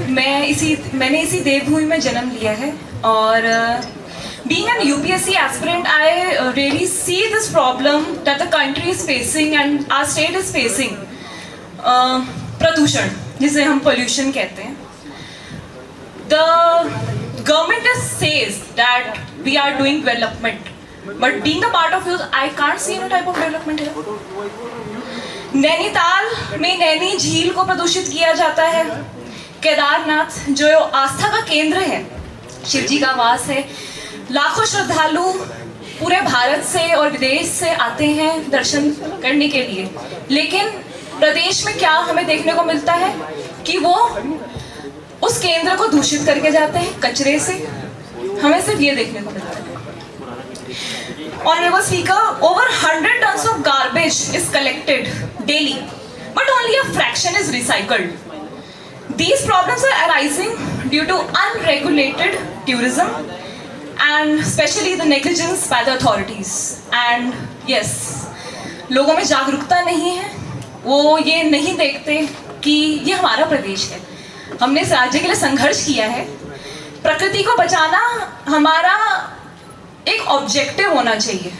मैंने इसी देवभूमि में जन्म लिया है और being an UPSC aspirant, I really see this problem that the country is facing and our state is facing. प्रदूषण, जिसे हम pollution कहते हैं. The government says that we are doing development, but being a part of it, I can't see any type of development here. Nainital में नैनी झील को प्रदूषित किया जाता है। केदारनाथ जो आस्था का केंद्र है, शिव जी का वास है, लाखों श्रद्धालु पूरे भारत से और विदेश से आते हैं दर्शन करने के लिए, लेकिन प्रदेश में क्या हमें देखने को मिलता है कि वो उस केंद्र को दूषित करके जाते हैं कचरे से। हमें सिर्फ ये देखने को मिलता है। Honorable Speaker, over 100 tons of garbage is collected daily, but only a fraction is recycled. These problems are arising due to unregulated tourism and especially the negligence by the authorities. And yes, लोगों में जागरूकता नहीं है, वो ये नहीं देखते कि ये हमारा प्रदेश है, हमने इस राज्य के लिए संघर्ष किया है। प्रकृति को बचाना हमारा एक ऑब्जेक्टिव होना चाहिए,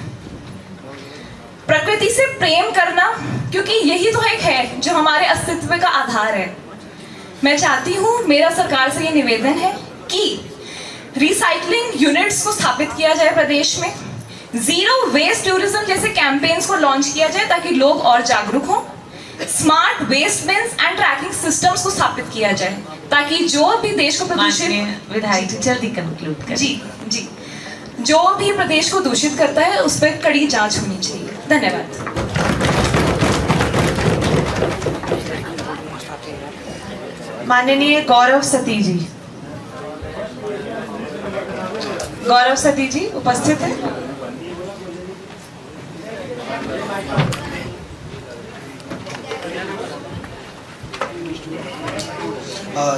प्रकृति से प्रेम करना, क्योंकि यही तो एक है जो हमारे अस्तित्व का आधार है। मैं चाहती हूँ, मेरा सरकार से ये निवेदन है कि रिसाइकलिंग यूनिट्स को स्थापित किया जाए प्रदेश में, जीरो वेस्ट टूरिज्म जैसे कैंपेन्स को लॉन्च किया जाए ताकि लोग और जागरूक हों, smart waste bins and tracking systems को स्थापित किया जाए ताकि जो भी देश को प्रदूषित, विधायक जी जल्दी कंक्लूड करें। जी, जो भी प्रदेश को दूषित करता है उस पर कड़ी जांच होनी चाहिए। धन्यवाद। माननीय गौरव सती जी, गौरव सती जी उपस्थित है।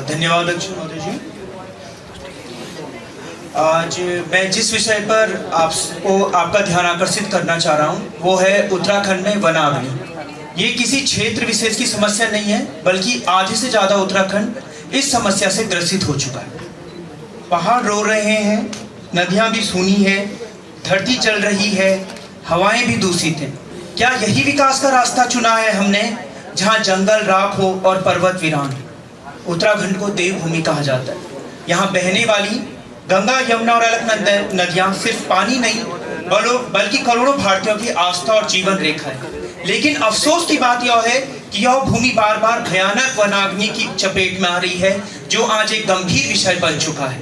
धन्यवाद अध्यक्ष महोदय जी। आज मैं जिस विषय पर आपका ध्यान आकर्षित करना चाह रहा हूँ वो है उत्तराखंड में वनाग्नि। ये किसी क्षेत्र विशेष की समस्या नहीं है, बल्कि आधे से ज़्यादा उत्तराखंड इस समस्या से ग्रसित हो चुका है। पहाड़ रो रहे हैं, नदियाँ भी सूनी है, धरती जल रही है, हवाएं भी दूषित हैं। क्या यही विकास का रास्ता चुना है हमने, जहाँ जंगल राख हो और पर्वत वीरान? उत्तराखंड को देवभूमि कहा जाता है। यहाँ बहने वाली गंगा, यमुना और अलख नदियाँ सिर्फ पानी नहीं बल्कि करोड़ों भारतीयों की आस्था और जीवन रेखा है। लेकिन अफसोस की बात यह है कि यह भूमि बार बार भयानक वनाग्नि की चपेट में आ रही है, जो आज एक गंभीर विषय बन चुका है।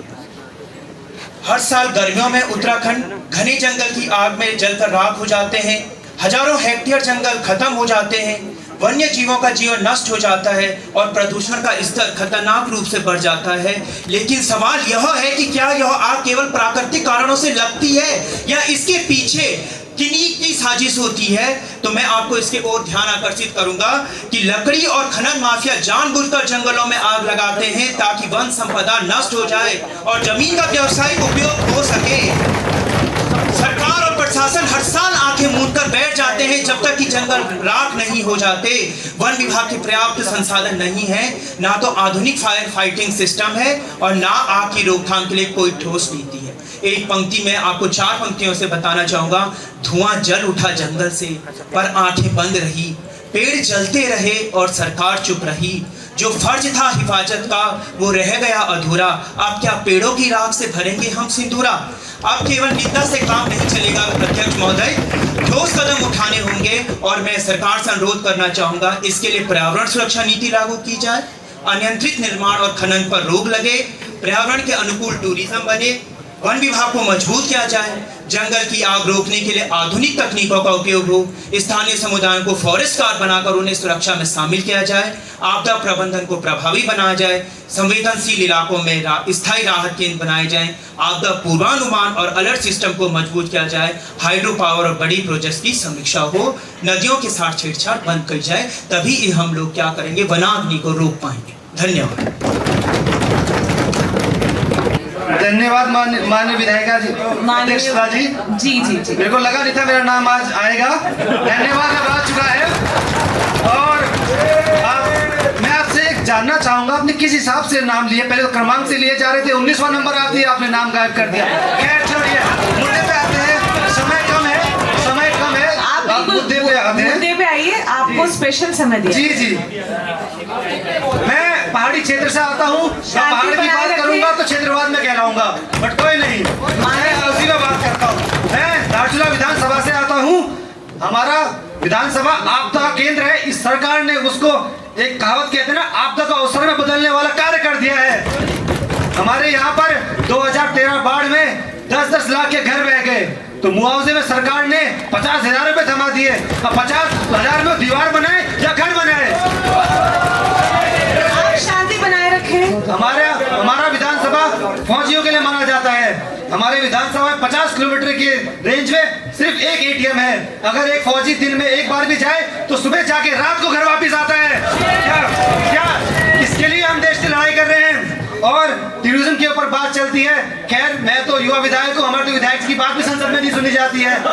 हर साल गर्मियों में उत्तराखंड घने जंगल की आग में जलकर राख हो जाते हैं, हजारों हेक्टेयर जंगल खत्म हो जाते हैं, वन्य जीवों का जीवन नष्ट हो जाता है और प्रदूषण का स्तर खतरनाक रूप से बढ़ जाता है। लेकिन सवाल यह है कि क्या यह आग केवल प्राकृतिक कारणों से लगती है या इसके पीछे किन्हीं की साजिश होती है? तो मैं आपको इसके ओर ध्यान आकर्षित करूंगा कि लकड़ी और खनन माफिया जानबूझकर जंगलों में आग लगाते हैं ताकि वन संपदा नष्ट हो जाए और जमीन का व्यावसायिक उपयोग हो सके। सरकार और प्रशासन हर साल आंखें मूंदकर बैठ जाते हैं जब तक कि जंगल राख नहीं हो जाते। वन विभाग के पर्याप्त संसाधन नहीं है, ना तो आधुनिक फायर फाइटिंग सिस्टम है और ना आग की रोकथाम के लिए कोई ठोस नीति है। एक पंक्ति में आपको 4 पंक्तियों से बताना चाहूंगा। धुआं जल उठा जंगल से पर आंखें बंद रही, पेड़ जलते रहे और सरकार चुप रही, जो फर्ज था हिफाजत का वो रह गया अधूरा। अब क्या पेड़ों की राख से भरेंगे हम सिंदूरा? अब केवल निंदा से काम नहीं चलेगा अध्यक्ष महोदय, ठोस कदम उठाने होंगे और मैं सरकार से अनुरोध करना चाहूंगा इसके लिए पर्यावरण सुरक्षा नीति लागू की जाए, अनियंत्रित निर्माण और खनन पर रोक लगे, पर्यावरण के अनुकूल टूरिज्म बने, वन विभाग को मजबूत किया जाए, जंगल की आग रोकने के लिए आधुनिक तकनीकों का उपयोग हो, स्थानीय समुदायों को फॉरेस्ट गार्ड बनाकर उन्हें सुरक्षा में शामिल किया जाए, आपदा प्रबंधन को प्रभावी बनाया जाए, संवेदनशील इलाकों में स्थायी राहत केंद्र बनाए जाएं, आपदा पूर्वानुमान और अलर्ट सिस्टम को मजबूत किया जाए, हाइड्रो पावर और बड़ी प्रोजेक्ट्स की समीक्षा हो, नदियों के साथ छेड़छाड़ बंद की जाए, तभी हम लोग क्या करेंगे, वनाग्नि को रोक पाएंगे। धन्यवाद। धन्यवाद माननीय विधायिका जी, अध्यक्षता जी। जी मेरे को लगा नहीं था मेरा नाम आज आएगा। धन्यवाद, अब आ चुका है। और मैं आपसे एक जानना चाहूंगा, आपने किस हिसाब से नाम लिए? पहले तो क्रमांक से लिए जा रहे थे, 19वां नंबर आती है, आपने नाम गायब कर दिया। खैर छोड़िए, मुद्दे पे आते हैं, समय कम है, आप मुद्दे पे आते हैं। मुद्दे पे आइए, आपको स्पेशल समय दिया। जी मैं पहाड़ी क्षेत्र से आता हूँ, पहाड़ की बात करूंगा तो क्षेत्रवाद में कहलाऊंगा, बट कोई नहीं, मैं उसी में बात करता हूँ। मैं धारचूला विधानसभा से आता हूँ। हमारा विधानसभा आपदा केंद्र है। इस सरकार ने उसको, एक कहावत कहते हैं ना, आपदा को अवसर में बदलने वाला कार्य कर दिया है। हमारे यहाँ पर 2013 बाढ़ में 10-10 लाख के घर बह गए, तो मुआवजे में सरकार ने 50,000 रुपए थमा दिए। अब 50,000 में दीवार बनाए या घर बनाए? आप शांति बनाए रखें। हमारा विधानसभा फौजियों के लिए माना जाता है। हमारे विधानसभा में 50 किलोमीटर की रेंज में सिर्फ एक एटीएम है। अगर एक फौजी दिन में एक बार भी जाए तो सुबह जाके रात को घर वापस आता है। क्या इसके लिए हम देश से लड़ाई कर रहे हैं? और टूरिज्म के ऊपर बात चलती है। खैर, मैं तो युवा विधायक हूँ, हमारे तो विधायक की बात भी संसद में नहीं सुनी जाती है। तो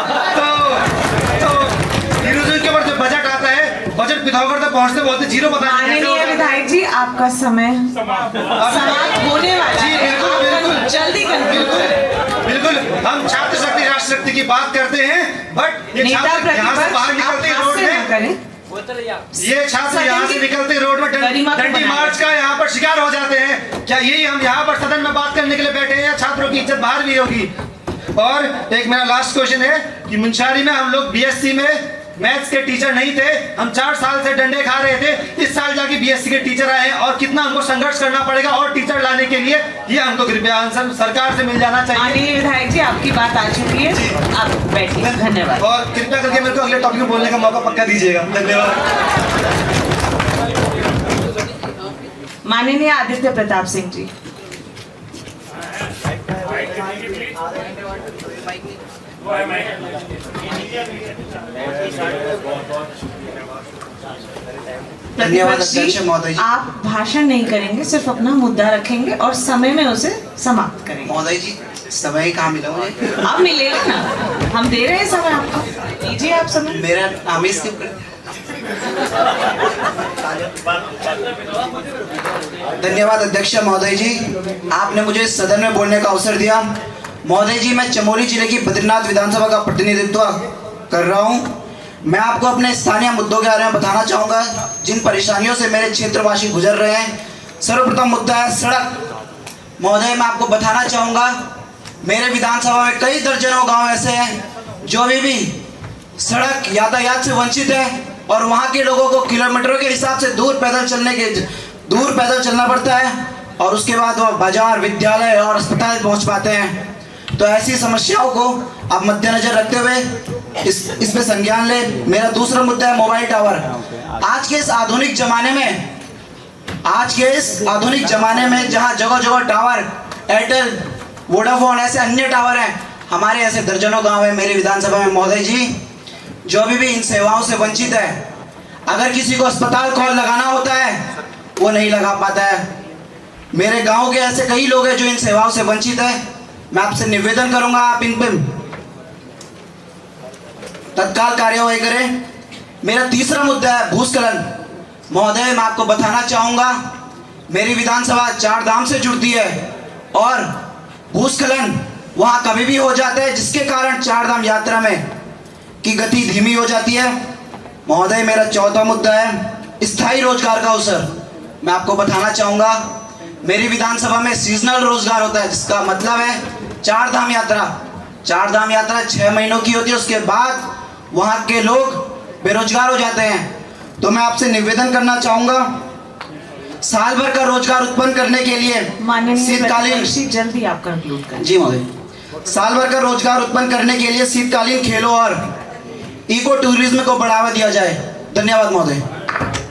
टूरिज्म के ऊपर जो बजट आता है, बजट पिथौरागढ़ तक पहुँचते बोलते जीरो बता। माननीय विधायक जी, आपका समय समाप्त होने वाला है। बिल्कुल जल्दी बिल्कुल। हम छात्र शक्ति राष्ट्र शक्ति की बात करते हैं, बट ये छात्र यहाँ से बाहर निकलते रोड में, ये छात्र यहाँ से निकलते रोड में डंडी मार्च का यहाँ पर शिकार हो जाते हैं। क्या यही हम यहाँ पर सदन में बात करने के लिए बैठे हैं, या छात्रों की इज्जत बाहर भी होगी? और एक मेरा लास्ट क्वेश्चन है कि मुंशारी में हम लोग बीएससी में मैथ्स के टीचर नहीं थे, हम 4 साल से डंडे खा रहे थे, इस साल जाके बीएससी के टीचर आए हैं, और कितना हमको संघर्ष करना पड़ेगा और टीचर लाने के लिए, ये हमको कृपया आंसर सरकार से मिल जाना चाहिए। माननीय विधायक जी, आपकी बात आ चुकी है, आप बैठिए। धन्यवाद। और कृपया करके मेरे को अगले टॉपिक में बोलने का मौका पक्का दीजिएगा। धन्यवाद। माननीय आदित्य प्रताप सिंह जी। धन्यवाद अध्यक्ष महोदय जी। आप भाषण नहीं करेंगे, सिर्फ अपना मुद्दा रखेंगे और समय में उसे समाप्त करेंगे। महोदय जी, समय कहाँ मिला मुझे? अब मिलेगा ना, हम दे रहे हैं समय आपको, दीजिए आप समय। मेरा नाम ही स्किप कर। धन्यवाद अध्यक्ष महोदय जी, आपने मुझे सदन में बोलने का अवसर दिया। महोदय जी, मैं चमोली जिले की बद्रीनाथ विधानसभा का प्रतिनिधित्व कर रहा हूँ। मैं आपको अपने स्थानीय मुद्दों के बारे में बताना चाहूँगा, जिन परेशानियों से मेरे क्षेत्रवासी गुजर रहे हैं। सर्वप्रथम मुद्दा है सड़क। महोदय, मैं आपको बताना चाहूँगा, मेरे विधानसभा में कई दर्जनों गांव ऐसे हैं जो अभी भी सड़क यातायात से वंचित है, और वहाँ के लोगों को किलोमीटरों के हिसाब से दूर पैदल चलना पड़ता है, और उसके बाद वो बाजार, विद्यालय और अस्पताल पहुँच पाते हैं। तो ऐसी समस्याओं को आप मद्देनजर रखते हुए इस पे संज्ञान ले। मेरा दूसरा मुद्दा है मोबाइल टावर। आज के इस आधुनिक जमाने में जहाँ जगह जगह टावर, एयरटेल, वोडाफोन, ऐसे अन्य टावर हैं, हमारे ऐसे दर्जनों गांव है मेरे विधानसभा में महोदय जी, जो अभी भी इन सेवाओं से वंचित है। अगर किसी को अस्पताल कॉल लगाना होता है, वो नहीं लगा पाता है। मेरे गांव के ऐसे कई लोग हैं जो इन सेवाओं से वंचित है। मैं आपसे निवेदन करूंगा, आप इन पर तत्काल कार्यवाही करें। मेरा तीसरा मुद्दा है भूस्खलन। महोदय, मैं आपको बताना चाहूंगा, मेरी विधानसभा 4 धाम से जुड़ती है, और भूस्खलन वहां कभी भी हो जाता है, जिसके कारण 4 धाम यात्रा में की गति धीमी हो जाती है। महोदय, मेरा चौथा मुद्दा है स्थायी रोजगार का अवसर। मैं आपको बताना चाहूंगा, मेरी विधानसभा में सीजनल रोजगार होता है, जिसका मतलब है 4 धाम यात्रा। 4 धाम यात्रा 6 महीनों की होती है, उसके बाद वहाँ के लोग बेरोजगार हो जाते हैं। तो मैं आपसे निवेदन करना चाहूँगा, साल भर का रोजगार उत्पन्न करने के लिए शीतकालीन जल्दी आप कंक्लूड करें। जी महोदय, साल भर का रोजगार उत्पन्न करने के लिए शीतकालीन खेलों और इको टूरिज्म को बढ़ावा दिया जाए। धन्यवाद महोदय।